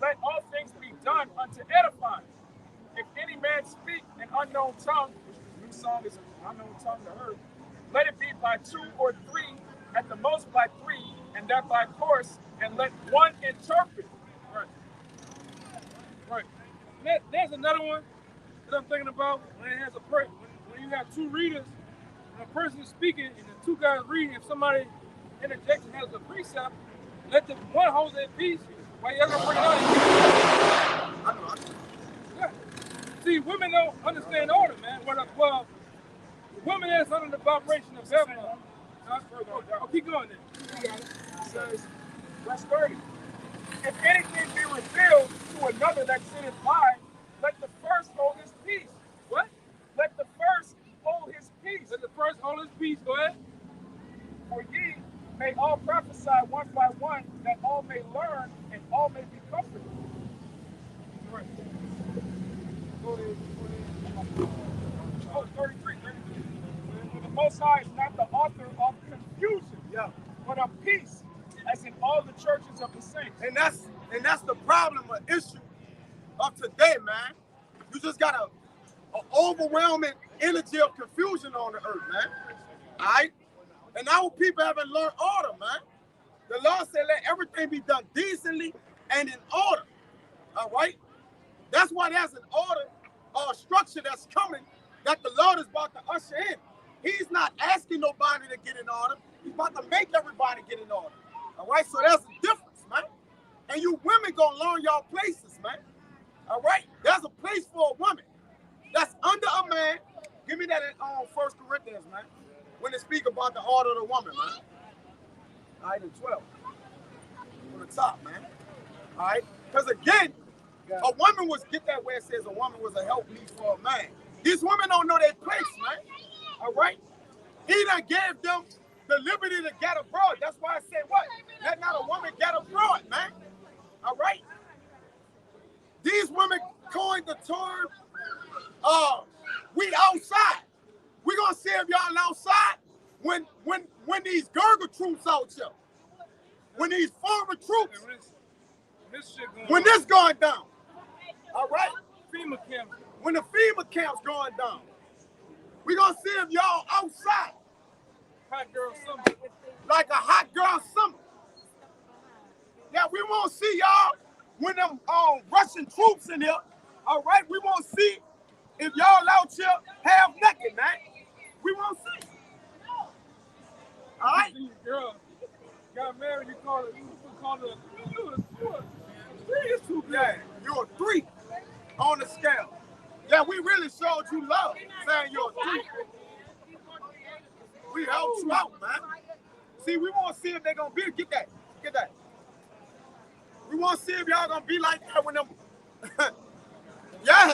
Speaker 1: Let all things be done unto edifying. If any man speak an unknown tongue, which the new song is an unknown tongue to her, let it be by 2 or 3, at the most by 3, and that by course, and let one interpret. Right. Right. There's another one that I'm thinking about when it has when you have two readers, and a person is speaking and the two guys reading. If somebody interjects and has a precept, let the one hold their peace while the other bring it out.
Speaker 2: I know.
Speaker 1: Yeah. See, women don't understand order, man. Well, women is under the vibration of heaven. Oh, keep going then.
Speaker 2: It says, verse 30. If anything be revealed to another that sitteth by, let the first hold his peace.
Speaker 1: What?
Speaker 2: Let the first hold his peace.
Speaker 1: Let the first hold his peace. Go ahead.
Speaker 2: For ye may all prophesy one by one, that all may learn and all may be comforted.
Speaker 1: Right. Go ahead.
Speaker 2: Oh, 33. For the Most High is not the author of confusion, but of peace, as in all the churches of the saints. And that's the problem or issue of today, man. You just got an overwhelming energy of confusion on the earth, man. All right? And our people haven't learned order, man. The Lord said let everything be done decently and in order. All right? That's why there's an order or a structure that's coming that the Lord is about to usher in. He's not asking nobody to get in order. He's about to make everybody get in order. All right? So there's a difference, man. And you women gonna learn y'all places, man. All right? There's a place for a woman that's under a man. Give me that in 1 Corinthians, man. When they speak about the order of the woman, man. All right, in 12. On the top, man. All right? Because again, a woman was, get that where it says a woman was a helpmeet for a man. These women don't know their place, man. All right? He done gave them the liberty to get abroad. That's why I say what? Let not a woman get abroad, man. All right? These women coined the term, we outside. We gonna see if y'all outside when these Gurgle troops out here. When these foreign troops, when this going down. All right?
Speaker 1: FEMA camp.
Speaker 2: When the FEMA camp's going down. We gonna see if y'all outside.
Speaker 1: Hot girl summer.
Speaker 2: Like a hot girl summer. Yeah, we won't see y'all when them Russian troops in here. All right, we won't see if y'all out here half naked, man. We won't see. All right.
Speaker 1: Girl got married. You call it. You a 3 is too good.
Speaker 2: Yeah, you're a 3 on the scale. Yeah, we really showed you love, saying you're a 3. We helped you out, man. See, we want to see if they're gonna be. Get that. We want to see if y'all gonna be like that when them. Yeah.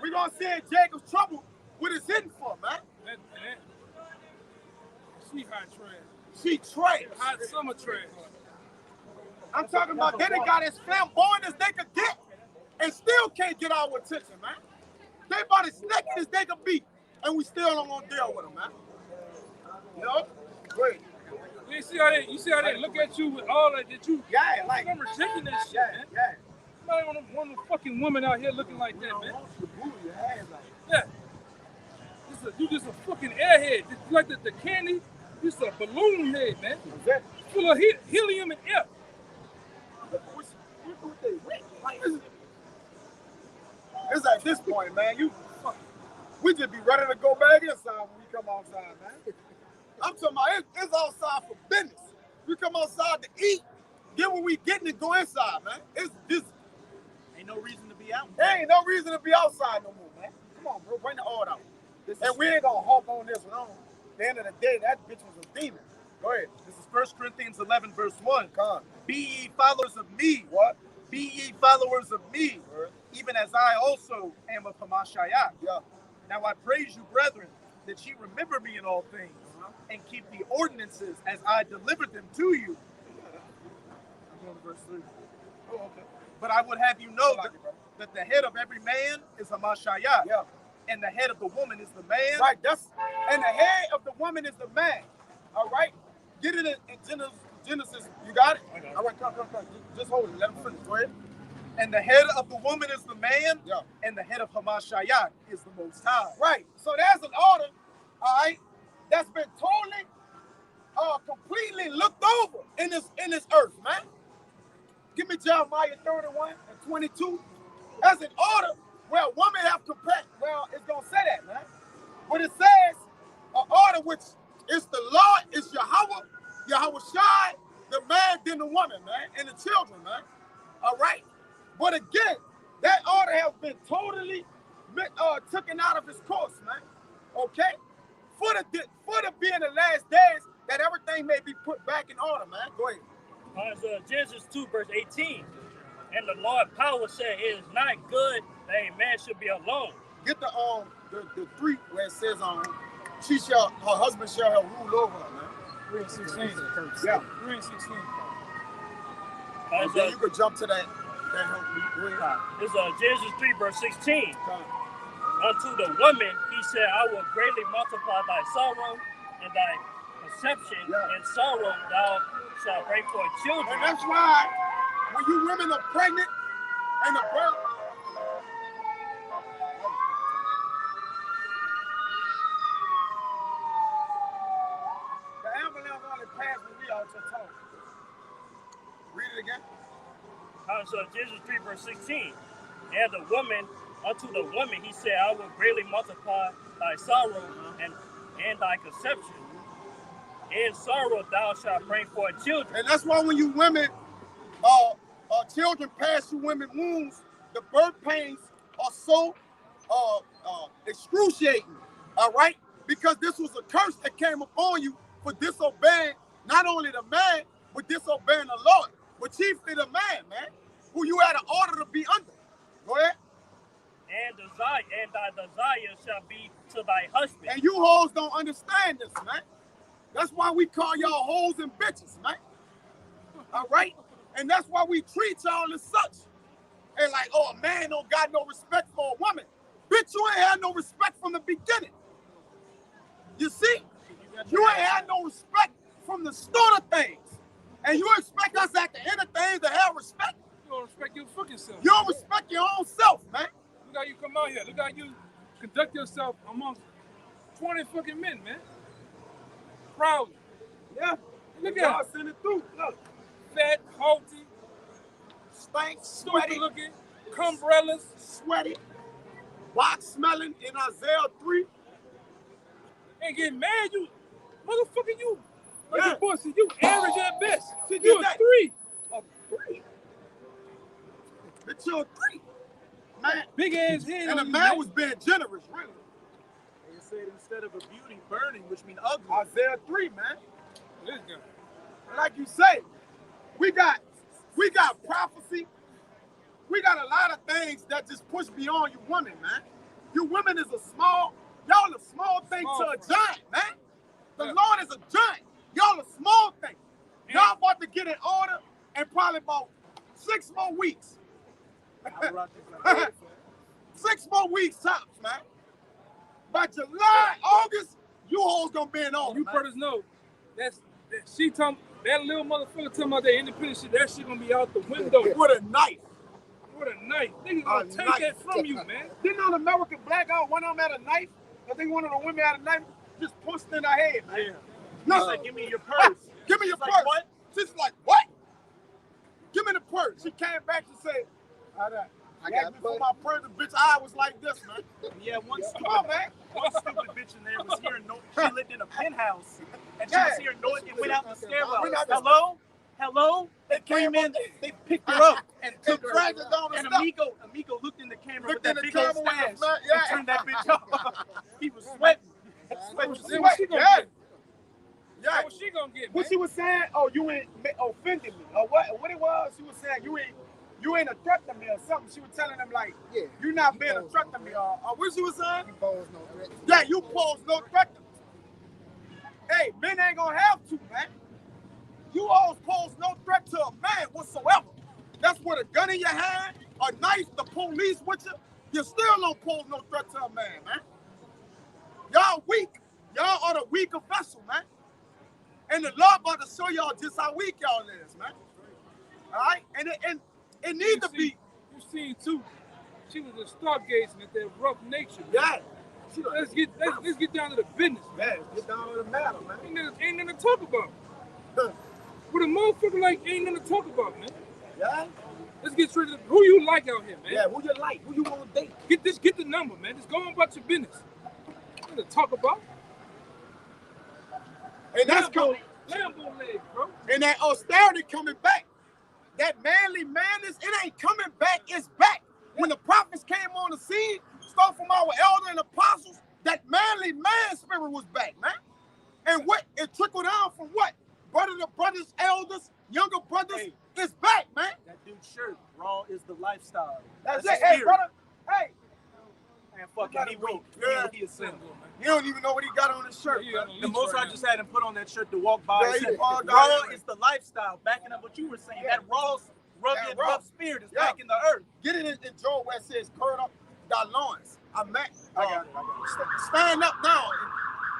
Speaker 2: We gonna see if Jacob's trouble what it's in for, man.
Speaker 1: She hot trash.
Speaker 2: She trash.
Speaker 1: Hot summer trash.
Speaker 2: I'm talking about they got as flamboyant as they could get and still can't get our attention, man. They about as naked as they could be, and we still don't want to deal with them, man. You know? Great.
Speaker 1: You ain't you see how they look at you with all that you.
Speaker 2: Yeah, like
Speaker 1: I'm rejecting that shit,
Speaker 2: yeah,
Speaker 1: man.
Speaker 2: yeah.
Speaker 1: Somebody want a fucking woman out here looking like that, man. Yeah. You just a fucking airhead. You like the candy. You just a balloon head, man. Full of helium and air.
Speaker 2: It's at this point, man. We just be ready to go back inside when we come outside, man. I'm talking about it's outside for business. We come outside to eat, get what we getting and go inside, man. It's this.
Speaker 3: Ain't no reason to be out.
Speaker 2: There ain't no reason to be outside no more, man. Come on, bro, bring the order out. And we ain't gonna hop on this one. At the end of the day, that bitch was a demon. Go ahead.
Speaker 3: This is 1 Corinthians 11, verse 1.
Speaker 2: Come on.
Speaker 3: Be ye followers of me.
Speaker 2: What?
Speaker 3: Be ye followers of me,
Speaker 2: Word.
Speaker 3: even as I also am of Hamashiach.
Speaker 2: Yeah.
Speaker 3: Now I praise you, brethren, that ye remember me in all things, and keep the ordinances as I delivered them to you. I'm going to verse 3.
Speaker 2: Oh, okay.
Speaker 3: But I would have you know that the head of every man is Hamashiach,
Speaker 2: Yeah.
Speaker 3: and the head of the woman is the man.
Speaker 2: Right, and the head of the woman is the man. All right? Get it in Genesis. You got it?
Speaker 3: Okay.
Speaker 2: All right, come. Just hold it. Let him finish. Go ahead.
Speaker 3: And the head of the woman is the man,
Speaker 2: Yeah.
Speaker 3: and the head of Hamashiach is the Most High.
Speaker 2: Right. So there's an order, all right, that's been totally, completely looked over in this earth, man. Give me Jeremiah 31 and 22. That's an order where a woman have compared. Well, it's gonna say that, man. But it says an order which is the Lord, is Yahawashi, the man, then the woman, man, and the children, man. All right. But again, that order has been totally taken out of its course, man. Okay? For the being the last days, that everything may be put back in order, man. Go ahead.
Speaker 6: Genesis 2, verse 18. And the Lord power said, it is not good that a man should be alone.
Speaker 2: Get the 3 where it says her husband shall rule over her, man.
Speaker 1: 3 and 16.
Speaker 2: Yeah.
Speaker 1: 3 and 16.
Speaker 2: And then you could jump to that help me. Go ahead.
Speaker 6: It's Genesis 3, verse 16.
Speaker 2: Come.
Speaker 6: Unto the woman, he said, I will greatly multiply thy sorrow and thy conception, and sorrow thou shalt bring forth children.
Speaker 2: And that's why when you women are pregnant and the birth. The ambulance only passed when we out to talk. Read it again.
Speaker 6: Genesis 3, verse 16. And the woman, unto the woman, he said, I will greatly multiply thy sorrow and thy conception. In sorrow thou shalt bring forth children.
Speaker 2: And that's why when you women, children pass through women's wombs, the birth pains are so excruciating, all right? Because this was a curse that came upon you for disobeying not only the man, but disobeying the Lord, but chiefly the man, who you had an order to be under. Go ahead.
Speaker 6: And thy desire shall be to thy husband.
Speaker 2: And you hoes don't understand this, man. That's why we call y'all hoes and bitches, man. All right? And that's why we treat y'all as such. And like, oh, a man don't got no respect for a woman. Bitch, you ain't had no respect from the beginning. You see? You ain't had no respect from the start of things. And you expect us at the end of things to have respect?
Speaker 1: You don't respect your fucking self.
Speaker 2: You don't respect your own self, man.
Speaker 1: Look how you come out here. Look how you conduct yourself amongst 20 fucking men, man. Proudly.
Speaker 2: Yeah.
Speaker 1: Look
Speaker 2: y'all
Speaker 1: at it.
Speaker 2: send it through. Look.
Speaker 1: Fat, haughty,
Speaker 2: Stank,
Speaker 1: stupid
Speaker 2: sweaty,
Speaker 1: looking, cumbrellas.
Speaker 2: sweaty, box smelling in Isaiah 3.
Speaker 1: Ain't getting mad, you motherfucker, you. Like
Speaker 2: Yeah.
Speaker 1: you pussy, you average at best.
Speaker 2: See,
Speaker 1: You a
Speaker 2: that.
Speaker 1: 3.
Speaker 2: A 3. Bitch, you're a 3. Man.
Speaker 1: Big ass head.
Speaker 2: And the
Speaker 1: on you,
Speaker 2: man was being generous, really.
Speaker 3: And it said instead of a beauty, burning, which means ugly.
Speaker 2: Isaiah 3, man.
Speaker 1: This guy.
Speaker 2: And like you say, we got prophecy. We got a lot of things that just push beyond you women, man. You women is y'all a small thing to a giant, man. The Lord is a giant. Y'all a small thing. Y'all about to get in order in probably about 6 more weeks. 6 more weeks tops, man. By July, August, you hoes gonna be in order,
Speaker 1: You
Speaker 2: man.
Speaker 1: brothers know that's She talking, that little motherfucker talking about that independent shit, that shit gonna be out the window.
Speaker 2: With a knife.
Speaker 1: With a knife. Niggas gonna take
Speaker 2: knife.
Speaker 1: that from you, man.
Speaker 2: Didn't an American black guy, one of them had a knife? I think one of the women had a knife, just pushed in her head, man.
Speaker 3: Yeah.
Speaker 2: No,
Speaker 3: She's like, give me your purse.
Speaker 2: Give me your
Speaker 3: She's
Speaker 2: purse.
Speaker 3: like, what?
Speaker 2: She's like, what? Give me the purse. She came back and said, I got for my purse. The bitch eye was like this, man.
Speaker 3: Yeah, one
Speaker 2: Come on, man.
Speaker 3: stupid bitch in there was hearing noise. She lived in a penthouse, and she was hearing noise and went out the stairwell. Hello? Hello? They came in, they picked her up and took her. And Amigo looked in the camera with that big old stash and turned that bitch off. He was sweating.
Speaker 1: What she gonna get?
Speaker 2: Yeah.
Speaker 1: What she gonna get,
Speaker 2: What
Speaker 1: man?
Speaker 2: she was saying, oh, you ain't offended me. Or what it was, she was saying, you ain't a threat to me or something. She was telling them, like, you not being a threat to me. Or what she was saying?
Speaker 4: You pose no threat.
Speaker 2: Yeah, you pose no threat to me. Hey, men ain't gonna have to, man. You always pose no threat to a man whatsoever. That's with a gun in your hand, a knife, the police with you. You still don't pose no threat to a man, man. Y'all weak. Y'all are the weaker vessel, man. And the Lord about to show y'all just how weak y'all is, man. All right? And it needs to be.
Speaker 1: You seen too. She was just stargazing at that rough nature.
Speaker 2: Yeah.
Speaker 1: Let's get down to the business, man.
Speaker 2: Man, get down to the matter, man.
Speaker 1: Ain't nothing to talk about. With a motherfucker like ain't nothing to talk about, man.
Speaker 2: Yeah?
Speaker 1: Let's get straight to who you like out here, man.
Speaker 2: Yeah, who you like? Who you want to date?
Speaker 1: Get the number, man. Just go on about your business. Nothing to talk about.
Speaker 2: And that's coming.
Speaker 1: Lambo legs, bro.
Speaker 2: And that austerity coming back. That manly madness, it ain't coming back, it's back. When the prophets came on the scene, start from our elder and apostles, that manly man spirit was back, man. And what? It trickled down from what? Brother to brothers, elders, younger brothers, it's back, man.
Speaker 3: That dude's shirt, raw is the lifestyle.
Speaker 2: That's
Speaker 3: the
Speaker 2: it. Hey,
Speaker 3: spirit.
Speaker 2: brother. Hey.
Speaker 3: Man, fucking, he weak.
Speaker 2: Yeah.
Speaker 3: He is single.
Speaker 2: You don't even know what he got on his shirt.
Speaker 1: Yeah,
Speaker 2: man.
Speaker 3: The most I just had him put on that shirt to walk by.
Speaker 2: Yeah,
Speaker 3: He said,
Speaker 2: he walked
Speaker 3: raw
Speaker 2: down.
Speaker 3: is the lifestyle. Backing up what you were saying.
Speaker 2: Yeah.
Speaker 3: That raw, rugged,
Speaker 2: That raw.
Speaker 3: rough spirit is
Speaker 2: Yeah.
Speaker 3: back in the earth.
Speaker 2: Get it in Joel where it says, curl up thy loins. I got it. Stand up now.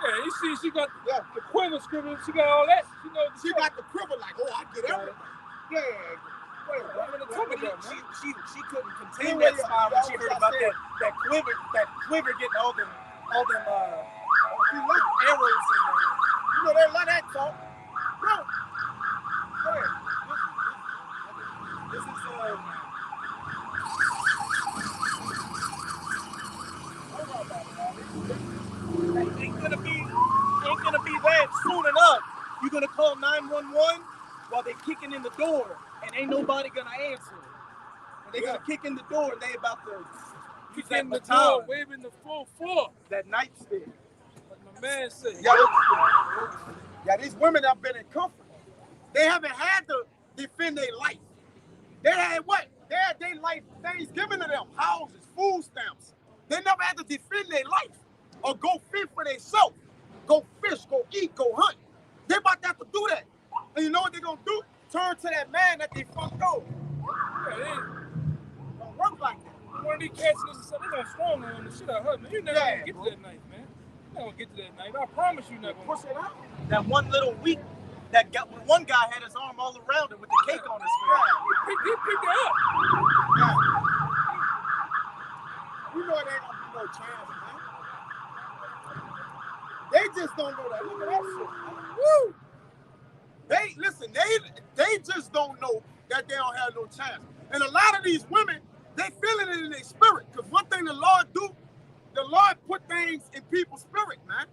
Speaker 1: Yeah, you see, she got
Speaker 2: Yeah.
Speaker 1: the quiver scribble. She got all that. You know,
Speaker 2: She got the quiver like, oh, I get everything. Yeah. Wait,
Speaker 1: I'm gonna talk about, man.
Speaker 3: She couldn't contain that smile when she heard about that quiver getting all them arrows and
Speaker 2: you know, they let that talk. Bro. Go ahead.
Speaker 3: this is ain't gonna be that soon enough. You're gonna call 911 while they're kicking in the door and ain't nobody gonna answer. And they're gonna kick in the door and they about to use that
Speaker 1: in the door,
Speaker 3: baton,
Speaker 1: waving the full floor.
Speaker 3: that nightstick.
Speaker 1: Like my man said.
Speaker 2: Yeah, these women have been in comfort. They haven't had to defend their life. They had what? They had their life things given to them, houses, food stamps. They never had to defend their life or go fend for themselves. Go fish, go eat, go hunt. They about to have to do that. And you know what they're gonna do? Turn to that man that they fucked over.
Speaker 1: Yeah, they
Speaker 2: Don't work like that.
Speaker 1: one of these cats they're gonna strong on the shit out of her, man. You're never gonna get to that knife, man. You're not gonna get to that knife. I promise you're not gonna
Speaker 2: Push it out.
Speaker 3: That one little weak, one guy had his arm all around it with the cake on his face.
Speaker 1: He picked her up.
Speaker 2: Yeah. You know it ain't gonna be no chance, man. They just don't know that. Look at that shit. Woo! They just don't know that they don't have no chance. And a lot of these women, they feeling it in their spirit. Because one thing the Lord do, the Lord put things in people's spirit, man.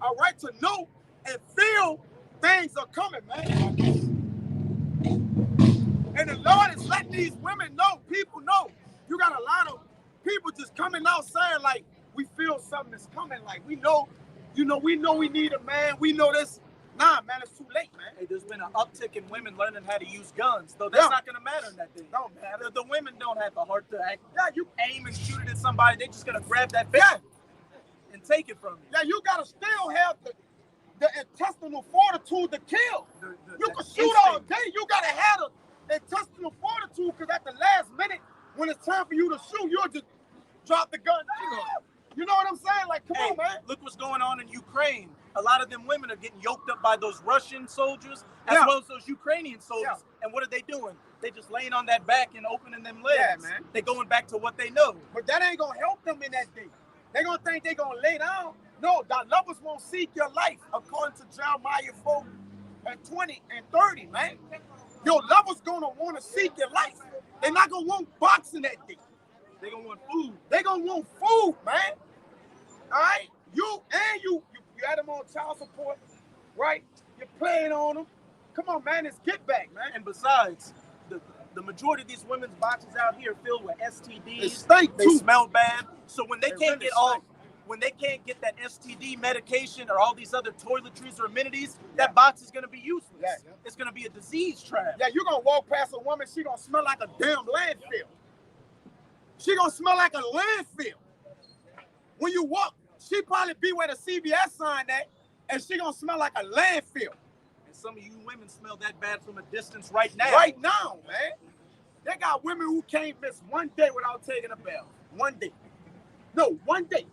Speaker 2: All right, to know and feel things are coming, man. And the Lord is letting these women know, people know. You got a lot of people just coming out saying, like, we feel something is coming. Like, we know we need a man. We know this. Nah, man, it's too late, man.
Speaker 3: Hey, there's been an uptick in women learning how to use guns, though that's not going to matter in that thing.
Speaker 2: Don't matter.
Speaker 3: The women don't have the heart to act.
Speaker 2: Yeah, you
Speaker 3: Aim and shoot it at somebody. They're just going to grab that bitch and take it from you.
Speaker 2: Yeah, you gotta still have the intestinal fortitude to kill. You can shoot all day. You gotta have the intestinal fortitude, because at the last minute, when it's time for you to shoot, you'll just drop the gun. You know what I'm saying? Like, come on, man.
Speaker 3: Look what's going on in Ukraine. a lot of them women are getting yoked up by those Russian soldiers as
Speaker 2: Yeah.
Speaker 3: well as those Ukrainian soldiers.
Speaker 2: Yeah.
Speaker 3: And what are they doing? They just laying on that back and opening them legs.
Speaker 2: Yeah, man.
Speaker 3: They going back to what they know.
Speaker 2: But that ain't gonna help them in that day. They gonna think they gonna lay down. No, thy lovers won't seek your life, according to Jeremiah 4 and 20 and 30, man. Your lovers gonna want to seek your life. They're not gonna want boxing that day.
Speaker 3: They gonna want food.
Speaker 2: They gonna want food, man. All right, you had them on child support, right? You're playing on them. Come on, man, it's get back, man.
Speaker 3: And besides, the majority of these women's boxes out here are filled with STDs.
Speaker 2: They stink
Speaker 3: They
Speaker 2: too.
Speaker 3: smell bad. So when they
Speaker 2: They
Speaker 3: can't
Speaker 2: really
Speaker 3: get all,
Speaker 2: stink.
Speaker 3: when they can't get that STD medication or all these other toiletries or amenities, that box is gonna be useless.
Speaker 2: Yeah.
Speaker 3: It's gonna be a disease trap.
Speaker 2: Yeah, you gonna walk past a woman, she gonna smell like a damn landfill. She gonna smell like a landfill. When you walk, she probably be where the CVS sign at, and she gonna smell like a landfill.
Speaker 3: And some of you women smell that bad from a distance right now.
Speaker 2: Right now, man. They got women who can't miss one day without taking a bath. One day. No, one day.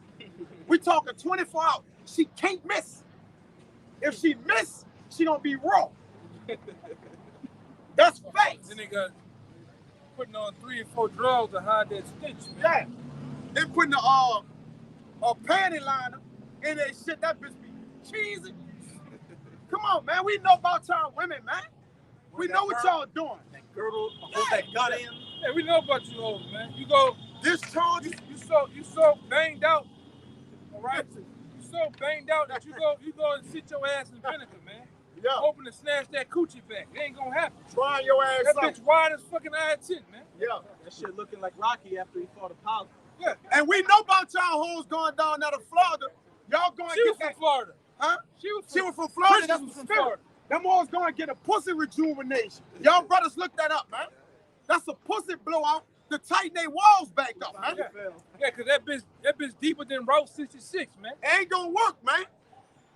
Speaker 2: We talking 24 hours. She can't miss. If she miss, she gonna be raw. That's facts.
Speaker 1: Then they got putting on 3 or 4 drugs to hide that stench.
Speaker 2: Yeah. They putting a panty liner in that shit. That bitch be cheesy. Come on, man. We know about y'all women, man. We know what y'all doing.
Speaker 3: That girdle, hold that gut in.
Speaker 1: Hey, we know about you hoes, man. You go,
Speaker 2: Discharge.
Speaker 1: you so banged out, all right? You so banged out that you go and sit your ass in vinegar, man.
Speaker 2: Yeah.
Speaker 1: Hoping to snatch that coochie back. It ain't gonna happen.
Speaker 2: Trying your ass
Speaker 1: That
Speaker 2: out.
Speaker 1: bitch wide as fucking I-10, man.
Speaker 2: Yeah.
Speaker 3: That shit looking like Rocky after he fought Apollo.
Speaker 1: Yeah.
Speaker 2: And we know about y'all hoes going down there to Florida. Y'all going
Speaker 1: She
Speaker 2: to
Speaker 1: was
Speaker 2: get
Speaker 1: from
Speaker 2: that.
Speaker 1: Florida.
Speaker 2: Huh?
Speaker 1: She was
Speaker 2: She was from Florida.
Speaker 1: Christian
Speaker 2: That's
Speaker 1: was
Speaker 2: the
Speaker 1: from
Speaker 2: spirit.
Speaker 1: Florida.
Speaker 2: Them hoes going to get a pussy rejuvenation. Y'all brothers look that up, man. That's a pussy blowout to tighten their walls back up, man.
Speaker 1: Yeah, cause that bitch deeper than Route 66, man.
Speaker 2: Ain't gonna work, man.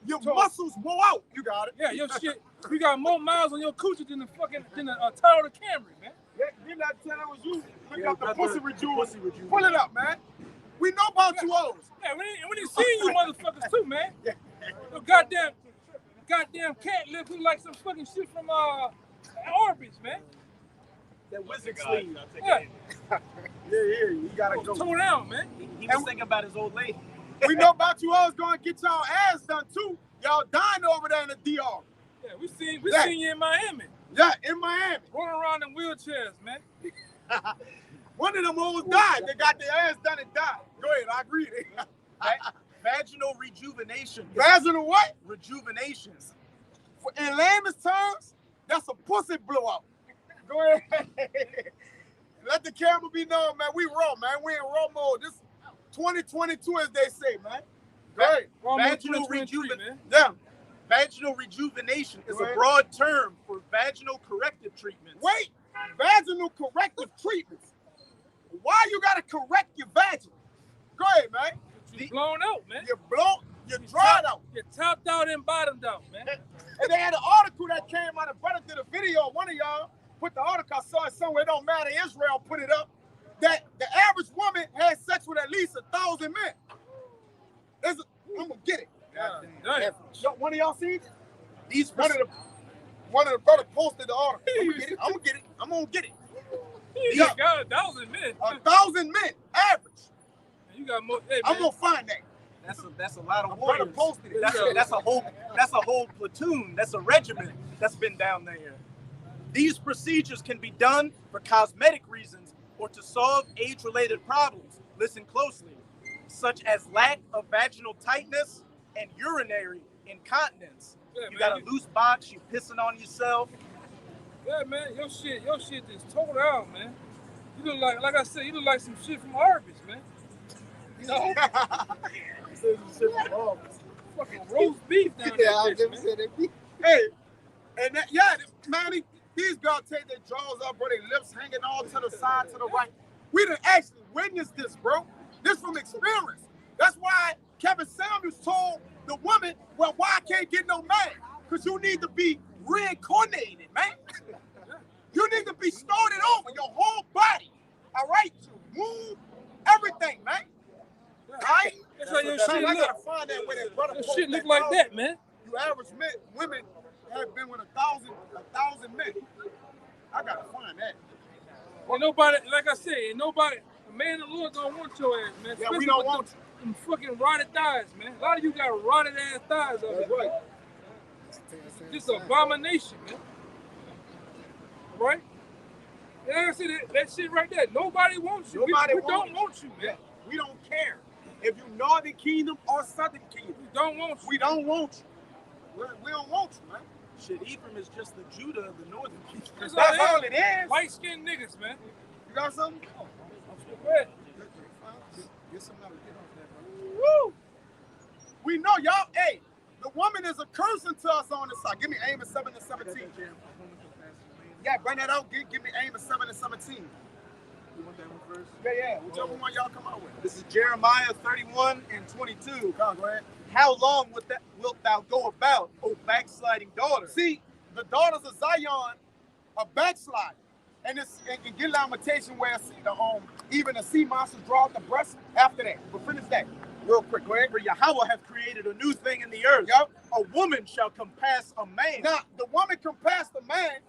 Speaker 2: Your muscles blow out. You got it.
Speaker 1: Yeah, your shit. You got more miles on your coochie than the Toyota Camry, man.
Speaker 2: Yeah, you not telling it was you. Look
Speaker 3: Yeah,
Speaker 2: up the
Speaker 3: brother,
Speaker 2: pussy rejuvenation.
Speaker 3: pussy rejuvenation.
Speaker 2: Pull it up, man. We know about you hoes.
Speaker 1: Yeah, we didn't see you motherfuckers too, man. Your goddamn cat lip look like some fucking shit from Orbits, man.
Speaker 3: That wizard sleeve.
Speaker 1: Yeah,
Speaker 2: Yeah, you gotta go.
Speaker 1: tone down, man.
Speaker 3: He was thinking about his old lady.
Speaker 2: We know about you hoes going to get y'all ass done too. Y'all dying over there in the DR.
Speaker 1: Yeah, we seen you in Miami,
Speaker 2: Yeah, in Miami.
Speaker 1: rolling around in wheelchairs, man.
Speaker 2: One of them hoes died. They got their ass done and died. Go ahead, I agree.
Speaker 3: Vaginal rejuvenation.
Speaker 2: Vaginal what?
Speaker 3: Rejuvenation.
Speaker 2: In layman's terms, that's a pussy blowout. Go ahead. Let the camera be known, man. We raw, man. We in raw mode. This 2022, as they say, man. Go ahead.
Speaker 3: Vaginal
Speaker 1: 2023, man.
Speaker 2: Yeah.
Speaker 3: Vaginal rejuvenation is
Speaker 2: Go
Speaker 3: a
Speaker 2: ahead.
Speaker 3: broad term for vaginal corrective treatments.
Speaker 2: Wait. Vaginal corrective treatments. Why you gotta correct your vagina? Go ahead, man.
Speaker 1: You blown out, man.
Speaker 2: You're blown. You're dried out.
Speaker 1: You're topped out and bottomed out, man.
Speaker 2: And they had an article that came out. A brother did a video. One of y'all put the article. I saw it somewhere. It don't matter. Israel put it up. That the average woman has sex with at least 1,000 men. I'm gonna get it.
Speaker 1: Damn.
Speaker 2: One of y'all seen it? One of the brother posted the article. I'm gonna get it. I'm gonna get it.
Speaker 1: You got 1,000 men.
Speaker 2: 1,000 men average.
Speaker 1: You got more. Hey,
Speaker 2: I'm
Speaker 1: man.
Speaker 2: gonna find that.
Speaker 3: That's a lot of
Speaker 2: Brother
Speaker 3: warriors.
Speaker 2: posted it.
Speaker 3: That's a whole platoon. That's a regiment that's been down there. These procedures can be done for cosmetic reasons or to solve age-related problems. Listen closely, such as lack of vaginal tightness and urinary incontinence.
Speaker 1: Yeah,
Speaker 3: You
Speaker 1: man.
Speaker 3: got a loose box. You pissing on yourself.
Speaker 1: Yeah, man, your shit is total out, man. You look like I said, you look like some shit from Harvest, man. You know, fucking roast beef down there. Man.
Speaker 2: Hey, and that, yeah, man, these girls take their drawers up, bro, their lips hanging all to the side, to the right. We done actually witnessed this, bro. This from experience. That's why Kevin Samuels told the woman, well, why I can't get no man? Because you need to be reincarnated, man. You need to be started over, your whole body. All right? Move everything, man. All right?
Speaker 1: That's how your
Speaker 2: Man,
Speaker 1: shit
Speaker 2: I
Speaker 1: look.
Speaker 2: gotta find that where that brother
Speaker 1: Your
Speaker 2: post
Speaker 1: shit look
Speaker 2: that
Speaker 1: like
Speaker 2: 1,000.
Speaker 1: that, man.
Speaker 2: You average women have been with 1,000 men. I gotta find that.
Speaker 1: Ain't nobody, like I said, ain't nobody, a man of the Lord don't want your ass, man.
Speaker 2: Yeah,
Speaker 1: Especially
Speaker 2: we don't
Speaker 1: with
Speaker 2: want
Speaker 1: them fucking rotted thighs, man. A lot of you got rotted ass thighs out
Speaker 2: That's
Speaker 1: there.
Speaker 2: right.
Speaker 1: This abomination, man. Right? And like I said, that shit right there, nobody wants you.
Speaker 2: Nobody
Speaker 1: we don't
Speaker 2: wants
Speaker 1: want you, man.
Speaker 2: Yeah, we don't care if you Northern Kingdom or Southern Kingdom.
Speaker 1: We don't want you.
Speaker 2: We don't want you. We don't want you, man.
Speaker 3: Shit, Ephraim is just the Judah of the northern kingdom.
Speaker 1: That's
Speaker 2: That's
Speaker 1: all
Speaker 2: all it is.
Speaker 1: White-skinned niggas, man.
Speaker 2: You got something?
Speaker 1: Go ahead.
Speaker 2: Get something out of it. Woo! We know y'all. Hey, the woman is a cursing to us on this side. Give me Amos 7 and 17. Yeah, bring that out. Give me Amos 7 and 17.
Speaker 3: You want that one first?
Speaker 2: Yeah. Whichever one y'all come out with.
Speaker 3: This is Jeremiah 31 and 22.
Speaker 2: Come on, go ahead.
Speaker 3: How long wilt thou go about, O backsliding daughter?
Speaker 2: See, the daughters of Zion are backsliding. And it's in get lamentation where even the sea monster draw the breast after that. But finish that real quick. Go ahead.
Speaker 3: For Yahawah hath created a new thing in the earth.
Speaker 2: Yep.
Speaker 3: A woman shall compass a man.
Speaker 2: Now, the woman compassed the man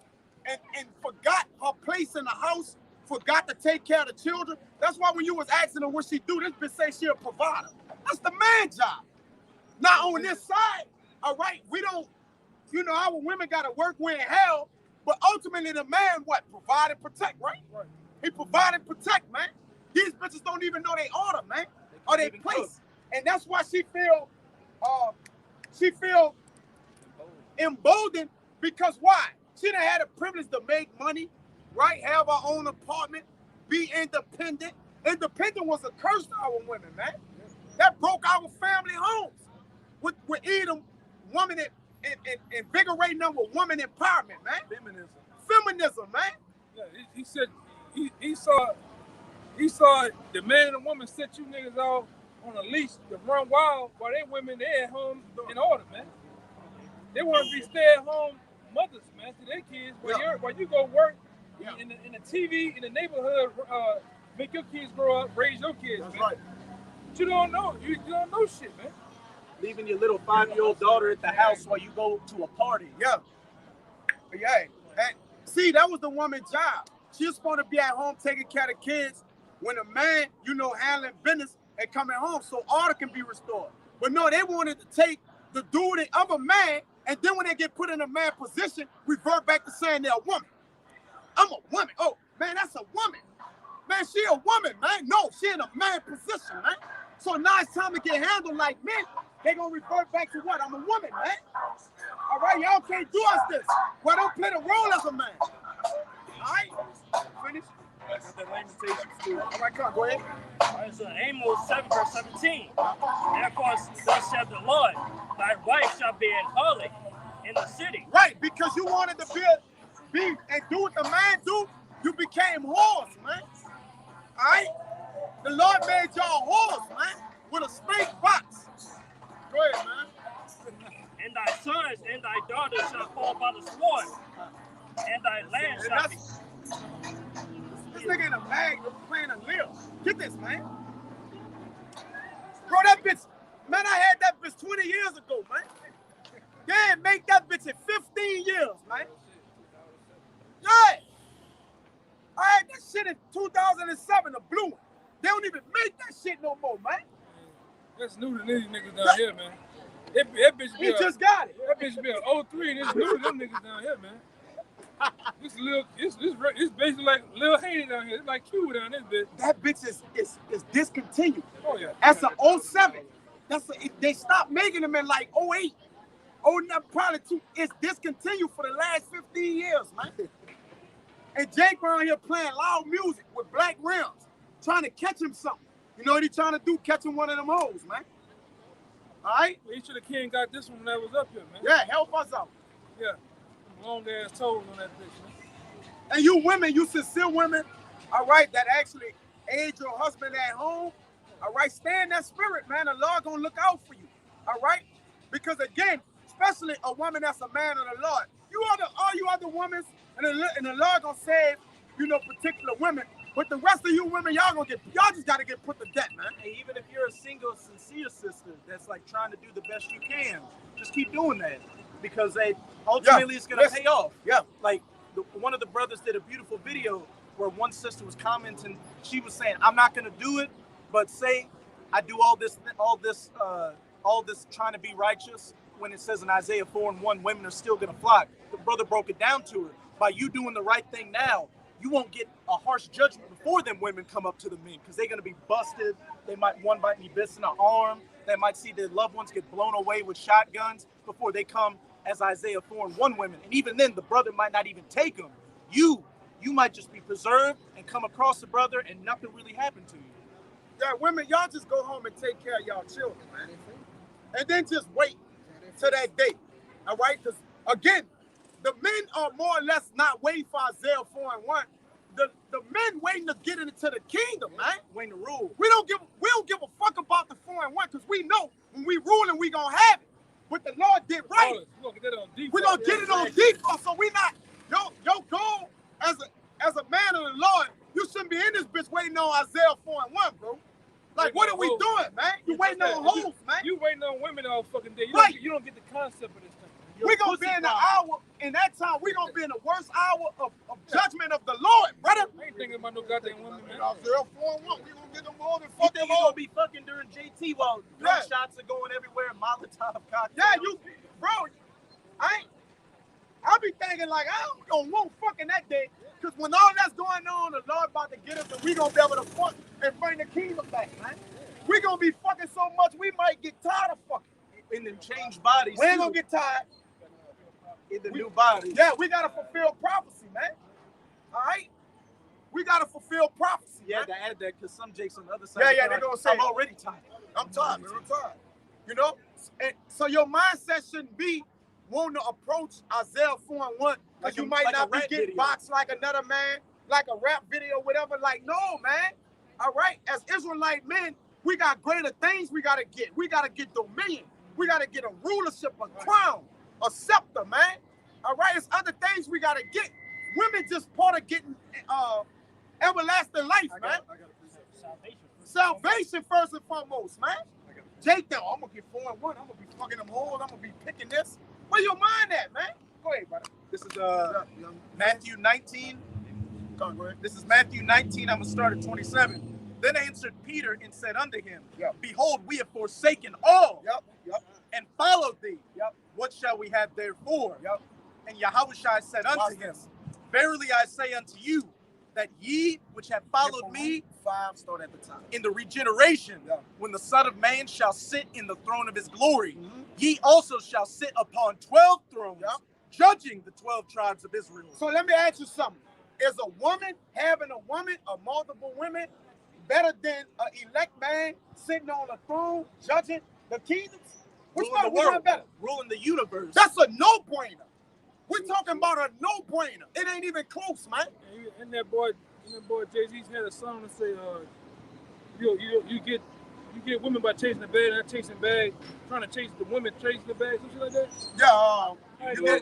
Speaker 2: and forgot her place in the house, forgot to take care of the children. That's why when you was asking her what she do, this bitch say she a provider. That's the man job. Now, on this side, all right, we don't, our women got to work where in hell, but ultimately the man, what? Provide and protect, right?
Speaker 1: Right.
Speaker 2: He provide and protect, man. These bitches don't even know they order, man, or they place. And that's why she feel emboldened, because why? She done had a privilege to make money, right? Have her own apartment, be independent. Independent was a curse to our women, man. That broke our family homes. With Edom, woman and invigorating them with woman empowerment, man. Feminism, man.
Speaker 1: Yeah, he said he saw the man and the woman set you niggas off on a leash to run wild while they women they at home in order, man. They want to be stay-at-home mothers, man, to their kids. While you go work in the TV in the neighborhood, make your kids grow up, raise your kids.
Speaker 2: That's
Speaker 1: man.
Speaker 2: right.
Speaker 1: But you don't know. You don't know shit, man.
Speaker 3: Leaving your little 5-year-old daughter at the house while you go to a party.
Speaker 2: Yeah. And see, that was the woman's job. She was supposed to be at home taking care of the kids when a man, handling business and coming home so order can be restored. But no, they wanted to take the duty of a man, and then when they get put in a man position, revert back to saying they're a woman. I'm a woman. Oh, man, that's a woman. Man, she a woman, man. No, she in a man position, man. So now it's time to get handled like men. They gonna revert back to what? I'm a woman, man. All right, y'all can't do us this. Well, don't play the role as a man. All right, finish. All right, come on, go ahead.
Speaker 6: All right, so Amos 7 verse 17. Therefore, thus saith the Lord, thy wife shall be an harlot in the city.
Speaker 2: Right, because you wanted to be and do what the man do, you became whores, man. All right? The Lord made y'all whores, man, with a snake box. Go ahead, man.
Speaker 6: And thy sons and thy daughters shall fall by the sword, and thy land shall be.
Speaker 2: This nigga in a bag playing a lip. Get this, man. Bro, that bitch, man, I had that bitch 20 years ago, man. They didn't make that bitch in 15 years, man. Yeah. I had that shit in 2007, a blue one. They don't even make that shit no more, man.
Speaker 1: That's new to these niggas down here, man. That bitch be
Speaker 2: He just got it.
Speaker 1: That bitch be an 03, and it's new to them niggas down here, man. It's basically like Lil Haney down here. It's like Q down this bitch.
Speaker 2: That bitch is discontinued.
Speaker 1: Oh yeah.
Speaker 2: That's an 07. They stopped making them in like 08. 09, probably 2. It's discontinued for the last 15 years, man. And Jake around here playing loud music with black rims, trying to catch him something. You know what he trying to do? Catch him one of them hoes, man. All right?
Speaker 1: He should have came got this one when that was up here, man.
Speaker 2: Yeah, help us out.
Speaker 1: Yeah. Long ass toes on that bitch, man.
Speaker 2: And you women, you sincere women, all right, that actually aid your husband at home, all right, stay in that spirit, man. The Lord gonna look out for you, all right? Because again, especially a woman that's a man of the Lord, all you other women, and the Lord gonna save, particular women. But the rest of you women, y'all just gotta get put to death, man.
Speaker 3: Hey, even if you're a single, sincere sister that's like trying to do the best you can, just keep doing that because ultimately it's gonna pay off.
Speaker 2: Yeah.
Speaker 3: Like one of the brothers did a beautiful video where one sister was commenting. She was saying, "I'm not gonna do it, but say I do all this trying to be righteous." When it says in Isaiah 4:1, women are still gonna flock. The brother broke it down to her. By you doing the right thing now, you won't get a harsh judgment before them women come up to the men because they're going to be busted. They might bite me bits in the arm. They might see their loved ones get blown away with shotguns before they come as Isaiah 4:1 women. And even then, the brother might not even take them. You might just be preserved and come across the brother and nothing really happened to you.
Speaker 2: Yeah, women, y'all just go home and take care of y'all children, man. And then just wait till that day, all right? Because, again, the men are more or less not waiting for Isaiah 4:1. The men waiting to get into the kingdom, man.
Speaker 3: Waiting to rule.
Speaker 2: We don't give a fuck about the 4:1 because we know when we ruling, we gonna have it. But the Lord did right.
Speaker 1: We're gonna get that on default.
Speaker 2: We're gonna get it on default, so we not your goal as a man of the Lord, you shouldn't be in this bitch waiting on Isaiah 4:1, bro. Like, what are we doing, man? You waiting on hoes, man.
Speaker 1: You waiting on women all fucking day. You don't get the concept of this thing.
Speaker 2: We gonna be in the hour, in that time, we gonna be in the worst hour of judgment of the Lord, brother.
Speaker 1: I ain't thinking about no goddamn women, man.
Speaker 2: Isaiah 4:1, we gonna get them more than
Speaker 3: You
Speaker 2: fucking
Speaker 3: think you gonna be fucking during JT while gunshots are going everywhere, Molotov cocktails?
Speaker 2: Yeah, bro, I be thinking like, I don't want fucking that day, because when all that's going on, the Lord about to get us, and we gonna be able to fuck and bring the kingdom back, man. We gonna be fucking so much, we might get tired of fucking.
Speaker 3: And then change bodies.
Speaker 2: We ain't gonna get tired.
Speaker 3: In the new bodies.
Speaker 2: Yeah, we gotta fulfill prophecy, man. All right? We gotta fulfill prophecy.
Speaker 3: Yeah,
Speaker 2: man.
Speaker 3: to add that, because some jakes on the other side.
Speaker 2: Yeah, they're gonna say,
Speaker 3: I'm already tired.
Speaker 2: I'm tired, man. I'm tired. You know? And so your mindset shouldn't be wanting to approach Isaiah 4:1 because you might not be getting boxed like another man, like a rap video, whatever. Like, no, man. All right? As Israelite men, we got greater things we gotta get. We gotta get dominion. We gotta get a rulership, a crown, a scepter, man. All right? It's other things we gotta get. Women just part of getting everlasting life, man. Salvation first and foremost, man. Jake, though, I'm gonna get 4:1. I'm gonna be fucking them hoes. I'm gonna be picking this. Where your mind at, man? Go ahead, brother.
Speaker 3: This is Matthew 19.
Speaker 2: Go ahead.
Speaker 3: This is Matthew 19. I'm gonna start at 27. Then answered Peter and said unto him, Behold, we have forsaken all and followed thee. What shall we have therefore? And Yahawashi said unto him, Verily I say unto you, that ye which have followed me
Speaker 2: 5 start at the top.
Speaker 3: in the regeneration, when the Son of Man shall sit in the throne of his glory, ye also shall sit upon 12 thrones, judging the 12 tribes of Israel.
Speaker 2: So let me ask you something. Is a woman having a woman or multiple women better than an elect man sitting on a throne judging the kingdoms? Which
Speaker 3: Ruling
Speaker 2: one
Speaker 3: the world,
Speaker 2: better?
Speaker 3: ruling the universe.
Speaker 2: That's a no-brainer. We're talking about a no-brainer. It ain't even close, man.
Speaker 1: And that boy Jay-Z's had a song that say, you get women by chasing the bag, not chasing bag, trying to chase the women chasing the bag, something like that.
Speaker 2: Yeah,
Speaker 1: you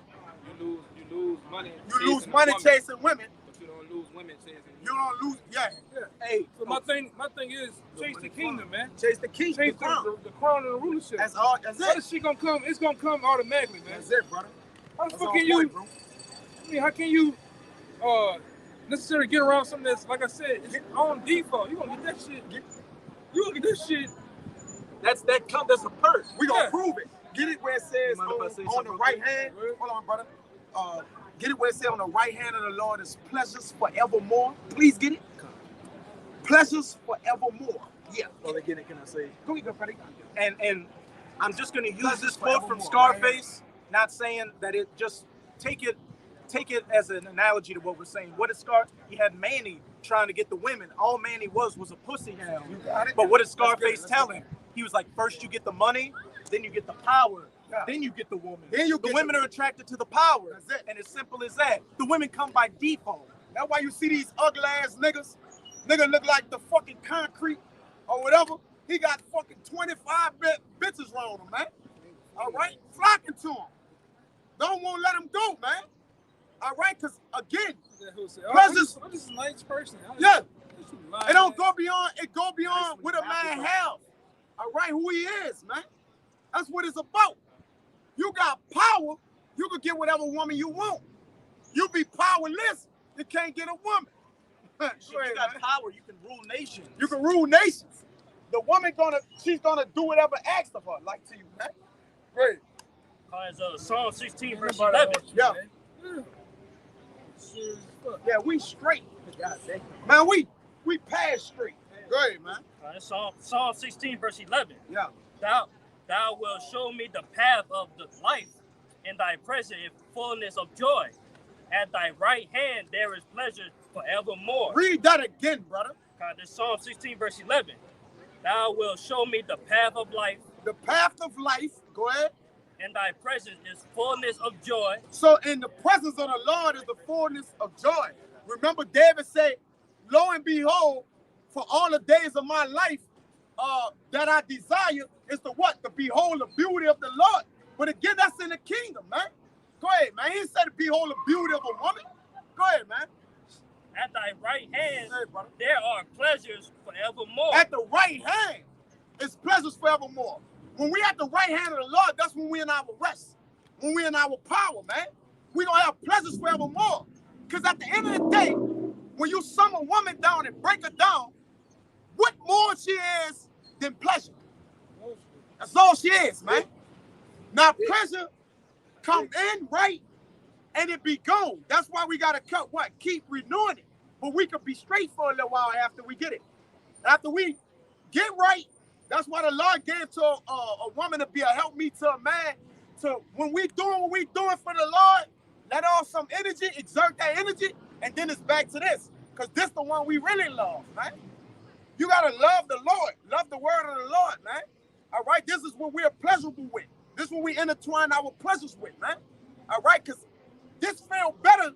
Speaker 1: lose money.
Speaker 2: You lose money chasing women.
Speaker 1: But you don't lose women chasing.
Speaker 2: You don't lose,
Speaker 3: Hey,
Speaker 1: so my thing is chase the kingdom, man.
Speaker 2: Chase the king,
Speaker 1: Chase the crown and the rulership.
Speaker 2: That's all. That's
Speaker 1: How
Speaker 2: it.
Speaker 1: is she gonna come? It's gonna come automatically, man.
Speaker 2: That's it, brother.
Speaker 1: How the fuck can you?
Speaker 2: Bro.
Speaker 1: I mean, how can you necessarily get around something that's, like I said, it's on default? You gonna get that shit. You gonna get this shit.
Speaker 3: That's a perk.
Speaker 2: We gonna prove it. Get it where it says on the right hand.
Speaker 1: Right?
Speaker 2: Hold on, brother. Get it where it says on the right hand of the Lord is pleasures forevermore. Please get it. Pleasures forevermore. Yeah.
Speaker 3: Well, again, can I say?
Speaker 2: Go ahead, buddy.
Speaker 3: And I'm just gonna use
Speaker 2: Pleasures
Speaker 3: this quote from
Speaker 2: forevermore.
Speaker 3: Scarface, not saying that it just take it as an analogy to what we're saying. What is Scar? He had Manny trying to get the women. All Manny was a pussy hound.
Speaker 2: You got it.
Speaker 3: But what did
Speaker 2: That's
Speaker 3: Scarface
Speaker 2: good.
Speaker 3: tell him? He was like, first you get the money, then you get the power,
Speaker 2: Yeah.
Speaker 3: then you get the woman.
Speaker 2: Then you
Speaker 3: the
Speaker 2: get
Speaker 3: women
Speaker 2: the-
Speaker 3: are attracted to the power.
Speaker 2: That's it.
Speaker 3: And as simple as that. The women come by default.
Speaker 2: That's why you see these ugly ass niggas. Nigga look like the fucking concrete or whatever. He got fucking 25 bitches around him, man. All right? Flocking to him. Don't want to let him go, man. All right? Because, again,
Speaker 1: I'm just a nice person.
Speaker 2: yeah, It don't go beyond. It go beyond what a man have. All right, who he is, man. That's what it's about. You got power. You can get whatever woman you want. You be powerless. You can't get a woman.
Speaker 3: Shit, you got power. You can rule nations.
Speaker 2: You can rule nations. The woman she's gonna do whatever asked of her, like to you, man. Great.
Speaker 6: Psalm 16 verse 11.
Speaker 2: Yeah. Yeah, we straight. Man, we pass straight. Go ahead, man.
Speaker 6: Psalm 16 verse 11.
Speaker 2: Yeah.
Speaker 6: Thou wilt show me the path of the life, in thy presence is fullness of joy. At thy right hand there is pleasure forevermore.
Speaker 2: Read that again, brother.
Speaker 6: This Psalm 16 verse 11. Thou wilt show me the path of life.
Speaker 2: The path of life. Go ahead.
Speaker 6: In thy presence is fullness of joy.
Speaker 2: So in the presence of the Lord is the fullness of joy. Remember David said, lo and behold, for all the days of my life that I desire is to what? To behold the beauty of the Lord. But again, that's in the kingdom, man. Go ahead, man. He said to behold the beauty of a woman. Go ahead, man.
Speaker 6: At thy right hand, there are pleasures forevermore.
Speaker 2: At the right hand, it's pleasures forevermore. When we at the right hand of the Lord, that's when we in our rest. When we in our power, man. We gonna have pleasures forevermore. Because at the end of the day, when you sum a woman down and break her down, what more she is than pleasure? That's all she is, man. Now pleasure come in right and it be gone. That's why we gotta cut what? Keep renewing it. But we could be straight for a little while after we get it. After we get right, that's why the Lord gave to a woman to be a helpmeet to a man. So when we doing what we doing for the Lord, let off some energy, exert that energy, and then it's back to this. Because this the one we really love, man. You gotta love the Lord. Love the word of the Lord, man. All right, this is what we're pleasurable with. This is what we intertwine our pleasures with, man. All right, because this feel better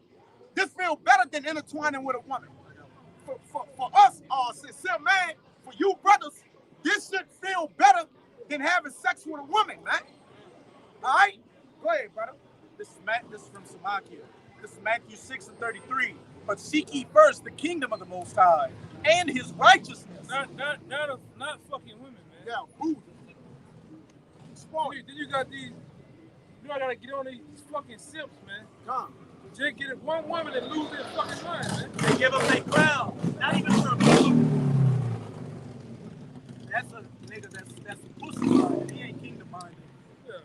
Speaker 2: than intertwining with a woman. For us, sincere man, for you brothers, this should feel better than having sex with a woman, man. All right? Go ahead, brother.
Speaker 3: This is from Samakia. This is Matthew 6 and 33. But seek ye first the kingdom of the Most High and his righteousness.
Speaker 1: Not fucking women, man.
Speaker 2: Yeah, boo.
Speaker 1: Then you got these. You know, I gotta get on these fucking simps, man.
Speaker 2: Come.
Speaker 1: Just get it one woman and lose their fucking mind, man.
Speaker 3: They give up their crown. Not even for a king. That's a nigga that's a pussy minded. He ain't kingdom minded.
Speaker 1: Yeah, man.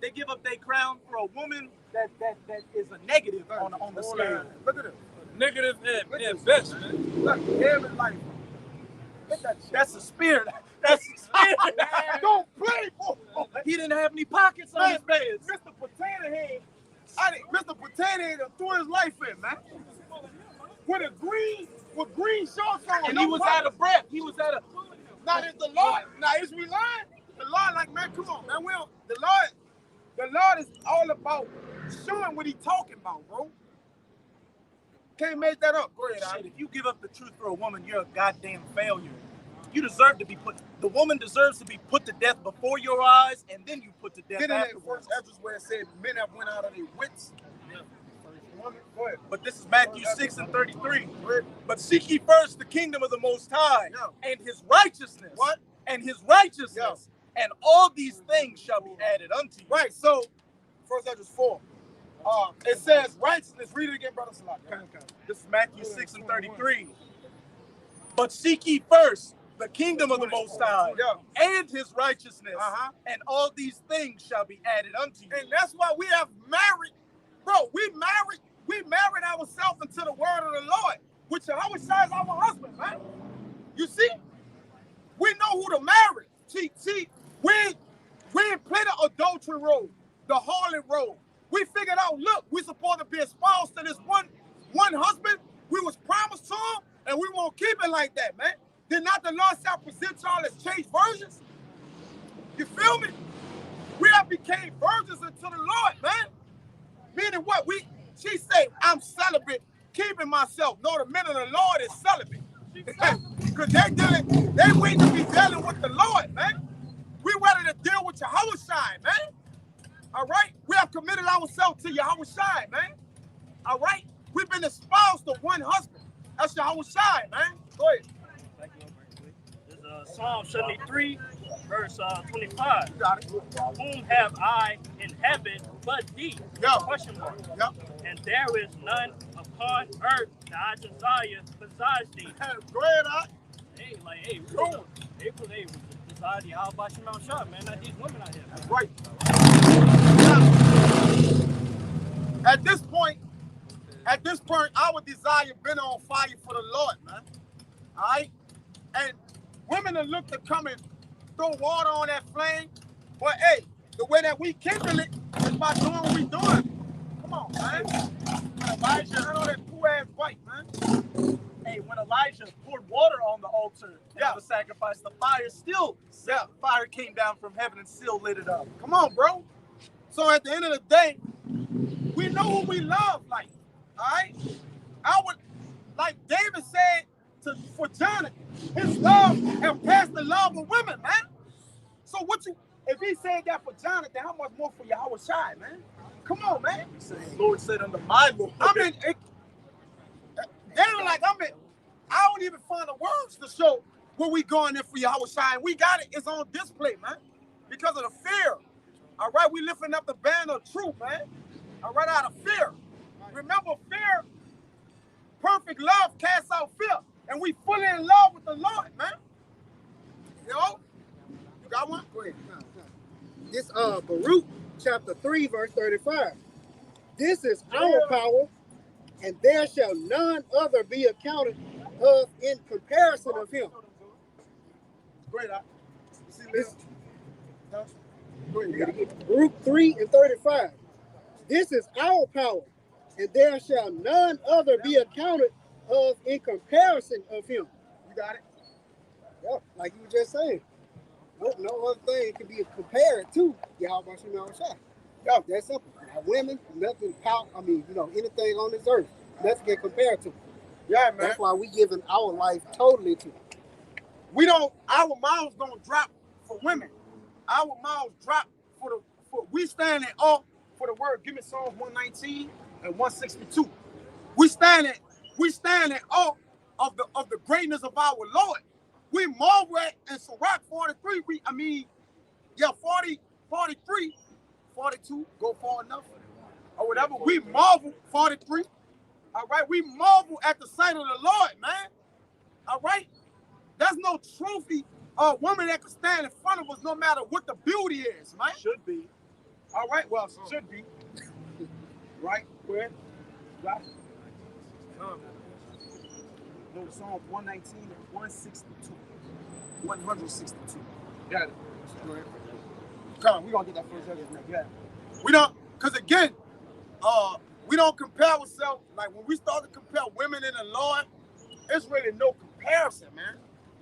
Speaker 3: They give up their crown for a woman that is a negative on the scale.
Speaker 2: Look at it.
Speaker 1: Negative at best, man.
Speaker 2: Look, every life.
Speaker 3: That's a spirit. That's a spirit.
Speaker 2: Don't play, boy.
Speaker 3: He didn't have any pockets on his pants.
Speaker 2: Mr. Potato Head. Mr. Potato Head threw his life in, man. With green shorts on.
Speaker 3: And he was out of breath. He was out of.
Speaker 2: Now is the Lord. Now is we lying? The Lord, like, man, come on, man. The Lord is all about showing what he talking about, bro. Can't make that up. Go ahead,
Speaker 3: Shit, if you give up the truth for a woman, you're a goddamn failure. You deserve to be the woman deserves to be put to death before your eyes, and then you put to death
Speaker 2: Then
Speaker 3: afterwards.
Speaker 2: That's where it said men have went out of their wits. Go ahead.
Speaker 3: But this is Matthew 6 and 33. But seek ye first the kingdom of the Most High and his righteousness.
Speaker 2: What?
Speaker 3: And his righteousness. And all these things shall be added unto you.
Speaker 2: Right, so, 1 Ezra 4. It says righteousness. Read it again, brother Salah.
Speaker 3: This is Matthew 6 and 33. But seek ye first the kingdom of the Most High and his righteousness, and all these things shall be added unto you.
Speaker 2: And that's why we have married, bro. We married ourselves into the word of the Lord, which Yahawashi is our husband, man. You see, we know who to marry. See, we ain't play the adultery role, the harlot role. We figured out, look, we supposed to be espoused to this one husband. We was promised to him, and we won't keep it like that, man. Did not the Lord shall present y'all as chaste virgins? You feel me? We have became virgins unto the Lord, man. Meaning what? She say, I'm celibate, keeping myself. No, the men of the Lord is celibate. Because they waiting to be dealing with the Lord, man. We ready to deal with Yahawashi, man. All right? We have committed ourselves to Yahawashi, man. All right? We've been espoused to one husband. That's Yahawashi, man. Go ahead.
Speaker 6: This is Psalm 73, verse 25.
Speaker 2: You got it.
Speaker 6: Whom have I in heaven but thee?
Speaker 2: Yeah.
Speaker 6: Question mark.
Speaker 2: Yep.
Speaker 6: And there is none upon earth that I desire besides thee.
Speaker 2: Go ahead, huh?
Speaker 6: Hey, like, hey,
Speaker 2: Cool.
Speaker 6: they desire the Yahawashi Mount Shop, man. Not these women out here.
Speaker 2: That's right. Now, at this point, our desire been on fire for the Lord, man. All right? And women are look to come and throw water on that flame. But hey, the way that we kindle it is by doing what we doing. Come on, man. Elijah, I know that poor-ass white, man.
Speaker 3: Hey, when Elijah poured water on the altar and the sacrifice, the fire still, fire came down from heaven and still lit it up.
Speaker 2: Come on, bro. So at the end of the day, we know who we love, like, all right? Like David said for Jonathan, his love have passed the love of women, man. So if he said that for Jonathan, how much more for Yahawashi, man? Come on, man.
Speaker 3: The Lord said unto my Lord.
Speaker 2: I mean, I don't even find the words to show where we going in for Yahawashi. And we got it. It's on display, man. Because of the fear. All right, we lifting up the banner of truth, man. All right, out of fear. Remember, fear, perfect love casts out fear. And we fully in love with the Lord, man. You know? You got one?
Speaker 7: Go ahead. This Baruch chapter 3, verse 35. This is our power, and there shall none other be accounted of in comparison of him.
Speaker 2: Great. You see this? Go ahead.
Speaker 7: Baruch 3 and 35. This is our power, and there shall none other be accounted of in comparison of him.
Speaker 2: You got it?
Speaker 7: Yeah, like you were just saying. No other thing can be compared to Yahawashi Mount Shah. Yeah, that's simple. Now, women, nothing power. I mean, anything on this earth, nothing can compare to.
Speaker 2: Yeah, man.
Speaker 7: That's why we giving our life totally to.
Speaker 2: Our mouths don't drop for women. Our mouths drop we stand in awe for the word. Give me Psalms 119 and 162. We stand in awe of the greatness of our Lord. We marvel at in Sirach 43. 43, 42, go far enough. Or whatever. We marvel 43. All right. We marvel at the sight of the Lord, man. All right. There's no trophy or woman that can stand in front of us no matter what the beauty is, man.
Speaker 3: Should be.
Speaker 2: All right. Well, should be. Right? Where? Right? No, the Psalm 119 and 162. 162. Got it. Go ahead. Come on, we're going to get that first verse next. Yeah. We don't, because again, we don't compare ourselves. Like when we start to compare women in the Lord, it's really no comparison, man.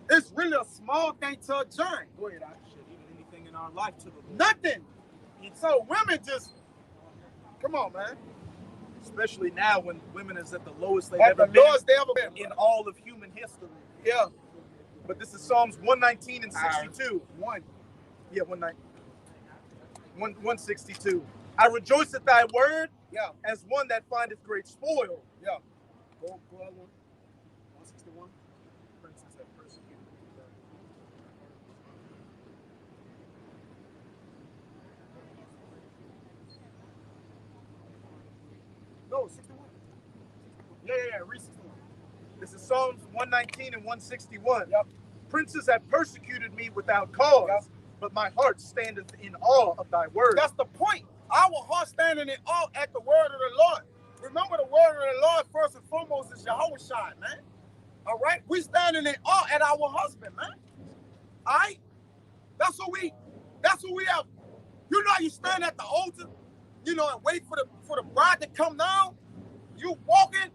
Speaker 2: It's really a small thing to a giant. Go ahead,
Speaker 3: Even anything in our life to the Lord.
Speaker 2: nothing. So women just, come on, man.
Speaker 3: Especially now when women is at the lowest they've
Speaker 2: At
Speaker 3: ever
Speaker 2: the
Speaker 3: been
Speaker 2: lowest they ever been.
Speaker 3: in all of human history.
Speaker 2: Yeah.
Speaker 3: But this is Psalms 119 and 62. Yeah, 162. I rejoice at thy word as one that findeth great spoil.
Speaker 2: Yeah. Go on. 161.
Speaker 3: Princes have persecuted me.
Speaker 2: No, 61. Yeah, read 61.
Speaker 3: This is Psalms 119 and 161.
Speaker 2: Yep.
Speaker 3: Princes have persecuted me without cause, but my heart standeth in awe of thy word.
Speaker 2: That's the point. Our heart standing in awe at the word of the Lord. Remember, the word of the Lord first and foremost is Yahawashi, man. All right? We standing in awe at our husband, man. All right? That's what we have. You know how you stand at the altar, and wait for the bride to come down? You walking,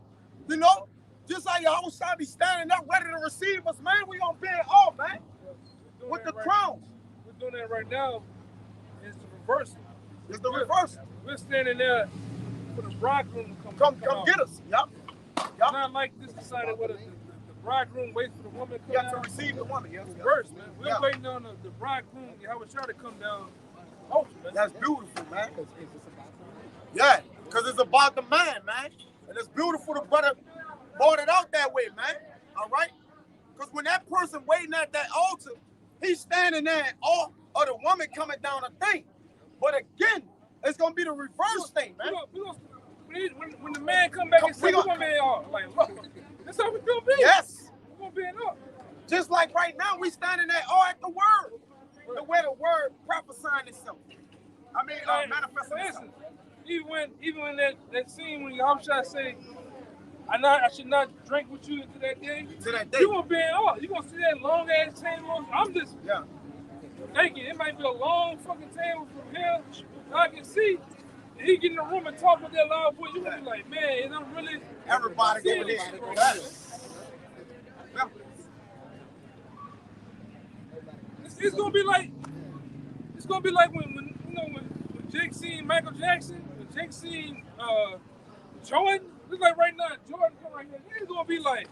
Speaker 2: just like Yahawashi be standing up ready to receive us, man. We gonna be in awe, man. With the crown.
Speaker 1: We're doing that right now. It's the reversal.
Speaker 2: It's the reversal.
Speaker 1: We're standing there for the bridegroom to
Speaker 2: Come
Speaker 1: out.
Speaker 2: get us. Yup.
Speaker 1: It's not like this decided whether the bridegroom waits for the woman to come
Speaker 2: You have
Speaker 1: down.
Speaker 2: to receive the woman.
Speaker 1: It's reverse, man. We're waiting on the bridegroom, Yahawashi, to come down. Oh, man.
Speaker 2: That's beautiful, man. Yeah, because it's about the man, man. And it's beautiful the brother brought it out that way, man. All right? Because when that person waiting at that altar, he's standing there in awe of the woman coming down the thing. But again, it's gonna be the reverse thing, man.
Speaker 1: When the man come back and say, we're gonna be in awe. Like, look, that's how we gonna be.
Speaker 2: Yes.
Speaker 1: We're gonna be in awe.
Speaker 2: Just like right now, we standing there awe at the word. The way the word prophesying itself. I mean, manifesting itself.
Speaker 1: Even when that scene when Yahawashi say, I should not drink with you into that day. You gonna be in awe. You gonna see that long ass table. I'm just thinking it might be a long fucking table from here. I can see. He get in the room and talk with that loud voice. You gonna be like, man, is I'm really
Speaker 2: everybody going
Speaker 1: this
Speaker 2: there.
Speaker 1: It's gonna be like when you know when Jake seen Michael Jackson, when Jake seen Jordan. It's like right now, Jordan come right here. It's gonna be like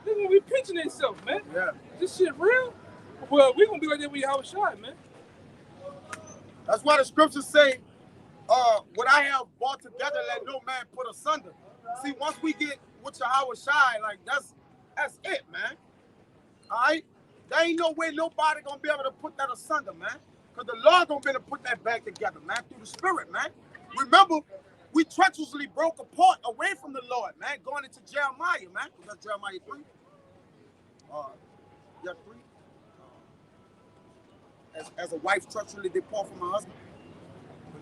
Speaker 1: they're gonna be pinching themselves, man.
Speaker 2: Yeah.
Speaker 1: This shit real? Well, we gonna be like that with Yahawashi, man.
Speaker 2: That's why the scriptures say, what I have brought together, let no man put asunder. See, once we get with Yahawashi, like that's it, man. All right? There ain't no way nobody gonna be able to put that asunder, man. Because the Lord gonna be able to put that back together, man, through the Spirit, man. Remember, we treacherously broke apart away from the Lord, man, going into Jeremiah, man. That's Jeremiah 3. 3. As a wife treacherously depart from her husband.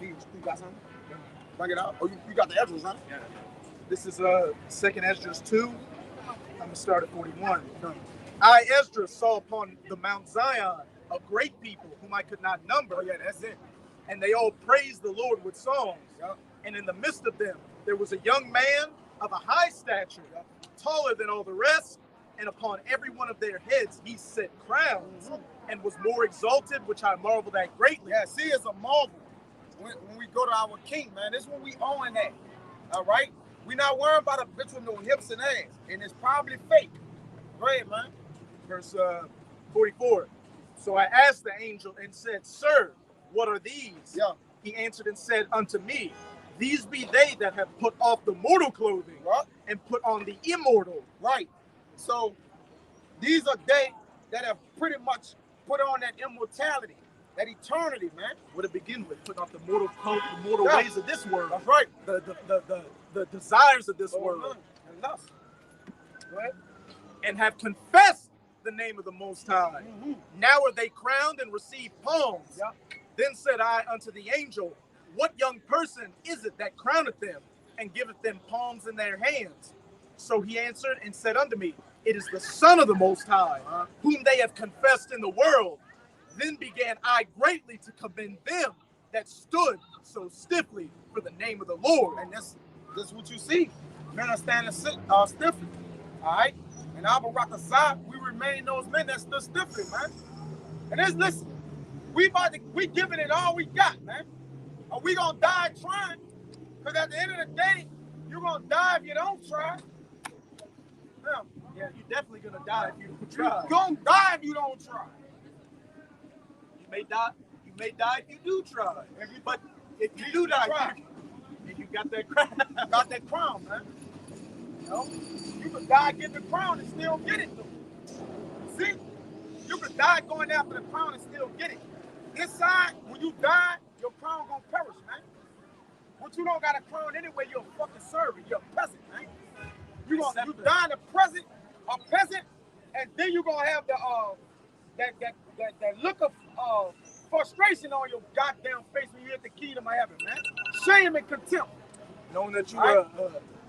Speaker 2: You got something? Bring it out. Oh, you got the Ezra's, huh?
Speaker 3: Yeah. This is 2nd Esdras 2. I'm going to start at 41. I, Esdras, saw upon the Mount Zion a great people whom I could not number.
Speaker 2: Oh, yeah, that's it.
Speaker 3: And they all praised the Lord with songs.
Speaker 2: Yep.
Speaker 3: And in the midst of them, there was a young man of a high stature, taller than all the rest, and upon every one of their heads he set crowns, and was more exalted, which I marveled at greatly.
Speaker 2: Yeah, see, it's a marvel. When we go to our king, man, this is what we own that. All right? We not worrying about a bitch with no hips and ass. And it's probably fake. Go ahead, man.
Speaker 3: Verse 44. So I asked the angel and said, Sir, what are these?
Speaker 2: Yeah.
Speaker 3: He answered and said unto me, These be they that have put off the mortal clothing,
Speaker 2: right,
Speaker 3: and put on the immortal.
Speaker 2: Right. So these are they that have pretty much put on that immortality, that eternity, man.
Speaker 3: What it begin with? Put off the mortal code, the mortal ways of this world.
Speaker 2: That's right.
Speaker 3: The desires of this world.
Speaker 2: And lust. Right?
Speaker 3: And have confessed the name of the Most High. Mm-hmm. Now are they crowned and receive palms.
Speaker 2: Yep.
Speaker 3: Then said I unto the angel, What young person is it that crowneth them and giveth them palms in their hands? So he answered and said unto me, It is the Son of the Most High, whom they have confessed in the world. Then began I greatly to commend them that stood so stiffly for the name of the Lord.
Speaker 2: And that's what you see. Men are standing stiffly. All right? And Abba Rakazah, we remain those men that stood stiffly, man. And then listen, we giving it all we got, man. Are we gonna die trying? Because at the end of the day, you're gonna die if you don't try.
Speaker 3: Yeah, you're definitely gonna die if you don't try.
Speaker 2: You're gonna die if you don't try.
Speaker 3: You may die if you do try. But if you do die, you got that crown.
Speaker 2: Got that crown, man. You know? You could die getting the crown and still get it, though. See? You could die going after the crown and still get it. Inside, when you die, your crown gonna perish, man. But you don't got a crown anyway, you're a fucking servant. You're a peasant, man. You die in a peasant, and then you're gonna have the that look of frustration on your goddamn face when you hit the kingdom of heaven, man. Shame and contempt.
Speaker 3: Knowing that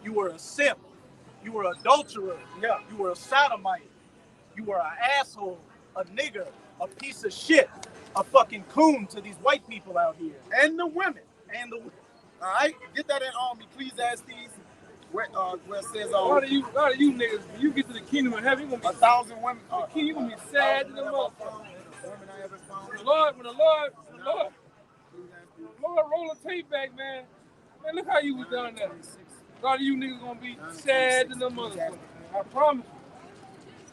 Speaker 3: you were a simp, you were an adulterer, you were a sodomite, you were an asshole, a nigger, a piece of shit, a fucking coon to these white people out here.
Speaker 2: And the women. All right? Get that in Ecclesiastes, where it says...
Speaker 1: a lot of you niggas, when you get to the kingdom of heaven, you're going to be...
Speaker 2: 1,000 women.
Speaker 1: You're going to be sad to the motherfucker. When the Lord roll the tape back, man, look how you was done that. A lot of you niggas going to be sad to the motherfucker. I promise you.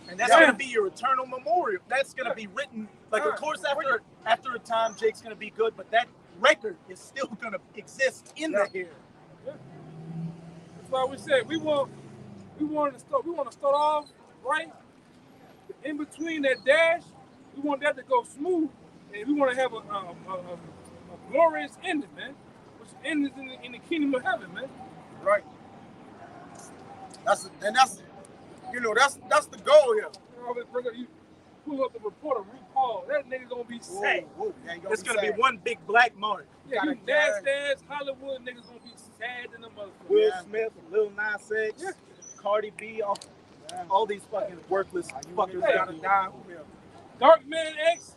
Speaker 3: And that's going to be your eternal memorial. That's going to be written, like, of course, after a time, Jake's going to be good, but that record is still going to exist in the here.
Speaker 1: Yeah. That's why we said we want to start off right, in between that dash, we want that to go smooth, and we want to have a glorious ending, man. Which ends in the kingdom of heaven, man.
Speaker 2: Right. That's the goal here.
Speaker 1: You pull up the reporter, RuPaul. That nigga gonna be sad.
Speaker 3: It's gonna be one big black mark.
Speaker 1: Yeah, you nasty ass Hollywood niggas gonna be sad in the motherfucker.
Speaker 3: Will Smith, Lil Nas X, Cardi B, all these fucking worthless fuckers gotta die.
Speaker 1: Dark Man X,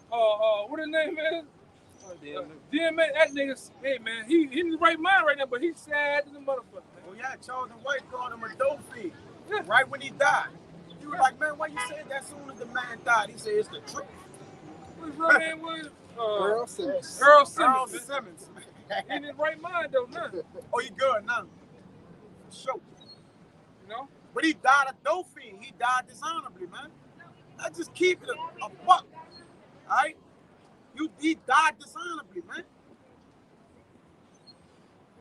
Speaker 1: what his name is? DMX, that nigga, hey man, he in the right mind right now, but he's sad in the motherfucker, man.
Speaker 2: Oh yeah, Charles and White called him a dope fiend right when he died. You were like, man, why you said that soon as the man died? He said it's the truth.
Speaker 1: What his real name was?
Speaker 7: Earl Simmons.
Speaker 1: Earl Simmons.
Speaker 2: Earl Simmons.
Speaker 1: He in his right mind though, now.
Speaker 2: Oh, he good now. For sure.
Speaker 1: You know?
Speaker 2: But he died a dope fiend. He died dishonorably, man. Let's just keep it a buck. All right? He died dishonorably, man.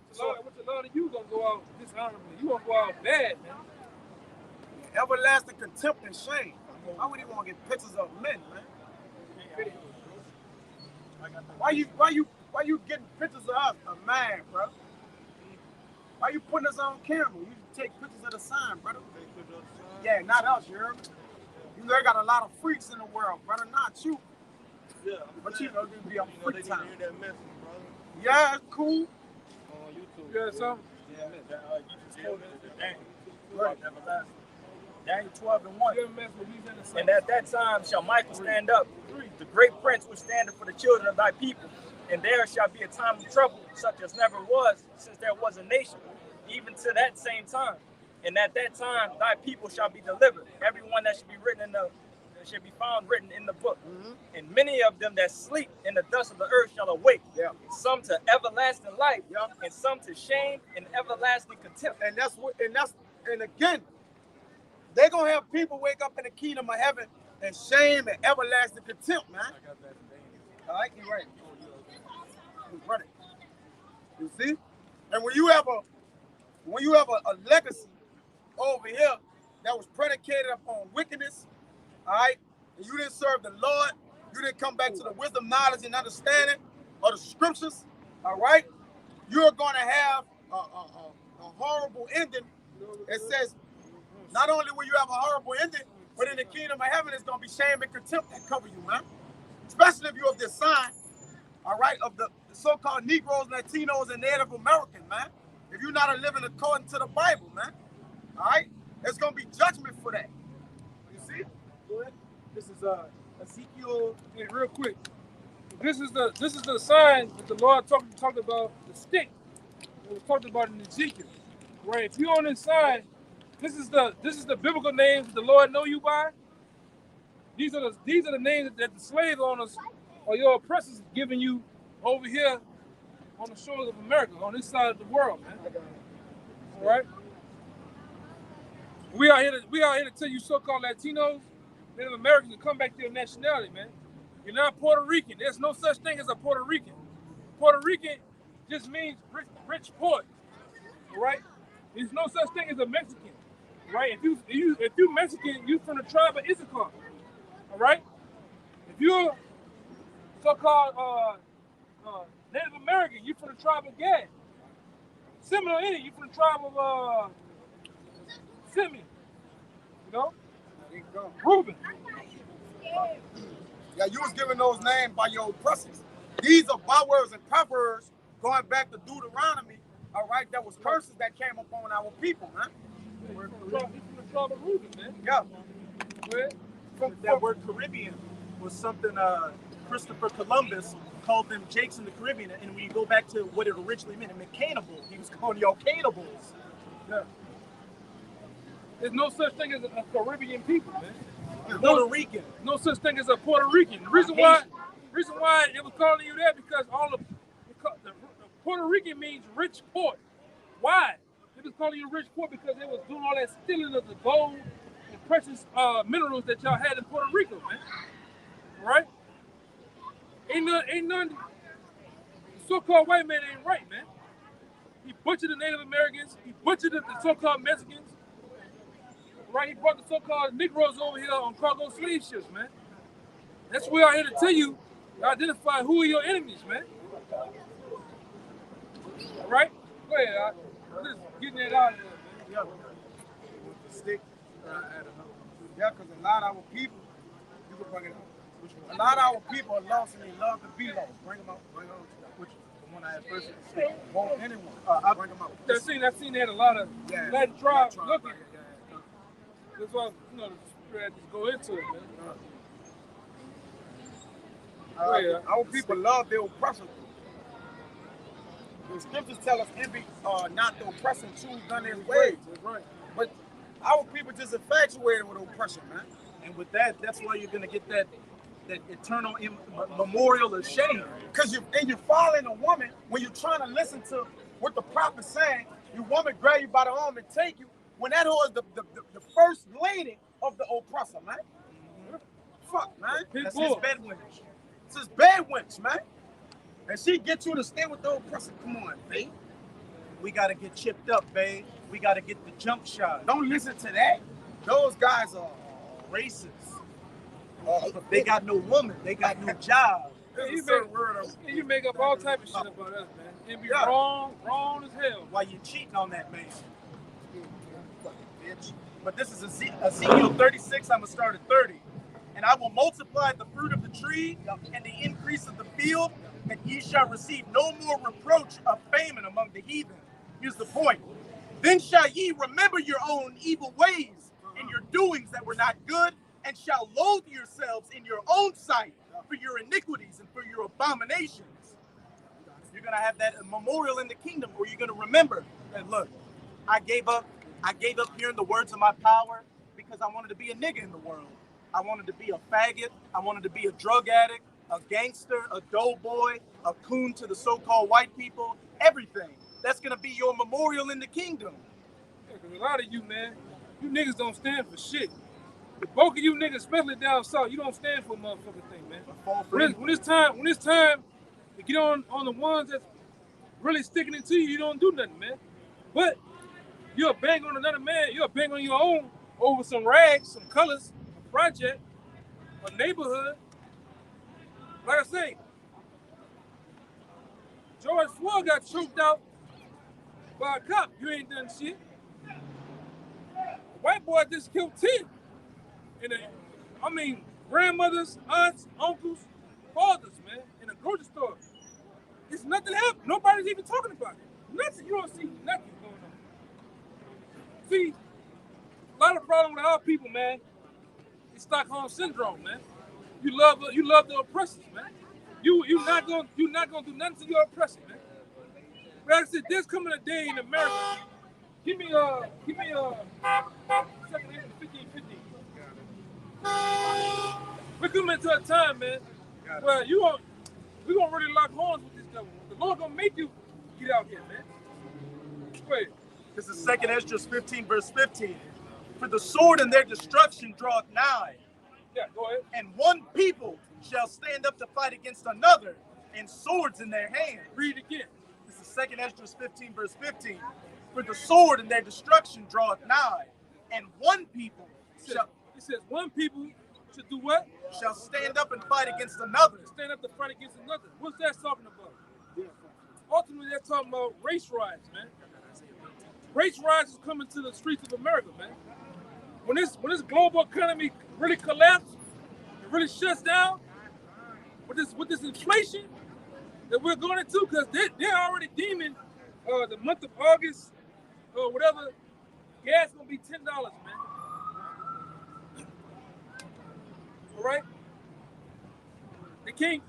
Speaker 1: What's a lot of you gonna go out dishonorably? You gonna go out bad, man.
Speaker 2: Everlasting contempt and shame. Why would he want to get pictures of men, man? Why you getting pictures of us, a man, bro? Why you putting us on camera? You take pictures of the sign, brother. Yeah, not us, you heard me? You know, they got a lot of freaks in the world, brother, not you.
Speaker 4: Yeah,
Speaker 2: But you know, they be on free time.
Speaker 4: hear that message, brother.
Speaker 2: Yeah, it's cool.
Speaker 4: On YouTube.
Speaker 1: You got something?
Speaker 4: Yeah, you just quoted it. Daniel.
Speaker 2: Right.
Speaker 8: Daniel 12:1.
Speaker 1: You ever mess with these in the sun?
Speaker 8: And at that time shall Michael stand up, the great prince which standeth for the children of thy people. And there shall be a time of trouble, such as never was since there was a nation, even to that same time. And at that time thy people shall be delivered, everyone that should be written should be found written in the book. And many of them that sleep in the dust of the earth shall awake.
Speaker 2: Yeah.
Speaker 8: Some to everlasting life, and some to shame and everlasting contempt.
Speaker 2: And again, they're gonna have people wake up in the kingdom of heaven and shame and everlasting contempt, man. All right, you're right. You're right. You see? And when you have a legacy over here that was predicated upon wickedness, all right, and you didn't serve the Lord, you didn't come back to the wisdom, knowledge, and understanding of the scriptures, all right, you're gonna have a horrible ending. It says, not only will you have a horrible ending, but in the kingdom of heaven, it's going to be shame and contempt that cover you, man. Especially if you're of this sign, all right, of the so-called Negroes, Latinos, and Native Americans, man. If you're not living according to the Bible, man, all right, there's going to be judgment for that. You see?
Speaker 1: Go ahead. This is Ezekiel. Hey, real quick. This is the sign that the Lord talked about, the stick. It was talked about in Ezekiel. Right? If you're on this sign, this is the biblical names the Lord know you by. These are the names that the slave owners or your oppressors giving you over here on the shores of America, on this side of the world, man. All right. We out here to tell you so-called Latinos, Native Americans to come back to your nationality, man. You're not Puerto Rican. There's no such thing as a Puerto Rican. Puerto Rican just means rich port. All right. There's no such thing as a Mexican, right? If you Mexican, you from the tribe of Issachar, all right? If you're so-called Native American, you from the tribe of Gad. Similar in it, you from the tribe of Simeon, you know? Reuben.
Speaker 2: Yeah, you was giving those names by your oppressors. These are bywords and proverbs going back to Deuteronomy. All right, that was curses that came upon our people, man.
Speaker 1: From the tribe of Reuben, man.
Speaker 2: Yeah.
Speaker 3: That word Caribbean was something Christopher Columbus called them Jakes in the Caribbean. And when you go back to what it originally meant, it meant cannibal. He was calling y'all cannibals.
Speaker 1: Yeah. There's no such thing as a Caribbean people, man.
Speaker 3: Puerto Rican.
Speaker 1: No such thing as a Puerto Rican. The reason why it was calling you that because the Puerto Rican means rich port. Why? It was calling you rich port because they was doing all that stealing of the gold and precious minerals that y'all had in Puerto Rico, man. All right? Ain't none. The so-called white man ain't right, man. He butchered the Native Americans. He butchered the so-called Mexicans. right? He brought the so-called Negroes over here on cargo slave ships, man. That's where I'm here to tell you, identify who are your enemies, man. All right? Go ahead, I'm just getting that out of there, man.
Speaker 2: Yeah. With the stick. Yeah, because a lot of our people, you can bring it up. A lot of our people are lost and they love to be lost. Bring them out. Bring them out. Which the one I had first. Won't anyone. Bring them out.
Speaker 1: I've seen they had a lot of Latin tribes looking. That's why, you know, just go into it, man.
Speaker 2: Our people love their oppressors. The scriptures tell us envy not the oppressor choose none of his ways.
Speaker 1: That's right.
Speaker 2: But our people just infatuated with oppression, man.
Speaker 3: And with that, that's why you're gonna get that eternal memorial of shame.
Speaker 2: Because you're following a woman when you're trying to listen to what the prophet's saying. Your woman grab you by the arm and take you. When that was the first lady of the oppressor, man. Fuck, man.
Speaker 3: That's his bed wench.
Speaker 2: It's his bed wench, man. And she get you to stand with the oppressor. Come on, babe.
Speaker 3: We gotta get chipped up, babe. We gotta get the jump shot.
Speaker 2: Don't listen to that. Those guys are racist.
Speaker 3: They got no woman. They got no job.
Speaker 1: You make up all type of shit about us, man. It be wrong as hell.
Speaker 3: Why you cheating on that man? But this is Ezekiel 36. I'm gonna start at 30. And I will multiply the fruit of the tree and the increase of the field, and ye shall receive no more reproach of famine among the heathen. Here's the point. Then shall ye remember your own evil ways and your doings that were not good, and shall loathe yourselves in your own sight for your iniquities and for your abominations. You're going to have that memorial in the kingdom where you're going to remember that, look, I gave up hearing the words of my power because I wanted to be a nigga in the world. I wanted to be a faggot. I wanted to be a drug addict, a gangster, a doughboy, a coon to the so-called white people, everything. That's going to be your memorial in the kingdom.
Speaker 1: Yeah, 'cause a lot of you, man, you niggas don't stand for shit. The bulk of you niggas, especially down south, you don't stand for a motherfucking thing, man. When it's time to get on the ones that's really sticking it to you, you don't do nothing, man. But you'll bang on another man, you'll bang on your own over some rags, some colors, a project, a neighborhood. Like I say, George Floyd got choked out by a cop. You ain't done shit. A white boy just killed 10. Grandmothers, aunts, uncles, fathers, man, in a grocery store. It's nothing happened. Nobody's even talking about it. Nothing. You don't see nothing going on. See, a lot of problem with our people, man, is Stockholm syndrome, man. You love the oppressors, man. You're not gonna do nothing to your oppressor, man. But like I said, there's coming a day in America. Give me a second hand 1550. We're coming to a time, man, where we're gonna really lock horns with this government. The Lord gonna make you get out here, man. Wait.
Speaker 3: This is 2 Ezra 15, verse 15. For the sword and their destruction draweth nigh.
Speaker 1: Yeah, go ahead.
Speaker 3: And one people shall stand up to fight against another, and swords in their hand.
Speaker 1: Read it again.
Speaker 3: This is 2 Ezra 15, verse 15. For the sword and their destruction draweth nigh, and one people shall...
Speaker 1: It says one people should do what?
Speaker 3: Shall stand up and fight against another.
Speaker 1: Stand up to fight against another. What's that talking about? Ultimately, they're talking about race riots, man. Race riots is coming to the streets of America, man. When this global economy really collapses, it really shuts down, with this inflation that we're going into, because they're already deeming the month of August or whatever, gas gonna be $10, man. All right? They can't,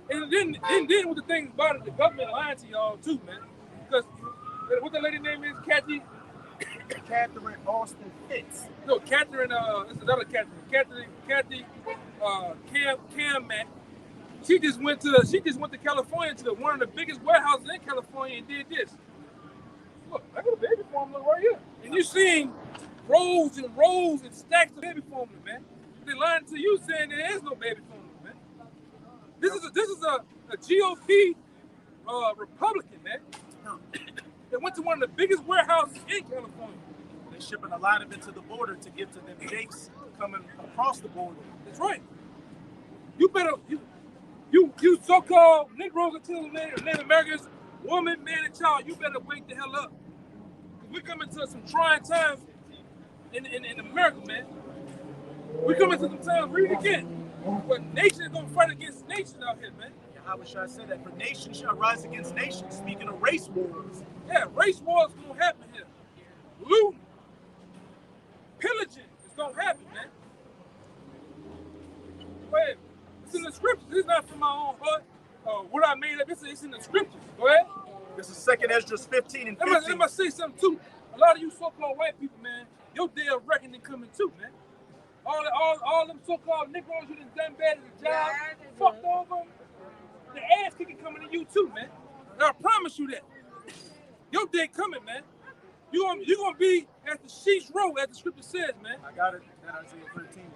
Speaker 1: and then with the thing about it, the government lying to y'all too, man. Because what the lady name is, Catherine
Speaker 2: Austin Fitz.
Speaker 1: No, Catherine, this is another Catherine. Kathy Cam Matt. She just went to California to one of the biggest warehouses in California and did this. Look, I got a baby formula right here. And you're seeing rows and rows and stacks of baby formula, man. They're lying to you saying there is no baby formula, man. This is a GOP Republican, man. They went to one of the biggest warehouses in California
Speaker 3: They're shipping a lot of it to the border to give to them jakes coming across the border.
Speaker 1: That's right. You better, you so-called Negroes and Native Americans, woman, man, and child, you better wake the hell up. We're coming to some trying times in America, man. We're coming to some times, read it again. But nation is going to fight against nation out here, man.
Speaker 3: Yahawashi said that for nation shall rise against nation, speaking of race wars.
Speaker 1: Yeah, race wars is going to happen here. Looting, pillaging is going to happen, man. Go ahead. It's in the scriptures. This is not from my own heart. What I made up, it's in the scriptures. Go ahead.
Speaker 3: This is 2nd Ezra 15 and 15.
Speaker 1: Let me say something, too. A lot of you so-called white people, man, your day of reckoning coming, too, man. All them so-called Negroes you done bad at the job, fucked over, the ass kicking coming to you, too, man. And I promise you that. Your day coming, man. You're gonna be at the sheep's row, as the scripture says, man.
Speaker 3: I got it. That Isaiah 13.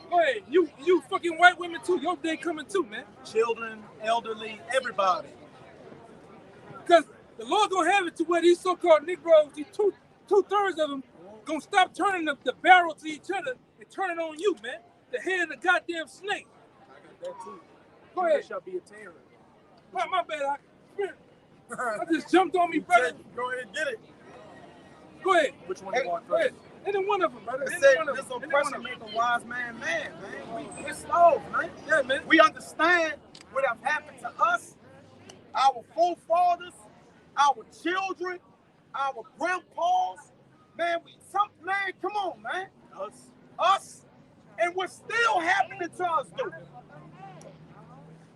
Speaker 1: Go ahead. You fucking white women, too. Your day coming, too, man.
Speaker 3: Children, elderly, everybody.
Speaker 1: Because the Lord gonna have it to where these so-called Negroes, these two-thirds of them, gonna stop turning the barrel to each other and turn it on you, man. The head of the goddamn snake.
Speaker 3: I got that too.
Speaker 1: Go ahead.
Speaker 3: There shall be a terror.
Speaker 1: My bad. I just jumped on me, brother.
Speaker 3: Go ahead and get it.
Speaker 1: Go ahead.
Speaker 3: Which one you want
Speaker 1: Go ahead.
Speaker 3: first?
Speaker 1: Any one of them, brother.
Speaker 2: It
Speaker 1: Any
Speaker 2: said
Speaker 1: one of
Speaker 2: this
Speaker 1: them.
Speaker 2: oppression make a wise man mad, man. We're slow, man.
Speaker 1: Yeah, man.
Speaker 2: We understand what have happened to us, our forefathers, our children, our grandpas. Man, come on, man. Us. And what's still happening to us, dude.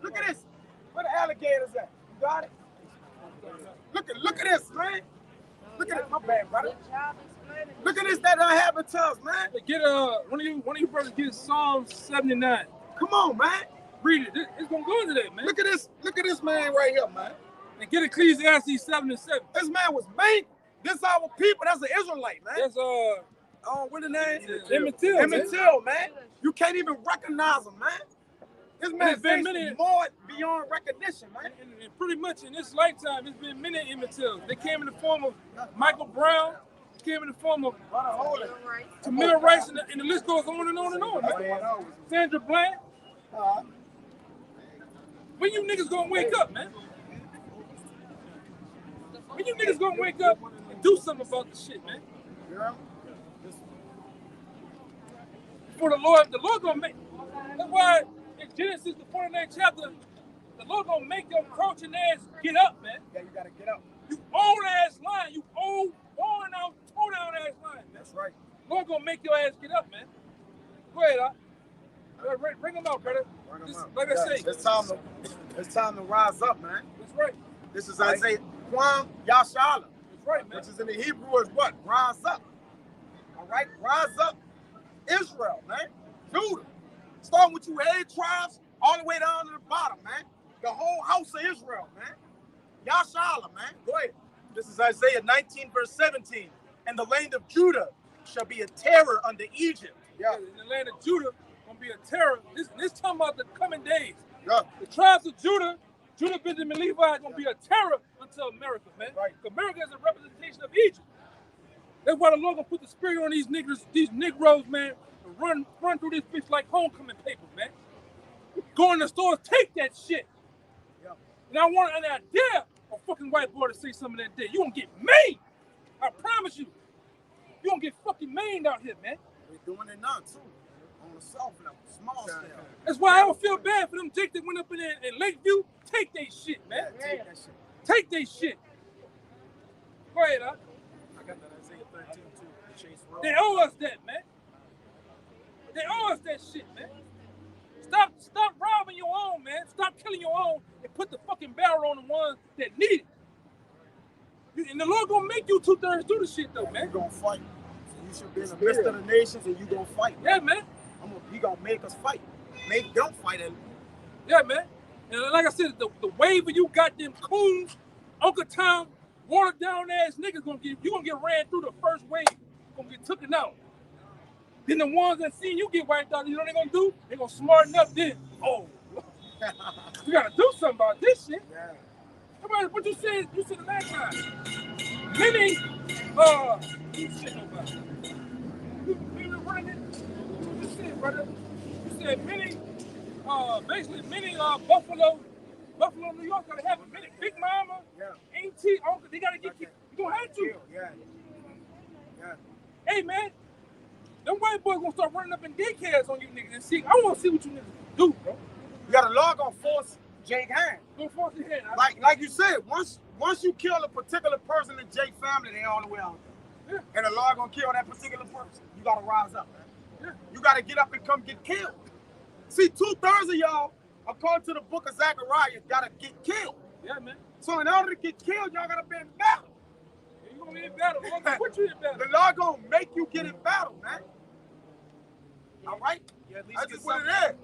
Speaker 2: Look at this. Where the alligators at? You got it? Look at this, man. Look at it. My bad, brother. Look at this that done happened to us, man.
Speaker 1: Get one of you brothers get Psalm 79.
Speaker 2: Come on, man.
Speaker 1: Read it. It's gonna go into that, man.
Speaker 2: Look at this man right here, man.
Speaker 1: And get Ecclesiastes 7 and 7.
Speaker 2: This man was made. This our people. That's an Israelite, man.
Speaker 1: That's
Speaker 2: what the name?
Speaker 1: Emmett Till,
Speaker 2: man. You can't even recognize him, man. This man's been more beyond recognition, man.
Speaker 1: And pretty much in this lifetime, it's been many Emmett Tills. They came in the form of Michael Brown. Came in the form of Tamir Rice, and the list goes on and on and on, man. Sandra Bland. When you niggas gonna wake up, man? When you niggas gonna wake up and do something about this shit, man?
Speaker 2: Yeah.
Speaker 1: For the Lord gonna make. That's why in Genesis, the 49th chapter, the Lord gonna make your crouching ass get up, man.
Speaker 2: Yeah, you gotta get up.
Speaker 1: You old ass lion, you old, worn out, toe down ass lion, man.
Speaker 2: That's right.
Speaker 1: Lord gonna make your ass get up, man. Go ahead, bring them out, brother. Like I say,
Speaker 2: it's time to rise up, man.
Speaker 1: That's right.
Speaker 2: This is Isaiah Kwam Yashala.
Speaker 1: That's right, man.
Speaker 2: Which is in the Hebrew is what? Rise up. All right, rise up, Israel, man. Judah. Starting with you 8 tribes all the way down to the bottom, man. The whole house of Israel, man. Yashala, man. Go ahead.
Speaker 3: This is Isaiah 19, verse 17. And the land of Judah shall be a terror unto Egypt.
Speaker 1: Yeah, in the land of Judah gonna be a terror. This talking about the coming days.
Speaker 2: Yeah.
Speaker 1: The tribes of Judah, Benjamin, Levi, gonna be a terror unto America, man.
Speaker 2: Right.
Speaker 1: America is a representation of Egypt. That's why the Lord gonna put the spirit on these Negroes, man, and run through this bitch like homecoming paper, man. Go in the stores, take that shit.
Speaker 2: Yeah.
Speaker 1: And I dare a fucking white boy to say something that day. You gonna get maimed. I promise you. You gonna get fucking maimed out here, man.
Speaker 2: We're doing it now, too. On the soft level, small scale.
Speaker 1: That's why I don't feel bad for them Jake that went up in there in Lakeview. Take they shit, man.
Speaker 2: Yeah, take that shit.
Speaker 1: Take they shit. Go ahead,
Speaker 3: I got that Isaiah 13 too. The Chase Road.
Speaker 1: They owe us that, man. They owe us that shit, man. Stop robbing your own, man. Stop killing your own and put the fucking barrel on the ones that need it. And the Lord gonna make you 2/3 do the shit though, man.
Speaker 2: You gonna fight. So you should be in the midst of the nations and you gonna fight.
Speaker 1: Yeah, man.
Speaker 2: He gonna make us fight. Make them fight.
Speaker 1: Yeah, man. And like I said, the wave of you goddamn coons, Uncle Tom, watered down ass niggas you gonna get ran through the first wave. You're gonna get taken out. Then the ones that seen you get wiped out, you know what they gonna do? They gonna smarten up then. Oh, you gotta do something about this shit.
Speaker 2: Yeah.
Speaker 1: What you said the last time. Many keep shit nobody. We were running it. You said, brother. You said many, basically many Buffalo, New York gotta have a minute. Big Mama, Auntie, Uncle, they gotta get kicked. You gonna have to.
Speaker 2: Yeah.
Speaker 1: Hey man, them white boys gonna start running up in daycares on you niggas and see. I wanna see what you niggas do, bro.
Speaker 2: You gotta log on force Jake hand.
Speaker 1: Go force your hand.
Speaker 2: Like you said, once you kill a particular person in Jake family, they all the way out there. Yeah. And the law gonna kill that particular person. You gotta rise up, man. Yeah. You gotta get up and come get killed. See, 2/3 of y'all, according to the book of Zechariah, gotta get killed.
Speaker 1: Yeah, man.
Speaker 2: So in order to get killed, y'all gotta be in battle.
Speaker 1: Yeah, you gonna be in battle. We're gonna put you in battle.
Speaker 2: The law gonna make you get in battle, man. All right? That's just what it is.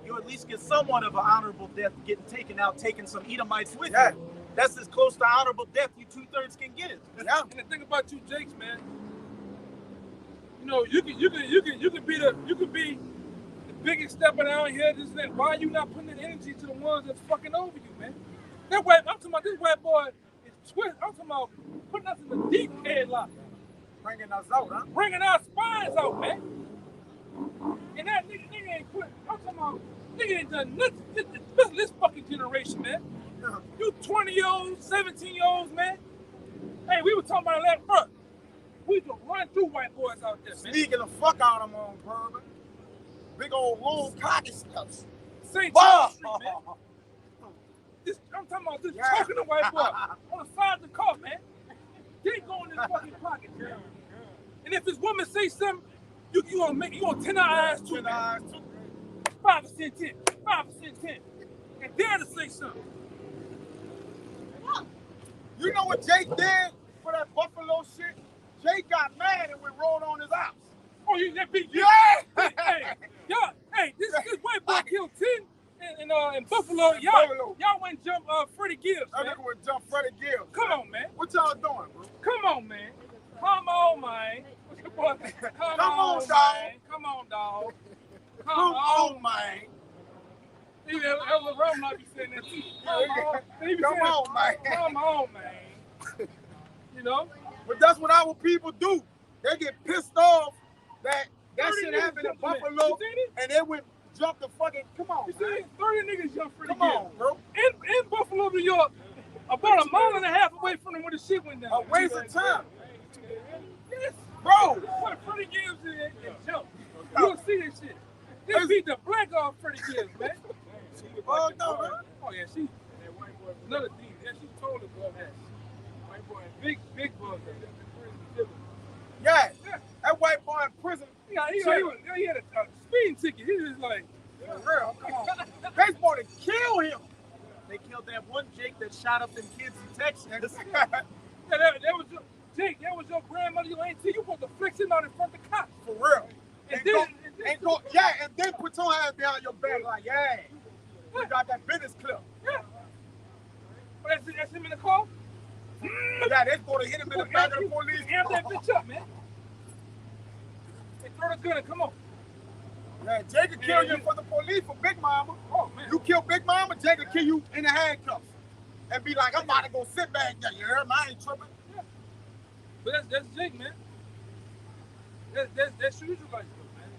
Speaker 3: You at least get somewhat of an honorable death getting taken out, taking some Edomites with you. That's as close to honorable death you 2/3 can get.
Speaker 1: Yeah. And the thing about you Jakes, man, you know, you can be the biggest stepper down here. This and that. Why are you not putting the energy to the ones that's fucking over you, man? That white, I'm talking about this white boy is twist. I'm talking about putting us in the deep headlock.
Speaker 2: Bringing us out, huh?
Speaker 1: Bringing our spines out, man. And that nigga ain't quit. I'm talking about nigga ain't done nothing. This fucking generation, man. You 20-year-olds, 17-year-olds, man. Hey, we were talking about that, bro. We just run through white boys out there, man.
Speaker 2: Sneaking the fuck out of them on bourbon. Big old long cocky stuff.
Speaker 1: St. Charles Street, man. I'm talking about this talking to white boy on the side of the car, man. They go in his fucking pocket, man. And if his woman say something, you gonna 10 eyes too, man. 5% 10, 5% 10, and dare to say something.
Speaker 2: You know what Jake did for that Buffalo shit? Jake got mad and we rolled on his house.
Speaker 1: Oh, you that big?
Speaker 2: Yeah.
Speaker 1: Hey, this white boy killed 10 in Buffalo. Y'all went jump Freddie Gibbs.
Speaker 2: I nigga went jump Freddie Gibbs.
Speaker 1: Come on, man.
Speaker 2: What y'all doing, bro?
Speaker 1: Come on, man. Come on, man. Come on,
Speaker 2: dog.
Speaker 1: Come on, dog.
Speaker 2: Come on, man.
Speaker 1: Even Elder Rum might be saying that too.
Speaker 2: Come on, man.
Speaker 1: Come on, man. You know?
Speaker 2: But that's what our people do. They get pissed off that shit happened in Buffalo, and they went jump the fucking. Come on,
Speaker 1: you see, 30 niggas jump for the
Speaker 2: Come on, bro.
Speaker 1: In Buffalo, New York, about a mile and a half away from them where the shit went down.
Speaker 2: A waste of time.
Speaker 1: Yes.
Speaker 2: Bro.
Speaker 1: Put Freddie Gibbs in and jump. You'll see this shit. They beat the black off Freddie Gibbs, man.
Speaker 2: Oh, no, man.
Speaker 1: Oh, yeah, she. Another thing. Yeah, she told the boy that. White boy, big bug.
Speaker 2: Yeah. That white boy in prison.
Speaker 1: He had a speeding ticket. He was like,
Speaker 2: for real, come on. They supposed to kill him.
Speaker 3: They killed that one Jake that shot up them kids in Texas.
Speaker 1: that was your, Jake, that was your grandmother, your auntie. You supposed to flex him out in front of the cops.
Speaker 2: For real.
Speaker 1: And
Speaker 2: then put your hands behind your back like, you got that business clip.
Speaker 1: Yeah. But that's him in the car?
Speaker 2: Yeah, they're going to hit him in the back of the police.
Speaker 1: Amp that bitch up, man. Hey, throw the gun, come on.
Speaker 2: Yeah, Jake will kill you for the police for Big Mama.
Speaker 1: Oh, man.
Speaker 2: You kill Big Mama, Jake will kill you in the handcuffs. And be like, I'm about to go sit back there. You heard me? I ain't tripping.
Speaker 1: Yeah. But that's Jake, man. That's usual like that, man.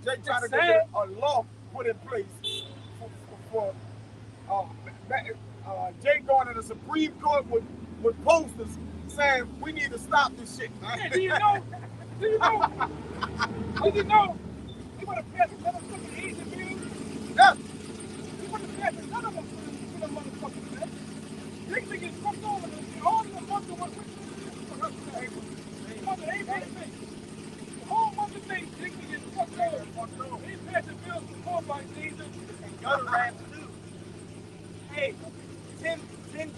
Speaker 2: Jake trying to get a law put in place for Jake going to the Supreme Court with posters saying we need to stop this shit, man.
Speaker 1: Hey, do you know? He would have passed another fucking Asian bill.
Speaker 2: Yeah.
Speaker 1: He would have passed another one for the motherfuckers, man. They can get fucked over. All of them months of what the whole month of things, they can get fucked over. They passed the bills before by Jesus
Speaker 3: And gutter rats too. Hey, 10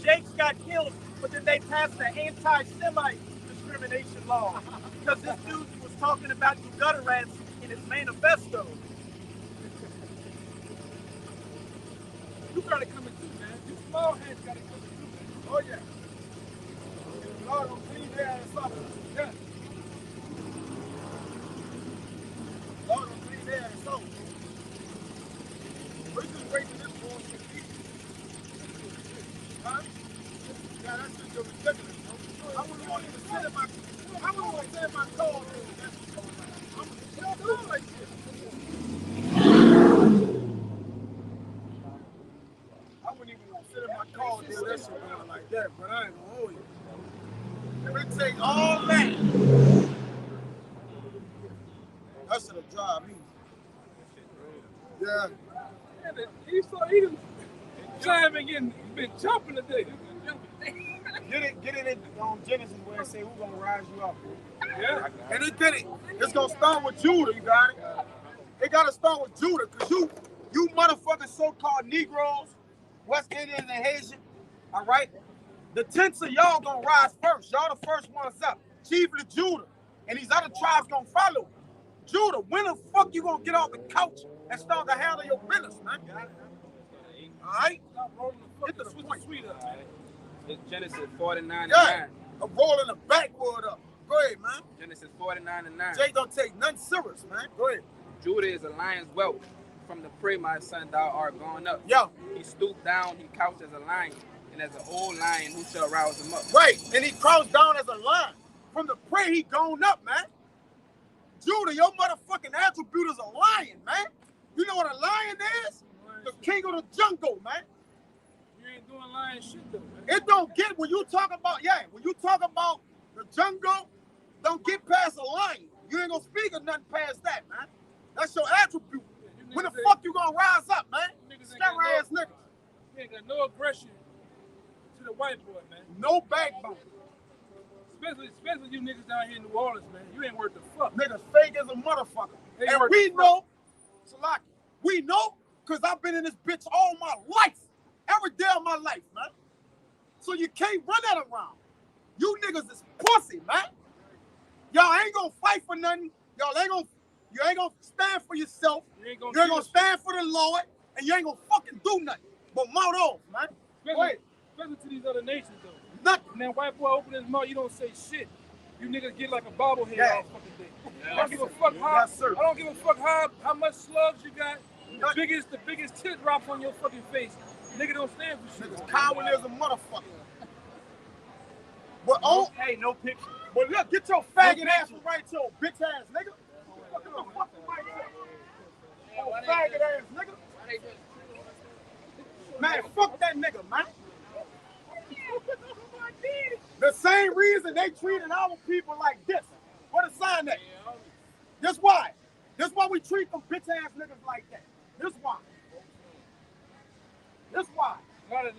Speaker 3: Jakes got killed, but then they passed the anti-Semite discrimination law because this dude was talking about you gutter rats in his manifesto.
Speaker 1: You gotta come in too, man. You small heads gotta come in too, man.
Speaker 2: Oh, yeah. Lord will clean their ass up.
Speaker 1: Yeah.
Speaker 2: Lord will clean their ass up. We're just waiting this bullshit. Huh? Yeah, that's just ridiculous, bro. I wouldn't want you to sit in my I wouldn't want to send my call. You don't do it like this. I wouldn't even want to send my call and do that shit going like that, but I ain't gonna hold you. If it take all that, that should have drive me. Yeah.
Speaker 1: He done been jumping today.
Speaker 3: Get it on Genesis where it say who's gonna rise you up.
Speaker 1: Yeah.
Speaker 2: And it did it. It's gonna start with Judah, you got it? It gotta start with Judah, cause you motherfucking so-called Negroes, West Indians and Haitians, all right? The tenths of y'all gonna rise first. Y'all the first ones up. Chiefly Judah. And these other tribes gonna follow. Judah, when the fuck you gonna get off the couch and start to handle your business, man? All right? Get the sweet up, man.
Speaker 9: It's Genesis 49
Speaker 2: Yeah.
Speaker 9: and 9.
Speaker 2: I'm rolling the backwood up. Go ahead, man.
Speaker 9: Genesis 49 and 9.
Speaker 2: Jay don't take nothing serious, man. Go ahead.
Speaker 9: Judah is a lion's whelp. From the prey, my son, thou art gone up.
Speaker 2: Yo.
Speaker 9: He stooped down, he couched as a lion, and as an old lion, who shall rouse him up?
Speaker 2: Right, and he crouched down as a lion. From the prey, he gone up, man. Judah, your motherfucking attribute is a lion, man. You know what a lion is? The king of the jungle, man.
Speaker 1: You ain't doing lion shit though, man.
Speaker 2: It don't get, when you talk about the jungle, don't get past a lion. You ain't gonna speak of nothing past that, man. That's your attribute. When the fuck you gonna rise up, man? Scary ass niggas.
Speaker 1: You ain't got no aggression to the white boy, man.
Speaker 2: No backbone.
Speaker 1: Especially you niggas down here in New Orleans, man. You ain't worth the fuck.
Speaker 2: Niggas fake as a motherfucker. And we know, Salaki, we know, because I've been in this bitch all my life. Every day of my life, man. So you can't run that around. You niggas is pussy, man. Y'all ain't gonna fight for nothing. You ain't gonna stand for yourself. You ain't gonna stand for the Lord, and you ain't gonna fucking do nothing. But mouth off, man.
Speaker 1: Especially to these other nations, though.
Speaker 2: Nothing.
Speaker 1: And that white boy open his mouth, you don't say shit. You niggas get like a bobblehead all fucking day. I don't give a fuck I don't give a fuck how much slugs you got. The biggest tit drops on your fucking face. Nigga don't stand for shit.
Speaker 2: Niggas cowardly as a motherfucker. But
Speaker 3: Hey, no picture.
Speaker 2: But look, get your faggot ass right to your bitch ass nigga. Faggot ass nigga. Man, fuck that nigga, man. The same reason they treated our people like this. What a sign that. This why. This why we treat them bitch ass niggas like that. This why. This why. It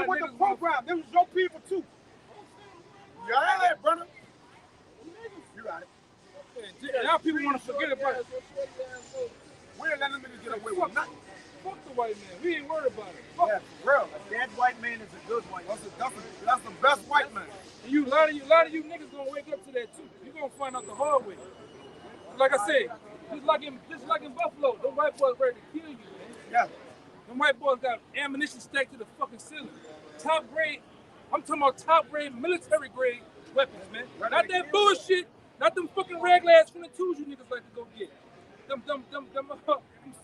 Speaker 2: was the program. This was your people too. You got that, brother? You got it.
Speaker 1: Now people want to forget about it.
Speaker 2: We ain't letting them niggas get away with nothing.
Speaker 1: Fuck the white man. We ain't worried about it.
Speaker 2: Yeah, for real.
Speaker 3: A dead white man is a good white man.
Speaker 2: That's the best white man.
Speaker 1: And a lot of you niggas gonna wake up to that too. You gonna find out the hard way. Like I said, just like in Buffalo, those white boys ready to kill you, man.
Speaker 2: Yeah.
Speaker 1: Them white boys got ammunition stacked to the fucking ceiling. Top grade. I'm talking about top grade, military grade weapons, man. Not that bullshit. Not them fucking regular ass 22s you niggas like to go get. Them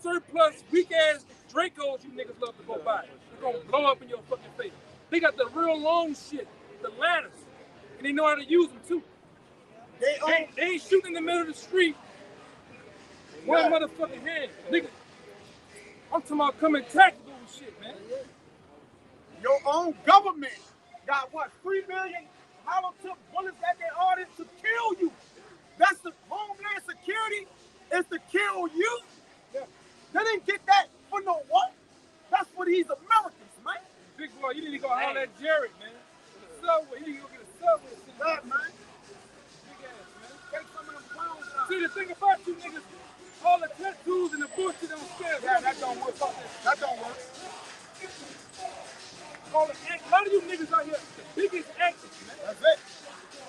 Speaker 1: surplus, weak ass Dracos you niggas love to go buy. They're gonna blow up in your fucking face. They got the real long shit, the ladders, and they know how to use them too. They ain't shooting in the middle of the street. One motherfucking hand, nigga. I'm talking about coming tactical and shit, man.
Speaker 2: Your own government got what, 3 million hollow tip bullets that they ordered to kill you. That's the Homeland Security is to kill you. Yeah. They didn't get that for no what? That's for these Americans, man.
Speaker 1: Big boy, you need to go holler at Jared, man. The subway, you need to go get a subway.
Speaker 2: That, man.
Speaker 1: Big ass, man.
Speaker 2: Take some of them clowns out.
Speaker 1: See, the thing about you niggas, all the tattoos and the bullshit don't scare.
Speaker 2: Yeah, that don't work. That don't work.
Speaker 1: A lot of you niggas out here, the biggest actors, man.
Speaker 2: That's it.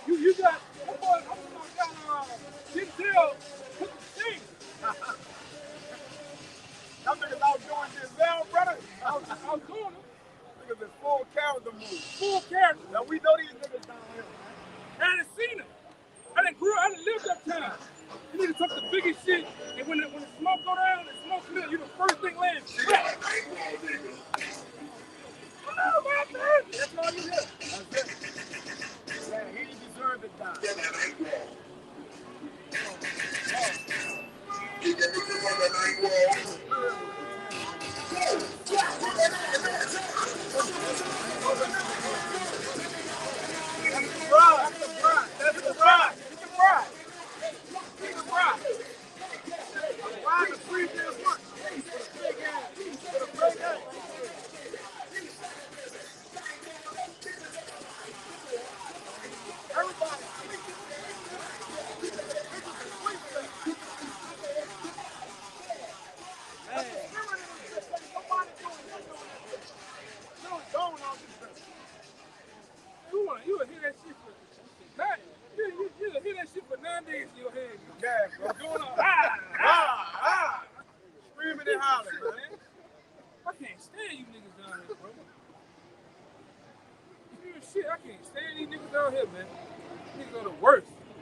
Speaker 1: You got, Denzel, put the thing.
Speaker 2: That niggas out doing this now, brother.
Speaker 1: I was doing them.
Speaker 2: Niggas in full character mode.
Speaker 1: Full character.
Speaker 2: Now we know these niggas down here, man.
Speaker 1: I done seen them. I done lived that time. You need to talk the biggest shit, and when the smoke go down, the smoke clear, you the first thing landing.
Speaker 2: That's all you hear. That's it. Yeah, he deserved to die.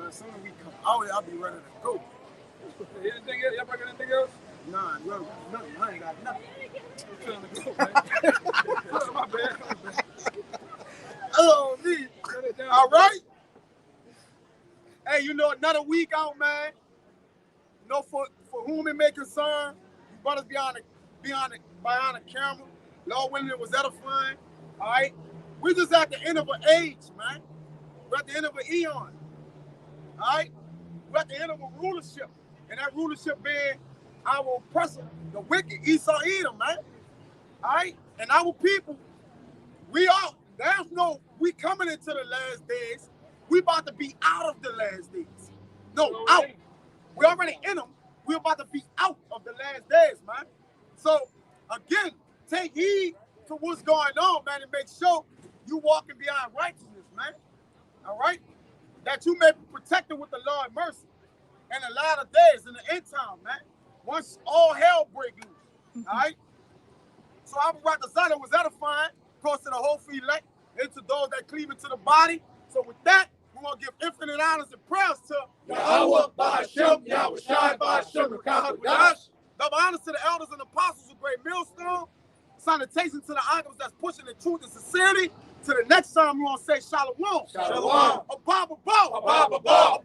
Speaker 2: as soon as we come out, I'll be ready to go.
Speaker 1: Anything else? Y'all bring anything else?
Speaker 2: Nah, nothing. I ain't got nothing.
Speaker 1: I'm trying to go, man. My bad.
Speaker 2: Oh, me. All right. Hey, you know, another week out, man. You know, for whom it may concern, you brothers behind the camera. Lord willing, it was edifying. All right. We just at the end of an age, man. We're at the end of an eon. All right. We're at the end of a rulership. And that rulership being our oppressor, the wicked, Esau Edom, man. All right. And our people, we coming into the last days. We about to be out of the last days. No, out. We already in them. We're about to be out of the last days, man. So, again, take heed to what's going on, man, and make sure you walking behind righteousness, man. All right? That you may be protected with the Lord's mercy in the latter days, in the end time, man. Once all hell break loose, all right? So I brought the son that was edifying, of course, to the whole free elect, and to those that cleave into the body. So with that, we're going to give infinite honors and prayers to
Speaker 10: YAHAWAH, bahasham, Yahawashi, bahasham, Rakahadash.
Speaker 2: Double honors to the elders and apostles of great Millstone. Salutation to the uncles that's pushing the truth and sincerity. To the next time, we're going to say Shalawam.
Speaker 10: Shalawam.
Speaker 2: A Baba Bo.
Speaker 10: A Baba Bo.